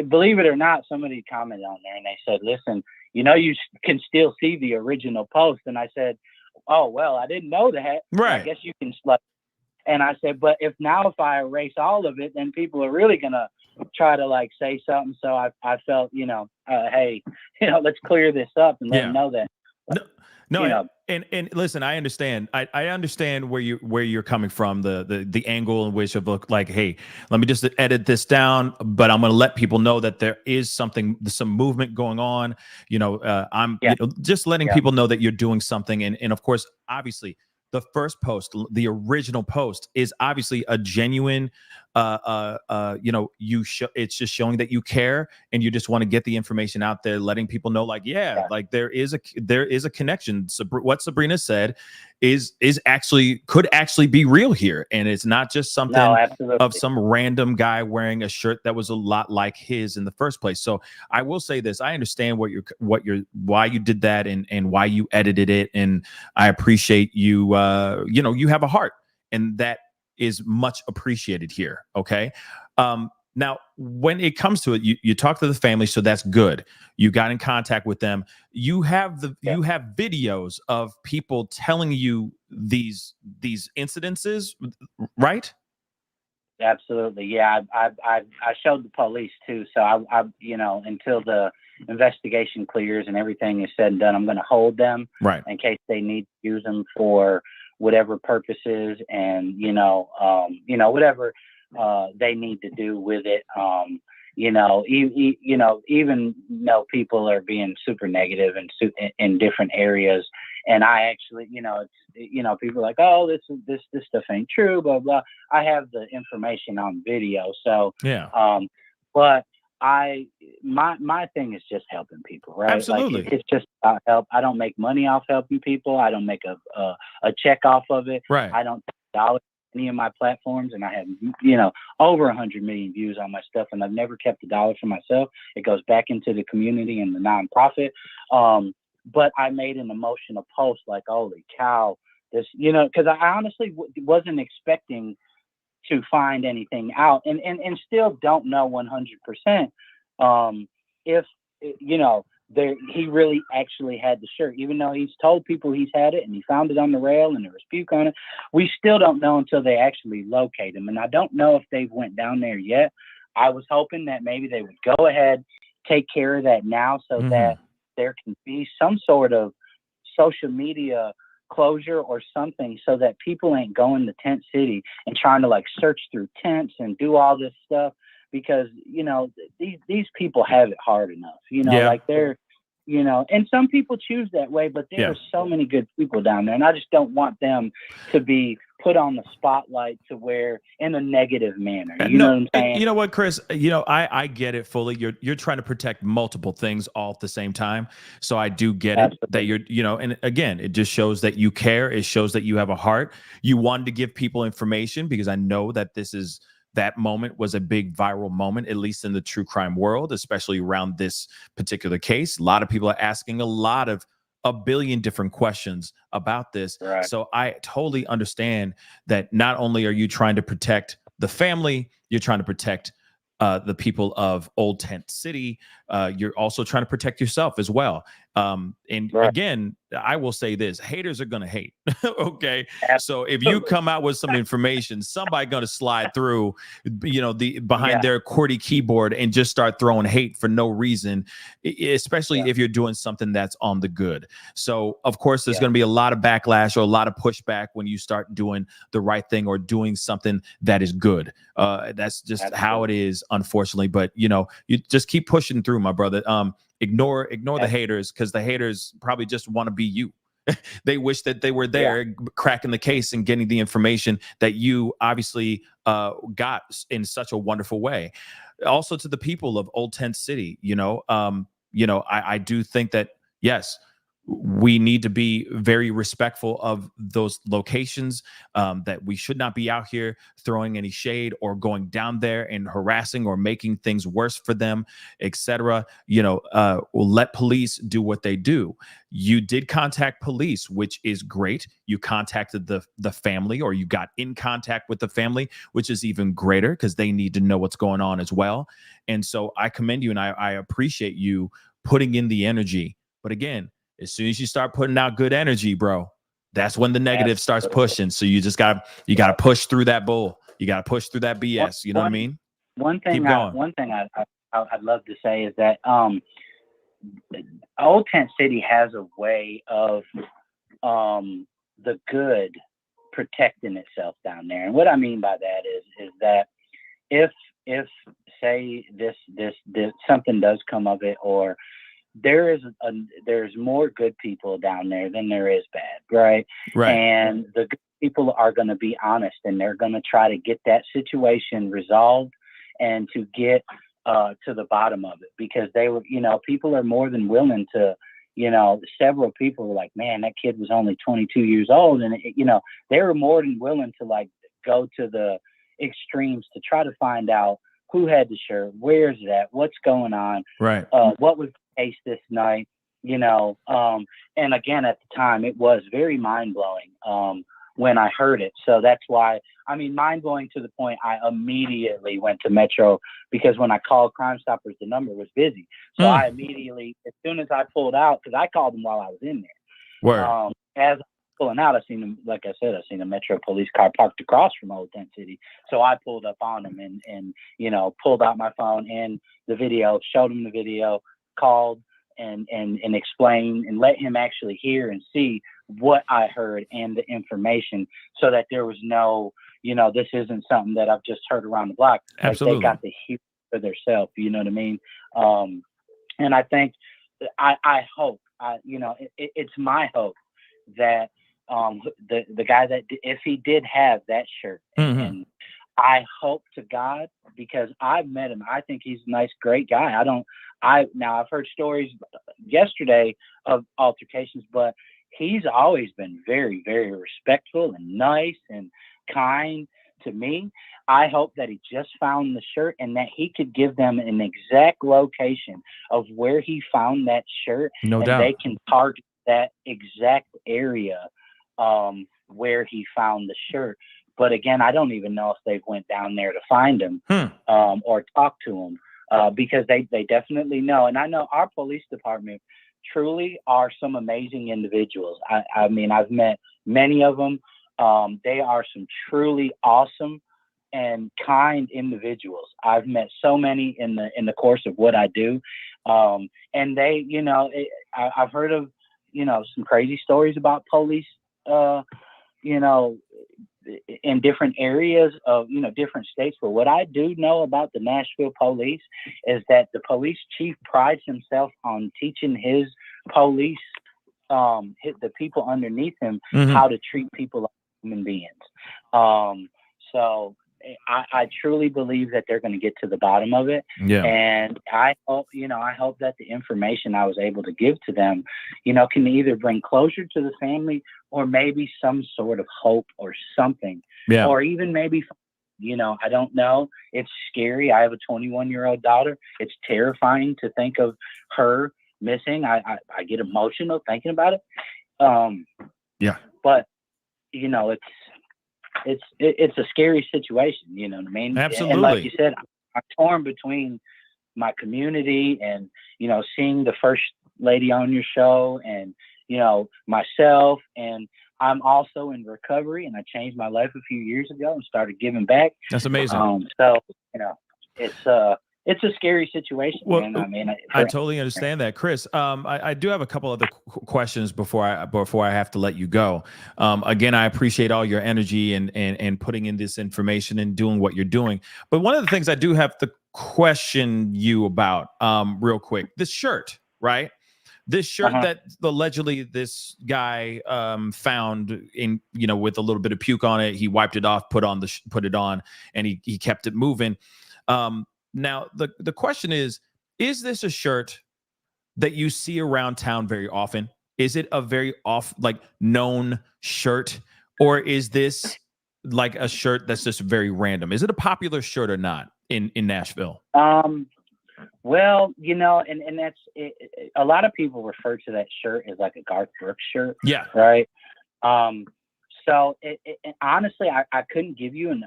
believe it or not, somebody commented on there and they said, listen, you can still see the original post. And I said, oh, well, I didn't know that. Right. I guess you can And I said, but if I erase all of it, then people are really going to try to like say something. So I felt, hey, let's clear this up and let them know that. No, and listen, I understand. I understand where you're coming from, the angle in which of look like, hey, let me just edit this down, but I'm going to let people know that there is some movement going on. I'm just letting people know that you're doing something, and of course, obviously, the first post, the original post, is obviously a genuine, it's just showing that you care and you just want to get the information out there, letting people know, like, like there is a connection. What Sabrina said could actually be real here, and it's not just something of some random guy wearing a shirt that was a lot like his in the first place. So I will say this: I understand why you did that and why you edited it, and I appreciate you. You have a heart, and that is much appreciated here. Okay. Now, when it comes to it, you talk to the family, so that's good. You got in contact with them. You have you have videos of people telling you these incidences, right? Absolutely, yeah. I showed the police too. So I until the investigation clears and everything is said and done, I'm going to hold them, right, in case they need to use them for whatever purposes, and whatever they need to do with it. Even though people are being super negative in different areas, and I actually, people are like, oh, this stuff ain't true, blah blah. I have the information on video, so but my thing is just helping people, right? Absolutely. Like, it's just about help. I don't make money off helping people. I don't make a check off of it. Right. I don't take dollars on any of my platforms, and I have over 100 million views on my stuff, and I've never kept a dollar for myself. It goes back into the community and the nonprofit. But I made an emotional post, like, holy cow, this, because I honestly wasn't expecting to find anything out, and still don't know 100% if he really actually had the shirt, even though he's told people he's had it and he found it on the rail and there was puke on it. We still don't know until they actually locate him, and I don't know if they've went down there yet. I was hoping that maybe they would go ahead, take care of that now, so that there can be some sort of social media closure or something, so that people ain't going to Tent City and trying to like search through tents and do all this stuff, because these people have it hard enough, like they're and some people choose that way, but there are so many good people down there, and I just don't want them to be put on the spotlight to where in a negative manner. You know what I'm saying? You know what, Chris? I get it fully. You're trying to protect multiple things all at the same time. So I do get it that you're, and again, it just shows that you care. It shows that you have a heart. You wanted to give people information, because I know that that moment was a big viral moment, at least in the true crime world, especially around this particular case. A lot of people are asking a billion different questions about this. Right. So I totally understand that not only are you trying to protect the family, you're trying to protect the people of Old Tent City. You're also trying to protect yourself as well. Again, I will say this: haters are going to hate. Okay. Absolutely. So if you come out with some information, somebody going to slide through, behind their QWERTY keyboard and just start throwing hate for no reason, especially if you're doing something that's on the good. So of course, there's going to be a lot of backlash or a lot of pushback when you start doing the right thing or doing something that is good. That's just how it is, unfortunately. But you just keep pushing through, my brother. Ignore the haters, because the haters probably just want to be you. They wish that they were there cracking the case and getting the information that you obviously got in such a wonderful way. Also to the people of Old Tent City, I do think that, yes, we need to be very respectful of those locations, that we should not be out here throwing any shade or going down there and harassing or making things worse for them, etc. We'll let police do what they do. You did contact police, which is great. You contacted the family, or you got in contact with the family, which is even greater because they need to know what's going on as well. And so I commend you, and I appreciate you putting in the energy. But again, as soon as you start putting out good energy, bro, that's when the negative starts pushing. So you got to push through that bull. You got to push through that BS. You know what I mean? One thing I'd love to say is that Old Tent City has a way of the good protecting itself down there. And what I mean by that is that if say this something does come of it, or there's more good people down there than there is bad, right? And the good people are going to be honest, and they're going to try to get that situation resolved and to get to the bottom of it, because they were, people are more than willing to, several people were like, man, that kid was only 22 years old. And, they were more than willing to like go to the extremes to try to find out who had the shirt, where's that, what's going on, what was the case this night, and again, at the time, it was very mind-blowing when I heard it. So that's why, mind-blowing to the point I immediately went to Metro, because when I called Crime Stoppers, the number was busy. So I immediately, as soon as I pulled out, because I called them while I was in there. As pulling out, I seen a Metro police car parked across from Old Tent City. So I pulled up on them and pulled out my phone and the video, showed him the video, called and explained and let him actually hear and see what I heard and the information, so that there was no, this isn't something that I've just heard around the block. Absolutely. Like, they got to hear for themselves, you know what I mean? And I think, I hope, it's my hope that the guy that, if he did have that shirt, and I hope to God, because I've met him, I think he's a nice, great guy. I've heard stories yesterday of altercations, but he's always been very, very respectful and nice and kind to me. I hope that he just found the shirt and that he could give them an exact location of where he found that shirt. No doubt. They can target that exact area where he found the shirt. But again, I don't even know if they went down there to find him or talk to him, because they definitely know. And I know our police department truly are some amazing individuals. I've met many of them. They are some truly awesome and kind individuals. I've met so many in the course of what I do. And they, I've heard of, some crazy stories about police, in different areas of, different states. But what I do know about the Nashville police is that the police chief prides himself on teaching his police, the people underneath him, how to treat people like human beings. So I truly believe that they're going to get to the bottom of it. Yeah. And I hope that the information I was able to give to them, can either bring closure to the family or maybe some sort of hope or something. Yeah. Or even maybe, I don't know. It's scary. I have a 21-year-old daughter. It's terrifying to think of her missing. I get emotional thinking about it. Yeah. But, it's a scary situation, you know what I mean? Absolutely. And like you said, I'm torn between my community and, seeing the first lady on your show and, myself. And I'm also in recovery, and I changed my life a few years ago and started giving back. That's amazing. So, it's a scary situation. Well, man. I totally understand that, Chris. I do have a couple other questions before I have to let you go. Again, I appreciate all your energy and putting in this information and doing what you're doing. But one of the things I do have to question you about, real quick, this shirt, right? this shirt that allegedly this guy found in, with a little bit of puke on it, he wiped it off, put it on, and he kept it moving. Now the question is this a shirt that you see around town very often? Is it a very known shirt, or is this like a shirt that's just very random? Is it a popular shirt or not in Nashville? Well, and that's it, a lot of people refer to that shirt as like a Garth Brooks shirt. Yeah. Right. So honestly, I couldn't give you an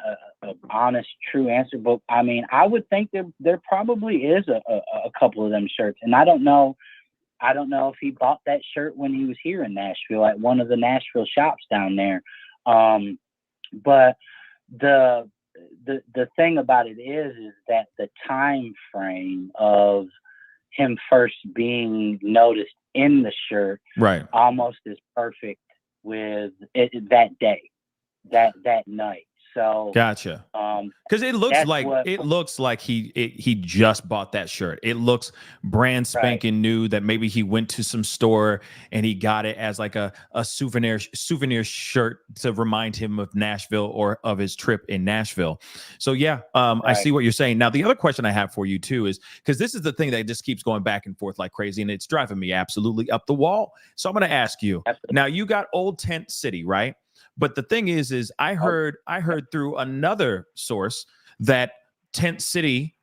honest, true answer, but I mean, I would think there probably is a couple of them shirts, and I don't know if he bought that shirt when he was here in Nashville at one of the Nashville shops down there. But the thing about it is that the time frame of him first being noticed in the shirt almost is perfect with it that day, that night. So gotcha. Because it looks like he just bought that shirt. It looks brand spanking new, that maybe he went to some store and he got it as like a souvenir shirt to remind him of Nashville or of his trip in Nashville. So yeah, I see what you're saying. Now the other question I have for you too is, because this is the thing that just keeps going back and forth like crazy, and it's driving me absolutely up the wall. So I'm going to ask you. Absolutely. Now you got Old Tent City, right? But the thing is I heard through another source that Tent City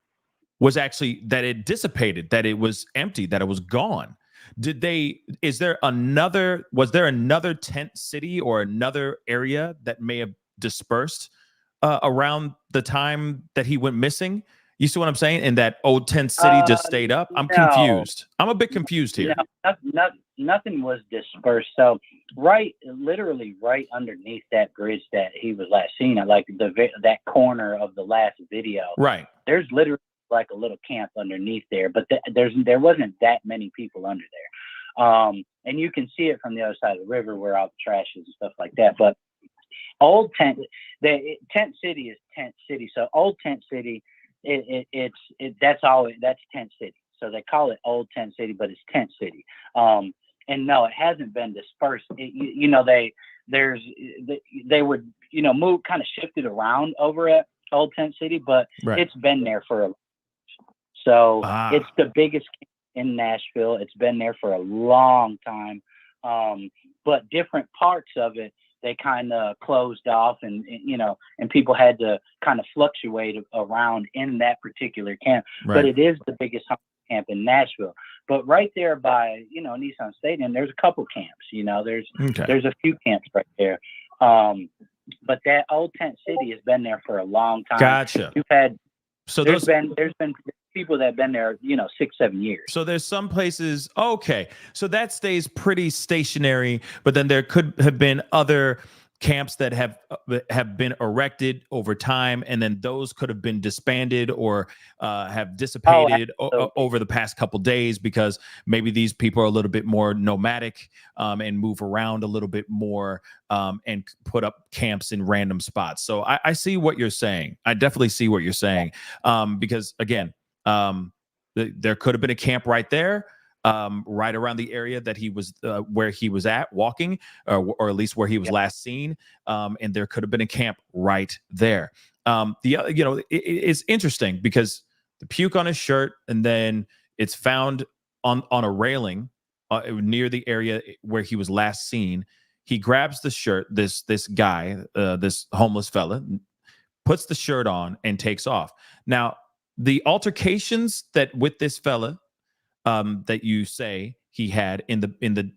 was actually, that it dissipated, that it was empty, that it was gone. Was there another Tent City or another area that may have dispersed around the time that he went missing? You see what I'm saying? And that Old Tent City just stayed up? I'm confused. I'm a bit confused here. Nothing was dispersed. So literally right underneath that bridge that he was last seen at, like that corner of the last video. Right. There's literally like a little camp underneath there, but there wasn't that many people under there. And you can see it from the other side of the river where all the trash is and stuff like that. But Tent City is Tent City. So Old Tent City, that's Tent City. So they call it Old Tent City, but it's Tent City. And no, it hasn't been dispersed. They were, moved, kind of shifted around over at Old Tent City, but it's been there it's the biggest camp in Nashville. It's been there for a long time. But different parts of it, they kind of closed off, and people had to kind of fluctuate around in that particular camp. But it is the biggest camp in Nashville. But right there by Nissan Stadium, there's a couple camps. There's a few camps right there. But that Old Tent City has been there for a long time. Gotcha. There's been people that have been there 6-7 years. So there's some places, okay, so that stays pretty stationary, but then there could have been other camps that have been erected over time, and then those could have been disbanded or have dissipated over the past couple days, because maybe these people are a little bit more nomadic and move around a little bit more and put up camps in random spots. So I see what you're saying. I definitely see what you're saying, because again, there could have been a camp right there, right around the area that he was, where he was at walking, or at least where he was last seen. And there could have been a camp right there. It's interesting because the puke on his shirt, and then it's found on a railing near the area where he was last seen. He grabs the shirt, this guy, this homeless fella, puts the shirt on and takes off. Now, the altercations that with this fella, that you say he had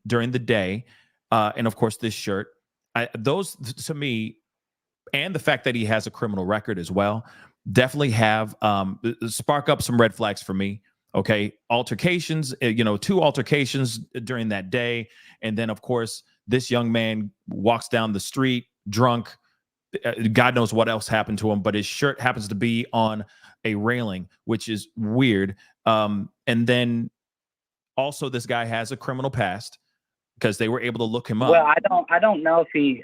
during the day, and of course this shirt, those to me, and the fact that he has a criminal record as well, definitely have spark up some red flags for me. Okay, altercations, 2 altercations during that day, and then of course this young man walks down the street drunk. God knows what else happened to him, but his shirt happens to be on a railing, which is weird. And then also this guy has a criminal past. because they were able to look him up. Well, I don't know if he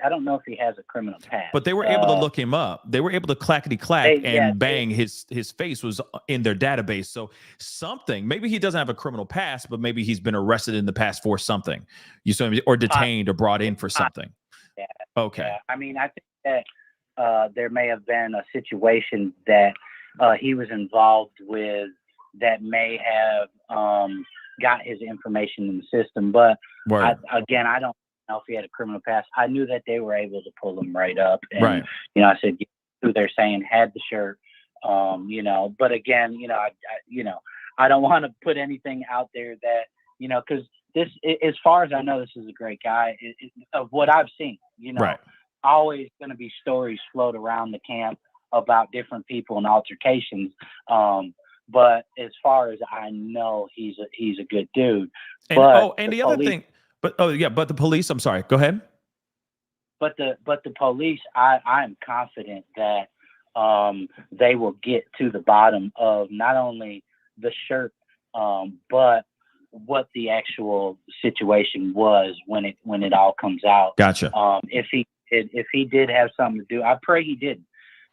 has a criminal past. But they were able to look him up. They were able to clackety clack and bang his face was in their database. So something, maybe he doesn't have a criminal past, but maybe he's been arrested in the past for something. You saw him, or detained or brought in for something. Yeah. Okay. Yeah. I mean, I think that there may have been a situation that he was involved with that may have got his information in the system. But I don't know if he had a criminal past. I knew that they were able to pull him right up. And, you know, I said, who they're saying had the shirt, you know, but again, you know, I don't want to put anything out there that, you know, because this, as far as I know, this is a great guy of what I've seen, you know, always going to be stories float around the camp about different people and altercations. But as far as I know, he's a good dude. And, but the other thing, but the police, I'm sorry, go ahead. But the police, I'm confident that they will get to the bottom of not only the shirt, but what the actual situation was when it all comes out. Gotcha. If he did have something to do, I pray he didn't.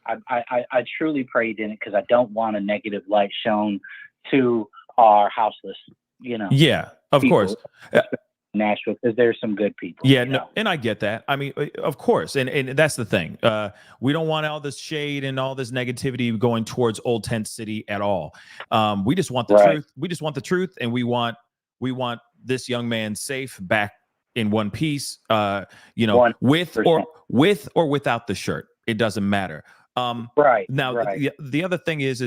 I truly pray he didn't, because I don't want a negative light shown to our houseless, you know. Yeah, of course. Nashville, because there's some good people. Yeah, no, and I get that. I mean, of course, and that's the thing. We don't want all this shade and all this negativity going towards Old Tent City at all. We just want the truth. We just want the truth, and we want this young man safe, back in one piece. You know, 100%. with or without the shirt, it doesn't matter. Now, the other thing is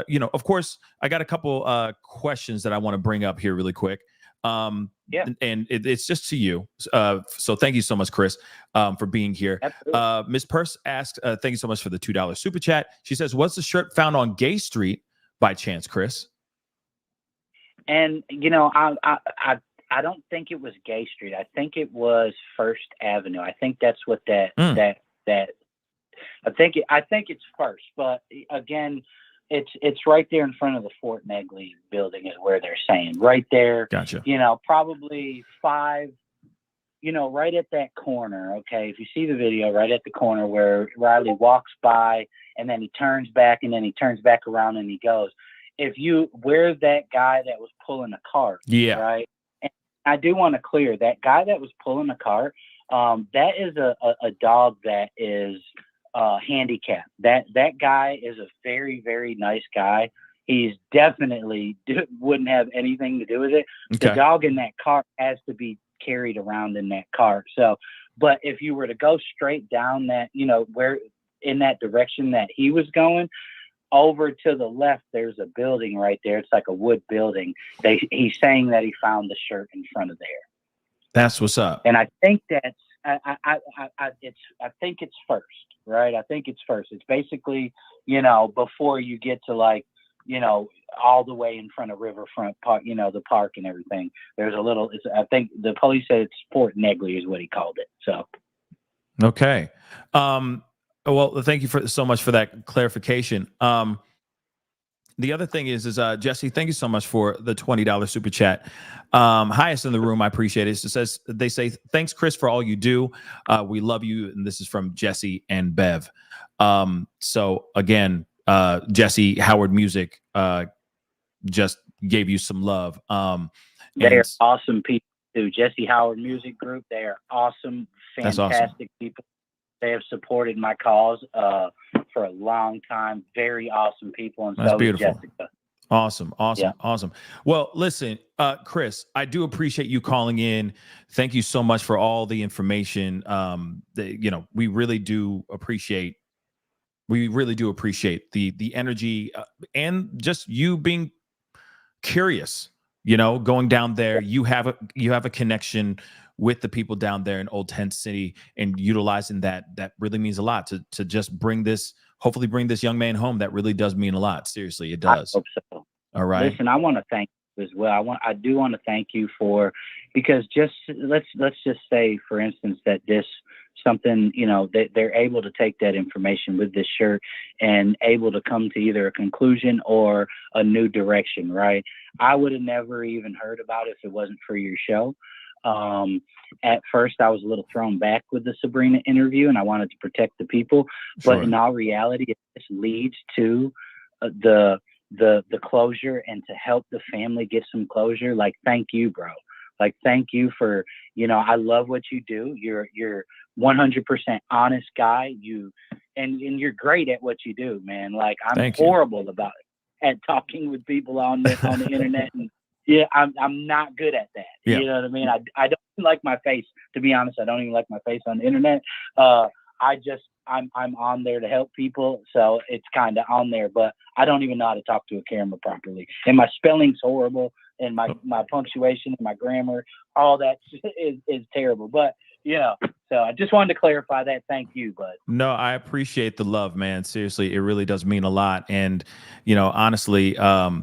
you know, of course, I got a couple questions that I want to bring up here really quick. And it's just to you. So thank you so much, Chris, for being here. Ms. Purse asked, thank you so much for the $2 super chat. She says, was the shirt found on Gay Street by chance, Chris? And, you know, I don't think it was Gay Street. I think it was First Avenue. I think that's what I think it's First, but again, it's right there in front of the Fort Negley building is where they're saying, right there. Gotcha. You know, probably 5, you know, right at that corner. Okay. If you see the video, right at the corner where Riley walks by and then he turns back and then he turns back around and he goes, where's that guy that was pulling a cart? Yeah. Right. And I do want to clear that guy that was pulling a cart. That is a dog that is handicapped. That guy is a very, very nice guy. He's definitely wouldn't have anything to do with it. Okay. The dog in that cart has to be carried around in that cart. So, but if you were to go straight down that, you know, where in that direction that he was going, over to the left, there's a building right there. It's like a wood building. He's saying that he found the shirt in front of there. That's what's up. And I think that's I think it's First. Right. I think it's First. It's basically, you know, before you get to, like, you know, all the way in front of Riverfront Park, you know, the park and everything. There's a little, I think the police said it's Fort Negley is what he called it. So. Okay. Well, thank you so much for that clarification. The other thing is Jesse, thank you so much for the $20 super chat. Highest in the room. I appreciate it. It says, they say, thanks, Chris, for all you do. We love you. And this is from Jesse and Bev. So again, Jesse, Howard Music just gave you some love. They are awesome people too. Jesse Howard Music Group. They are awesome, fantastic people. They have supported my cause for a long time. Very awesome people. And so is Jessica. Awesome. Well, listen, Chris, I do appreciate you calling in. Thank you so much for all the information. You know, we really do appreciate the energy and just you being curious, you know, going down there. You have a connection with the people down there in Old Tent City, and utilizing that really means a lot to just hopefully bring this young man home. That really does mean a lot. Seriously, it does. I hope so. All right. Listen, I want to thank you as well. I do want to thank you because just let's just say, for instance, that something, you know, that they're able to take that information with this shirt and able to come to either a conclusion or a new direction, right? I would have never even heard about it if it wasn't for your show. At first, I was a little thrown back with the Sabrina interview, and I wanted to protect the people. But Sure. in all reality, if this leads to the closure and to help the family get some closure, like, thank you, bro. Like, thank you for, I love what you do. You're 100% honest guy. And you're great at what you do, man. Like, I'm Thank you. horrible about it, at talking with people on the internet. And yeah, I'm not good at that. Yeah. You know what I mean? I don't like my face, to be honest. I don't even like my face on the internet. I'm on there to help people, so it's kind of on there, but I don't even know how to talk to a camera properly. And my spelling's horrible, and my punctuation and my grammar, all that is terrible. But so I just wanted to clarify that. Thank you, bud. No, I appreciate the love, man. Seriously, it really does mean a lot. And honestly, I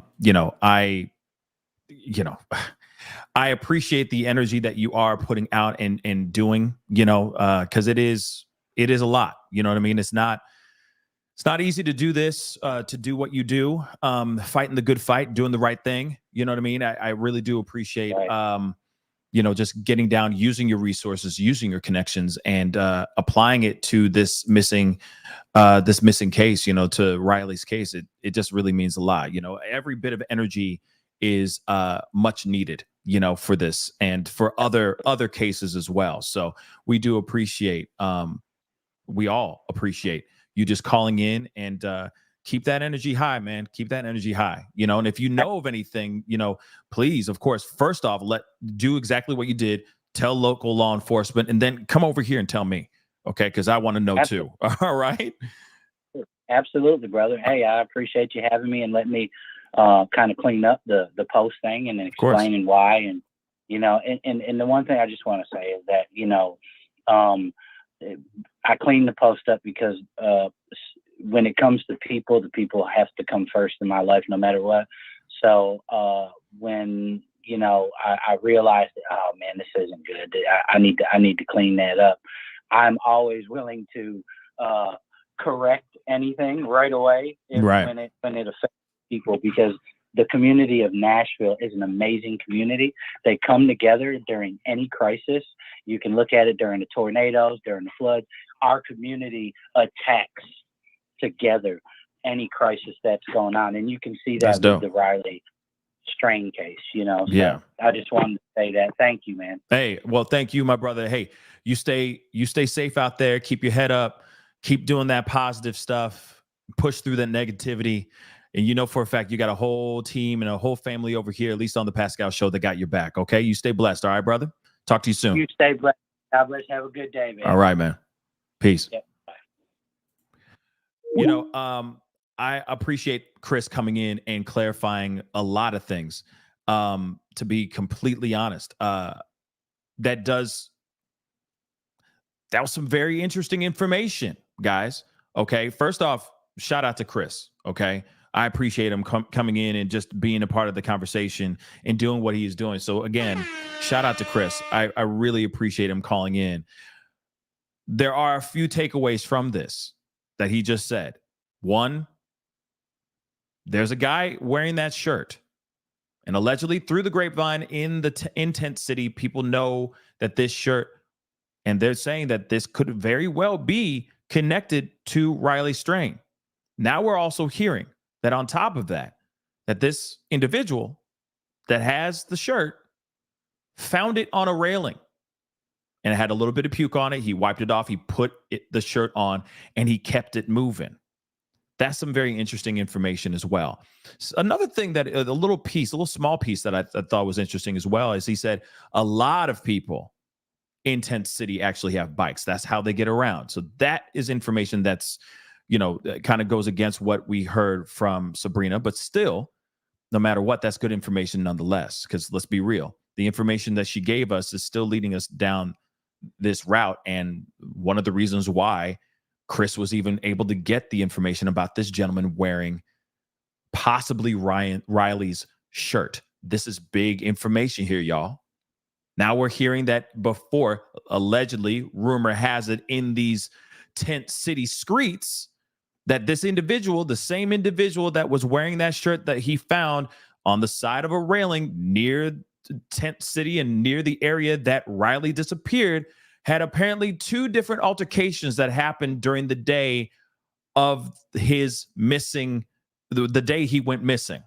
appreciate the energy that you are putting out and doing, because it is a lot. You know what I mean? It's not easy to do this, to do what you do, fighting the good fight, doing the right thing. You know what I mean? I really do appreciate, Right. Just getting down, using your resources, using your connections, and applying it to this missing case, to Riley's case. It just really means a lot. Every bit of energy is much needed, for this and for other cases as well. So we do appreciate, we all appreciate you just calling in, and keep that energy high, man. Keep that energy high, and if you know of anything, please, of course, first off, do exactly what you did, tell local law enforcement, and then come over here and tell me. Okay. Cause I want to know too. All right. Absolutely, brother. Hey, I appreciate you having me and letting me kind of clean up the post thing and then explaining why. And, and the one thing I just want to say is that, I clean the post up because when it comes to people, the people have to come first in my life no matter what. So when, I realized, oh man, this isn't good. I need to clean that up. I'm always willing to correct anything right away when it affects people, because the community of Nashville is an amazing community. They come together during any crisis. You can look at it during the tornadoes, during the floods. Our community attacks together any crisis that's going on. And you can see that with the Riley strain case, So yeah. I just wanted to say that. Thank you, man. Hey, well, thank you, my brother. Hey, you stay safe out there. Keep your head up. Keep doing that positive stuff. Push through that negativity. And for a fact, you got a whole team and a whole family over here, at least on the Pascal show, that got your back. Okay. You stay blessed. All right, brother. Talk to you soon. You stay blessed. God bless. Have a good day, man. All right, man. Peace. Yep. Bye. I appreciate Chris coming in and clarifying a lot of things. To be completely honest, that was some very interesting information, guys. Okay. First off, shout out to Chris. Okay. I appreciate him coming in and just being a part of the conversation and doing what he is doing. So again, shout out to Chris. I really appreciate him calling in. There are a few takeaways from this that he just said. One, there's a guy wearing that shirt, and allegedly through the grapevine in the Tent City, people know that this shirt, and they're saying that this could very well be connected to Riley Strain. Now we're also hearing that on top of that this individual that has the shirt found it on a railing and it had a little bit of puke on it. He wiped it off. He put the shirt on and he kept it moving. That's some very interesting information as well. So another thing that a little small piece that I thought was interesting as well is he said a lot of people in Tent City actually have bikes. That's how they get around. So that is information that's, kind of goes against what we heard from Sabrina, but still, no matter what, that's good information nonetheless, because let's be real. The information that she gave us is still leading us down this route. And one of the reasons why Chris was even able to get the information about this gentleman wearing possibly Riley's shirt. This is big information here, y'all. Now we're hearing that before, allegedly, rumor has it, in these Tent City streets, that this individual, the same individual that was wearing that shirt that he found on the side of a railing near tent city and near the area that Riley disappeared had apparently 2 different altercations that happened during the day of his missing, the day he went missing.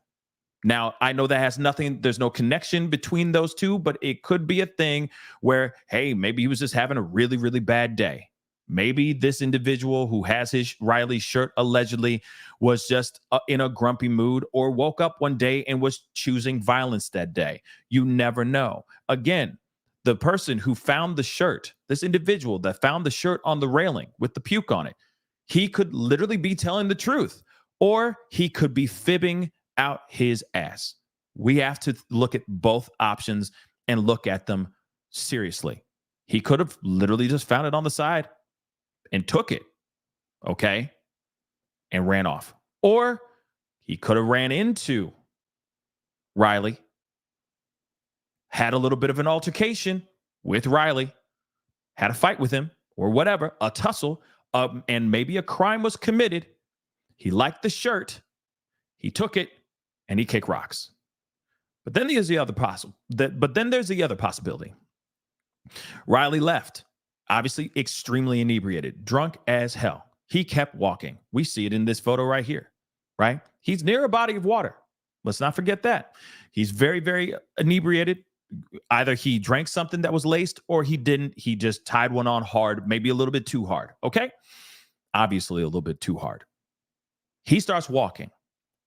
Now, I know that has nothing, there's no connection between those two, but it could be a thing where, hey, maybe he was just having a really, really bad day. Maybe this individual who has his Riley's shirt allegedly was just in a grumpy mood, or woke up one day and was choosing violence that day. You never know. Again, the person who found the shirt, this individual that found the shirt on the railing with the puke on it, he could literally be telling the truth, or he could be fibbing out his ass. We have to look at both options and look at them seriously. He could have literally just found it on the side and took it, okay, and ran off. Or he could have ran into Riley, had a little bit of an altercation with Riley, had a fight with him, or whatever, a tussle, and maybe a crime was committed. He liked the shirt, he took it, and he kicked rocks. But then there's the other possibility. Riley left, obviously extremely inebriated, drunk as hell. He kept walking. We see it in this photo right here, right? He's near a body of water. Let's not forget that. He's very, very inebriated. Either he drank something that was laced or he didn't. He just tied one on hard, maybe a little bit too hard, okay? Obviously a little bit too hard. He starts walking.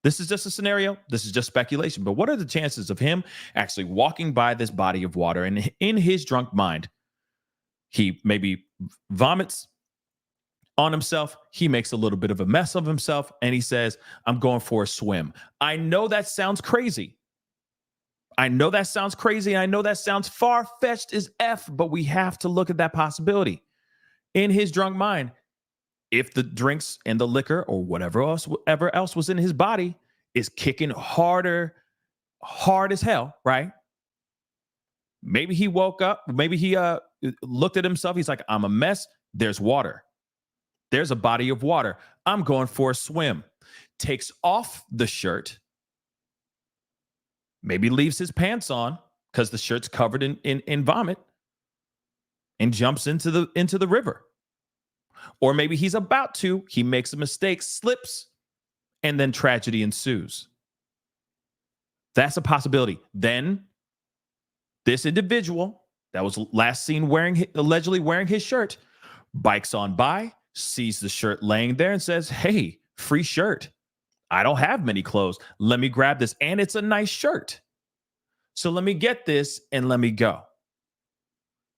This is just a scenario. This is just speculation. But what are the chances of him actually walking by this body of water and in his drunk mind, he maybe vomits on himself. He makes a little bit of a mess of himself and he says, I'm going for a swim. I know that sounds crazy. I know that sounds crazy. I know that sounds far-fetched as F, but we have to look at that possibility. In his drunk mind, if the drinks and the liquor or whatever else was in his body is kicking hard as hell, right? Maybe he woke up, maybe he looked at himself. He's like, I'm a mess. There's water. There's a body of water. I'm going for a swim. Takes off the shirt. Maybe leaves his pants on because the shirt's covered in vomit, and jumps into the river. Or maybe he's about to, he makes a mistake, slips, and then tragedy ensues. That's a possibility. Then this individual that was last seen allegedly wearing his shirt bikes on by, sees the shirt laying there and says, hey, free shirt. I don't have many clothes. Let me grab this. And it's a nice shirt. So let me get this and let me go.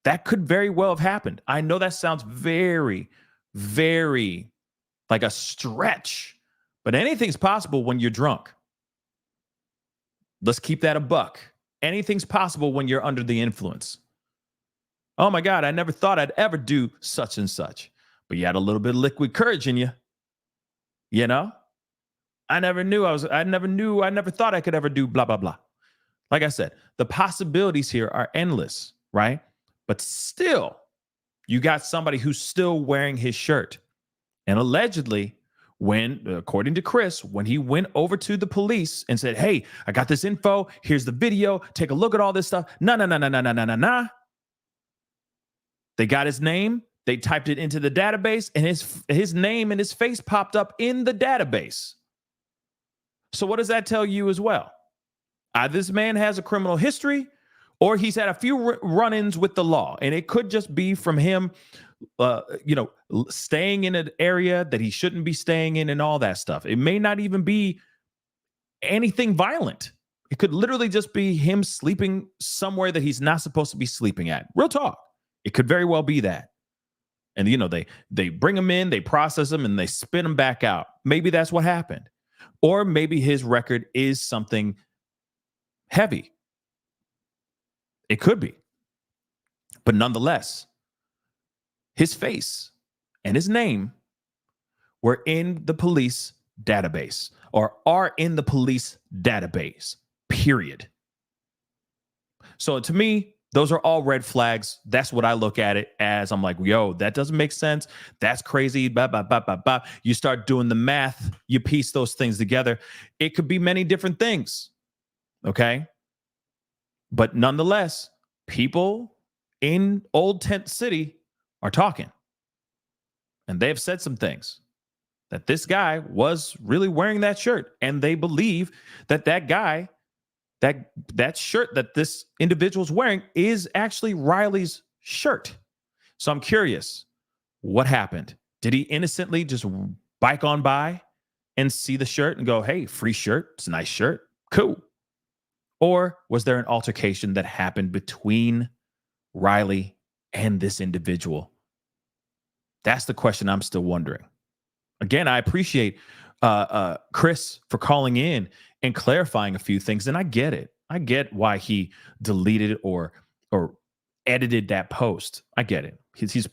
That could very well have happened. I know that sounds very, very like a stretch, but anything's possible when you're drunk. Let's keep that a buck. Anything's possible when you're under the influence. Oh my God, I never thought I'd ever do such and such, but you had a little bit of liquid courage in you. You know, I never thought I could ever do blah, blah, blah. Like I said, the possibilities here are endless, right? But still, you got somebody who's still wearing his shirt. And allegedly, according to Chris, when he went over to the police and said, hey, I got this info, here's the video, take a look at all this stuff. Nah. They got his name, they typed it into the database, and his name and his face popped up in the database. So what does that tell you as well? Either this man has a criminal history, or he's had a few run-ins with the law, and it could just be from him, staying in an area that he shouldn't be staying in and all that stuff. It may not even be anything violent. It could literally just be him sleeping somewhere that he's not supposed to be sleeping at. Real talk. It could very well be that. And, they bring him in, they process him, and they spit him back out. Maybe that's what happened. Or maybe his record is something heavy. It could be. But nonetheless, his face and his name were in the police database, or are in the police database, period. So to me, those are all red flags. That's what I look at it as. I'm like, yo, that doesn't make sense. That's crazy. Blah, blah, blah, blah, blah. You start doing the math, you piece those things together. It could be many different things. Okay. But nonetheless, people in Old Tent City are talking. And they have said some things that this guy was really wearing that shirt. And they believe that that guy, that shirt that this individual is wearing is actually Riley's shirt. So I'm curious, what happened? Did he innocently just bike on by and see the shirt and go, hey, free shirt. It's a nice shirt. Cool. Or was there an altercation that happened between Riley and this individual? That's the question I'm still wondering. Again, I appreciate Chris for calling in and clarifying a few things, and I get it. I get why he deleted or edited that post. I get it. He's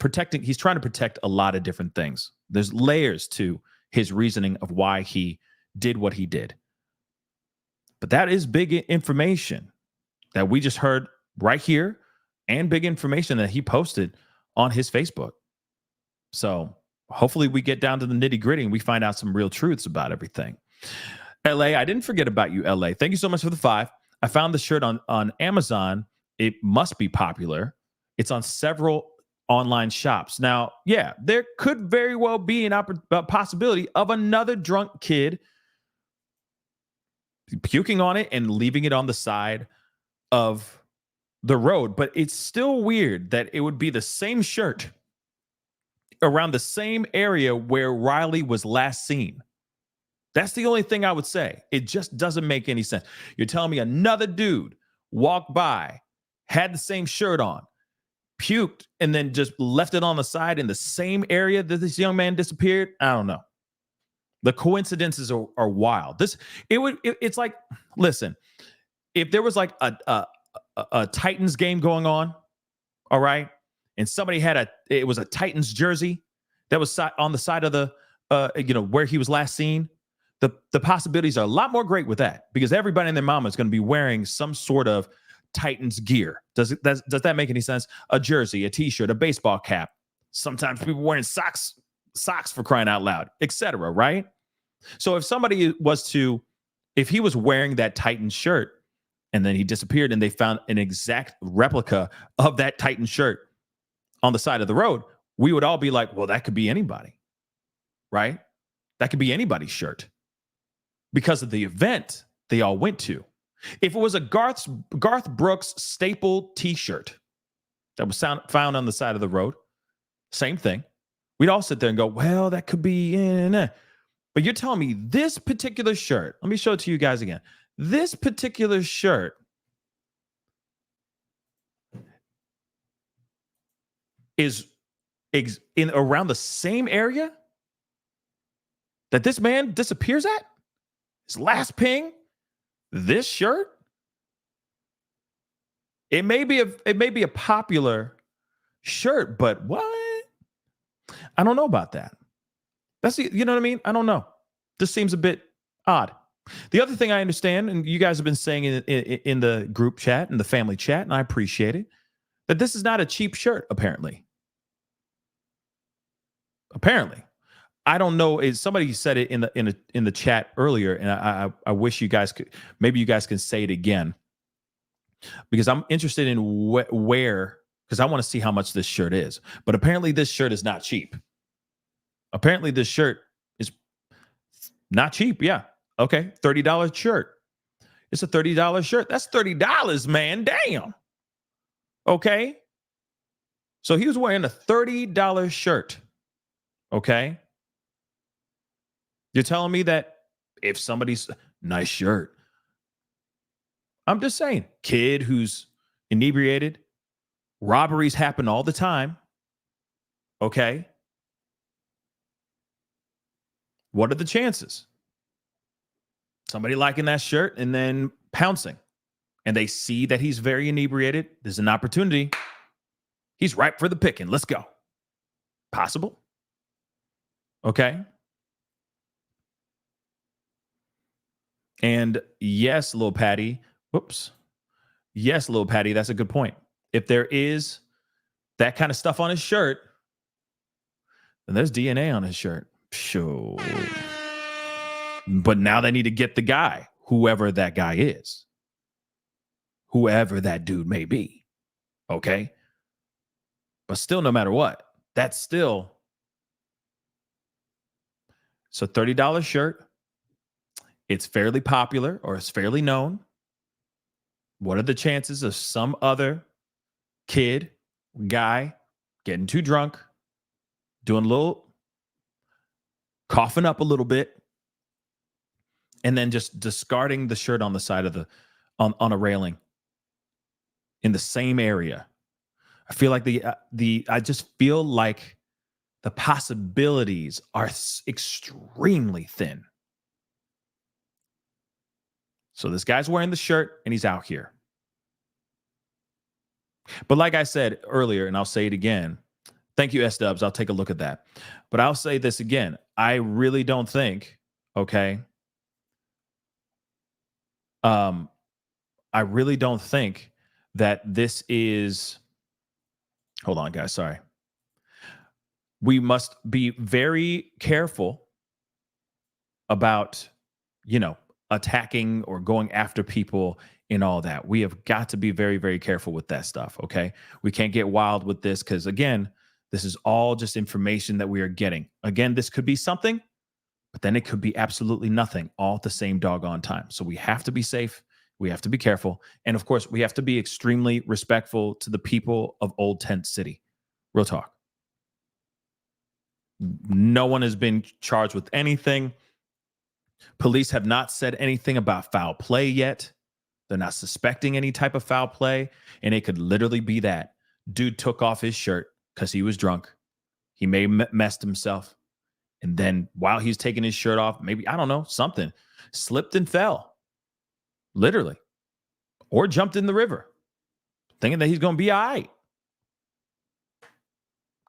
trying to protect a lot of different things. There's layers to his reasoning of why he did what he did. But that is big information that we just heard right here, and big information that he posted on his Facebook. So hopefully we get down to the nitty gritty and we find out some real truths about everything. LA, I didn't forget about you, LA. Thank you so much for the 5. I found the shirt on Amazon. It must be popular. It's on several online shops. Now, yeah, there could very well be a possibility of another drunk kid puking on it and leaving it on the side of the road. But it's still weird that it would be the same shirt around the same area where Riley was last seen. That's the only thing I would say. It just doesn't make any sense. You're telling me another dude walked by, had the same shirt on, puked, and then just left it on the side in the same area that this young man disappeared? I don't know. The coincidences are wild. It's like, listen, if there was like a Titans game going on, all right, and somebody had it was a Titans jersey that was on the side of the where he was last seen, the possibilities are a lot more great with that, because everybody and their mama is going to be wearing some sort of Titans gear. Does that make any sense? A jersey, a t-shirt, a baseball cap. Sometimes people wearing socks for crying out loud, etc. Right? So if he was wearing that Titans shirt and then he disappeared and they found an exact replica of that Titans shirt on the side of the road, we would all be like, well, that could be anybody, right? That could be anybody's shirt because of the event they all went to. If it was a Garth Brooks staple t-shirt that was found on the side of the road, same thing. We'd all sit there and go, well, that could be in. But you're telling me this particular shirt, let me show it to you guys again. This particular shirt is in around the same area that this man disappears at? His last ping, this shirt? It may be a popular shirt, but what? I don't know about that. You know what I mean? I don't know. This seems a bit odd. The other thing I understand, and you guys have been saying in the group chat and the family chat, and I appreciate it, that this is not a cheap shirt, apparently. Apparently. I don't know. Somebody said it in the chat earlier, and I wish you guys could, maybe you guys can say it again, because I'm interested in where, because I want to see how much this shirt is. But apparently this shirt is not cheap. Apparently this shirt is not cheap. Yeah. Okay. $30 shirt. It's a $30 shirt. That's $30, man. Damn. Okay. So he was wearing a $30 shirt. Okay. You're telling me that if somebody's nice shirt, I'm just saying, kid who's inebriated, robberies happen all the time. Okay. What are the chances? Somebody liking that shirt and then pouncing, and they see that he's very inebriated. There's an opportunity. He's ripe for the picking. Let's go. Possible. Okay. And yes, Lil Patty. Whoops. Yes, Lil Patty. That's a good point. If there is that kind of stuff on his shirt, then there's DNA on his shirt. Sure. But now they need to get the guy, whoever that guy is. whoever that dude may be. Okay. But still, no matter what, that's still. So $30 shirt. It's fairly popular or it's fairly known. What are the chances of some other kid, guy, getting too drunk, doing a little, coughing up a little bit, and then just discarding the shirt on the side of the, on a railing in the same area? I feel like I just feel like the possibilities are extremely thin. So this guy's wearing the shirt and he's out here. But like I said earlier, and I'll say it again, thank you, S-Dubs. I'll take a look at that. But I'll say this again. I really don't think, okay, I really don't think that this is, hold on, guys, sorry. We must be very careful about, attacking or going after people and all that. We have got to be very, very careful with that stuff, okay? We can't get wild with this because, again, this is all just information that we are getting. Again, this could be something, but then it could be absolutely nothing all at the same doggone time. So we have to be safe. We have to be careful. And, of course, we have to be extremely respectful to the people of Old Tent City. Real talk. No one has been charged with anything. Police have not said anything about foul play yet. They're not suspecting any type of foul play. And it could literally be that dude took off his shirt because he was drunk. He may have messed himself. And then while he's taking his shirt off, maybe, I don't know, something, slipped and fell. Literally. Or jumped in the river. Thinking that he's going to be all right.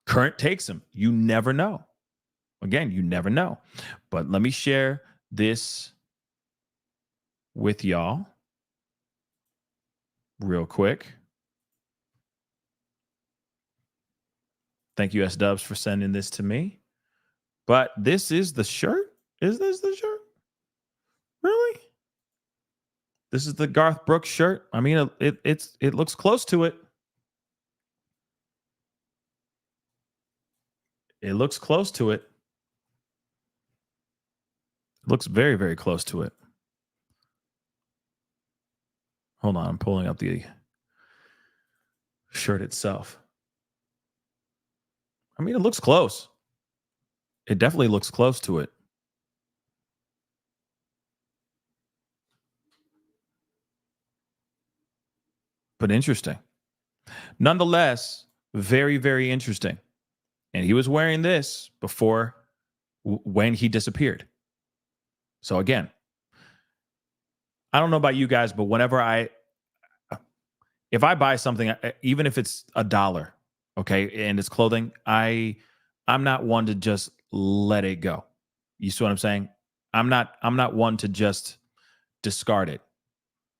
Current takes him. You never know. Again, you never know. But let me share this with y'all real quick. Thank you, S-Dubs, for sending this to me. But this is the shirt? Is this the shirt? Really? This is the Garth Brooks shirt? I mean, it looks close to it. It looks close to it. It looks very, very close to it. Hold on, I'm pulling up the shirt itself. I mean, it looks close. It definitely looks close to it. But interesting. Nonetheless, very, very interesting. And he was wearing this before when he disappeared. So again, I don't know about you guys, but whenever if I buy something, even if it's $1, okay, and it's clothing, I'm not one to just let it go. You see what I'm saying? I'm not one to just discard it.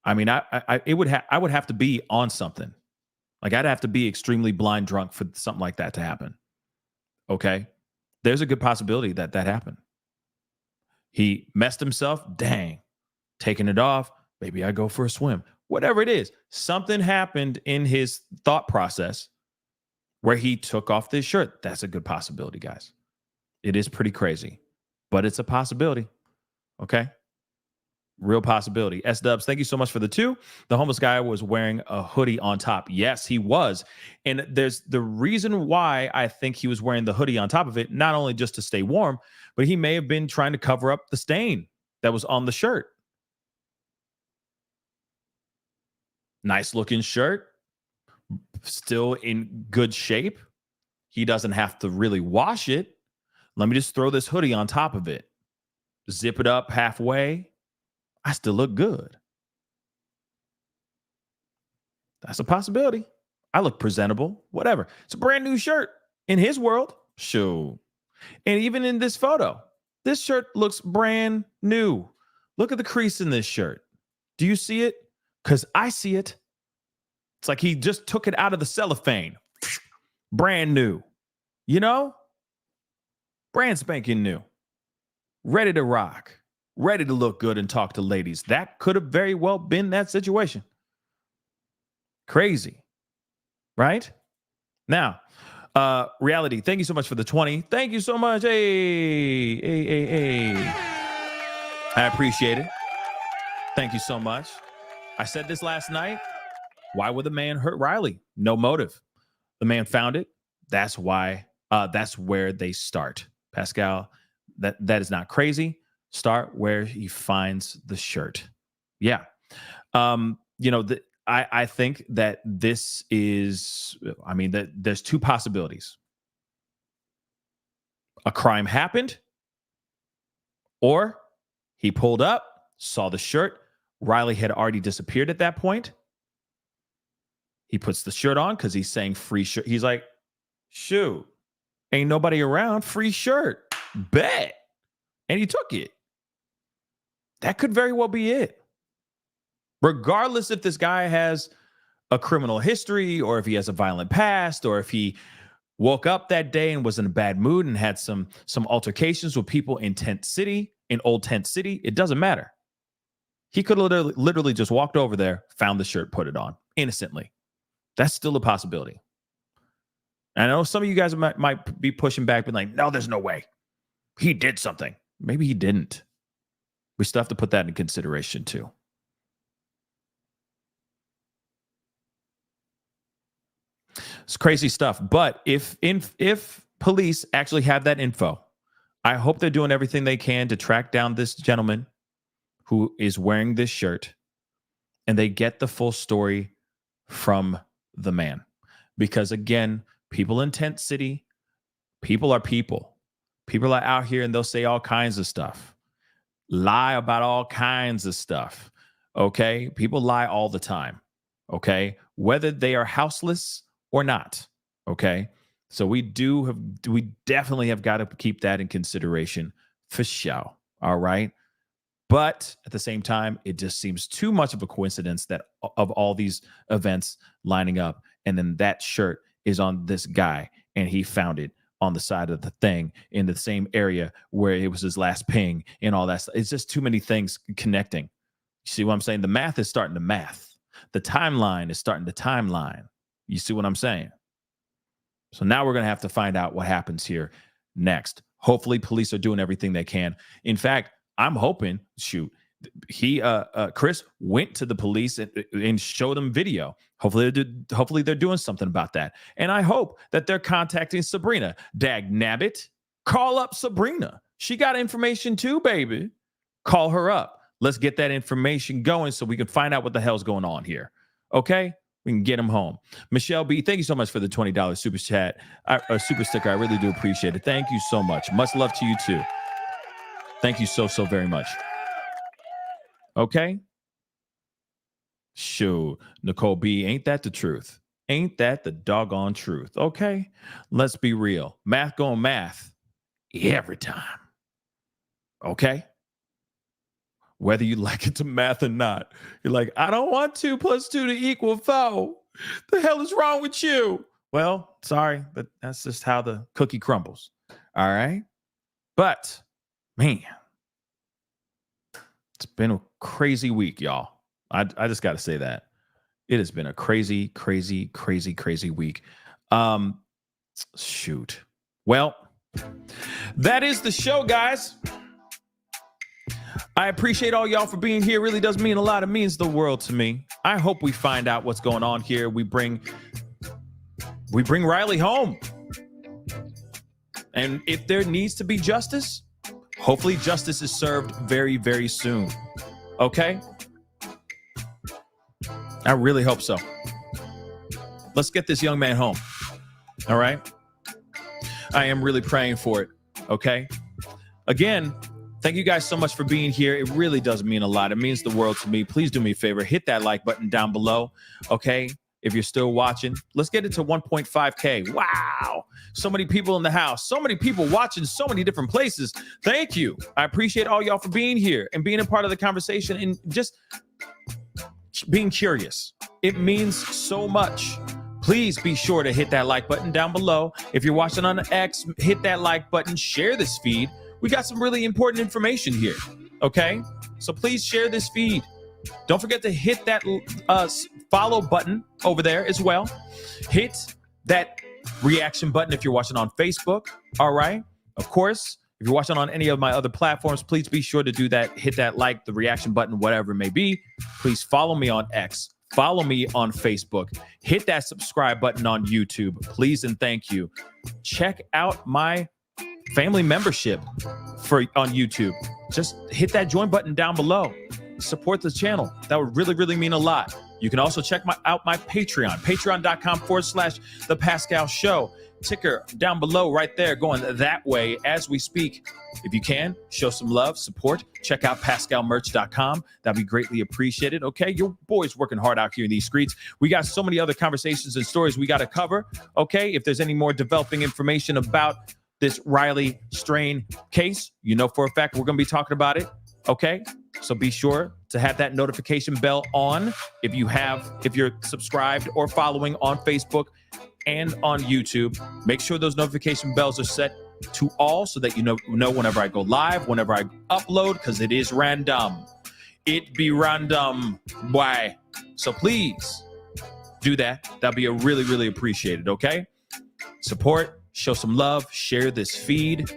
I mean, I would have to be on something. Like I'd have to be extremely blind drunk for something like that to happen. Okay, there's a good possibility that happened. He messed himself. Dang, taking it off. Maybe I go for a swim. Whatever it is, something happened in his thought process where he took off this shirt. That's a good possibility, guys. It is pretty crazy, but it's a possibility. Okay. Real possibility. S-Dubs, thank you so much for the 2. The homeless guy was wearing a hoodie on top. Yes, he was. And there's the reason why I think he was wearing the hoodie on top of it, not only just to stay warm, but he may have been trying to cover up the stain that was on the shirt. Nice looking shirt. Still in good shape. He doesn't have to really wash it. Let me just throw this hoodie on top of it. Zip it up halfway. I still look good. That's a possibility. I look presentable, whatever. It's a brand new shirt in his world. Sure. And even in this photo, this shirt looks brand new. Look at the crease in this shirt. Do you see it? Because I see it. It's like he just took it out of the cellophane. Brand new. You know? Brand spanking new. Ready to rock. Ready to look good and talk to ladies. That could have very well been that situation. Crazy, right? Now, Reality, thank you so much for the 20. Thank you so much. Hey. I appreciate it. Thank you so much. I said this last night. Why would the man hurt Riley? No motive. The man found it. That's why. That's where they start. Pascal, that is not crazy. Start where he finds the shirt. Yeah. I think that this is, that there's two possibilities. A crime happened, or he pulled up, saw the shirt. Riley had already disappeared at that point. He puts the shirt on because he's saying free shirt. He's like, shoot, ain't nobody around, free shirt, bet. And he took it. That could very well be it. Regardless if this guy has a criminal history or if he has a violent past or if he woke up that day and was in a bad mood and had some altercations with people in Old Tent City, it doesn't matter. He could literally just walked over there, found the shirt, put it on innocently. That's still a possibility. And I know some of you guys might be pushing back, being like, no, there's no way. He did something. Maybe he didn't. We still have to put that in consideration too. It's crazy stuff. But if police actually have that info, I hope they're doing everything they can to track down this gentleman who is wearing this shirt, and they get the full story from the man. Because again, people in Tent City, people are people. People are out here and they'll say all kinds of stuff. Lie about all kinds of stuff. Okay? People lie all the time. Okay? Whether they are houseless or not. Okay? So we definitely have got to keep that in consideration for sure. All right? But at the same time, it just seems too much of a coincidence that of all these events lining up, and then that shirt is on this guy, and he found it on the side of the thing in the same area where it was his last ping and all that stuff. It's just too many things connecting. You see what I'm saying? The math is starting to math. The timeline is starting to timeline. You see what I'm saying? So now we're going to have to find out what happens here next. Hopefully police are doing everything they can. In fact, I'm hoping, Chris went to the police and showed them video. Hopefully they're doing something about that. And I hope that they're contacting Sabrina. Dag nabbit, call up Sabrina. She got information too, baby. Call her up. Let's get that information going so we can find out what the hell's going on here. Okay? We can get him home. Michelle B, thank you so much for the $20 super chat, super sticker. I really do appreciate it. Thank you so much. Much love to you too. Thank you so very much. Okay. Shoot, Nicole B, ain't that the truth? Ain't that the doggone truth? Okay. Let's be real. Math going math every time. Okay. Whether you like it to math or not, you're like, I don't want 2 + 2 = 4. The hell is wrong with you? Well, sorry, but that's just how the cookie crumbles. All right. But man, it's been a crazy week, y'all. I just got to say that. It has been a crazy week. Shoot. Well, that is the show, guys. I appreciate all y'all for being here. It really does mean a lot. It means the world to me. I hope we find out what's going on here. We bring Riley home. And if there needs to be justice, hopefully justice is served very, very soon. Okay? I really hope so. Let's get this young man home. All right? I am really praying for it. Okay? Again, thank you guys so much for being here. It really does mean a lot. It means the world to me. Please do me a favor. Hit that like button down below. Okay? If you're still watching, let's get it to 1.5K. Wow. So many people in the house. So many people watching so many different places. Thank you. I appreciate all y'all for being here and being a part of the conversation and just being curious. It means so much. Please be sure to hit that like button down below. If you're watching on X, hit that like button, share this feed. We got some really important information here. Okay? So please share this feed. Don't forget to hit that follow button over there as well. Hit that reaction button if you're watching on Facebook. All right. Of course, if you're watching on any of my other platforms, please be sure to do that. Hit that like, the reaction button, whatever it may be. Please follow me on X. Follow me on Facebook. Hit that subscribe button on YouTube. Please and thank you. Check out my family membership on YouTube. Just hit that join button down below. Support the channel. That would really, really mean a lot. You can also check out my Patreon, patreon.com/The Pascal Show. Ticker down below right there, going that way as we speak. If you can, show some love, support. Check out pascalmerch.com. That'd be greatly appreciated. Okay, your boy's working hard out here in these streets. We got so many other conversations and stories we got to cover. Okay, if there's any more developing information about this Riley Strain case, you know for a fact we're going to be talking about it. Okay, so be sure to have that notification bell on if you're subscribed or following on Facebook and on YouTube. Make sure those notification bells are set to all so that you know whenever I go live, whenever I upload, because it is random. It be random. Why? So please do that. That'll be really, really appreciated. Okay, support, show some love, share this feed,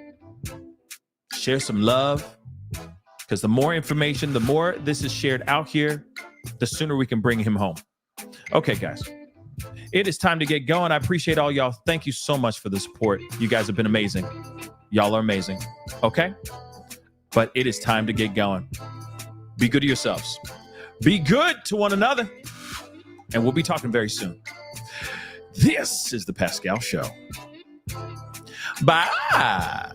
share some love. Because the more information, the more this is shared out here, the sooner we can bring him home. Okay, guys, it is time to get going. I appreciate all y'all. Thank you so much for the support. You guys have been amazing. Y'all are amazing. Okay? But it is time to get going. Be good to yourselves. Be good to one another. And we'll be talking very soon. This is The Pascal Show. Bye.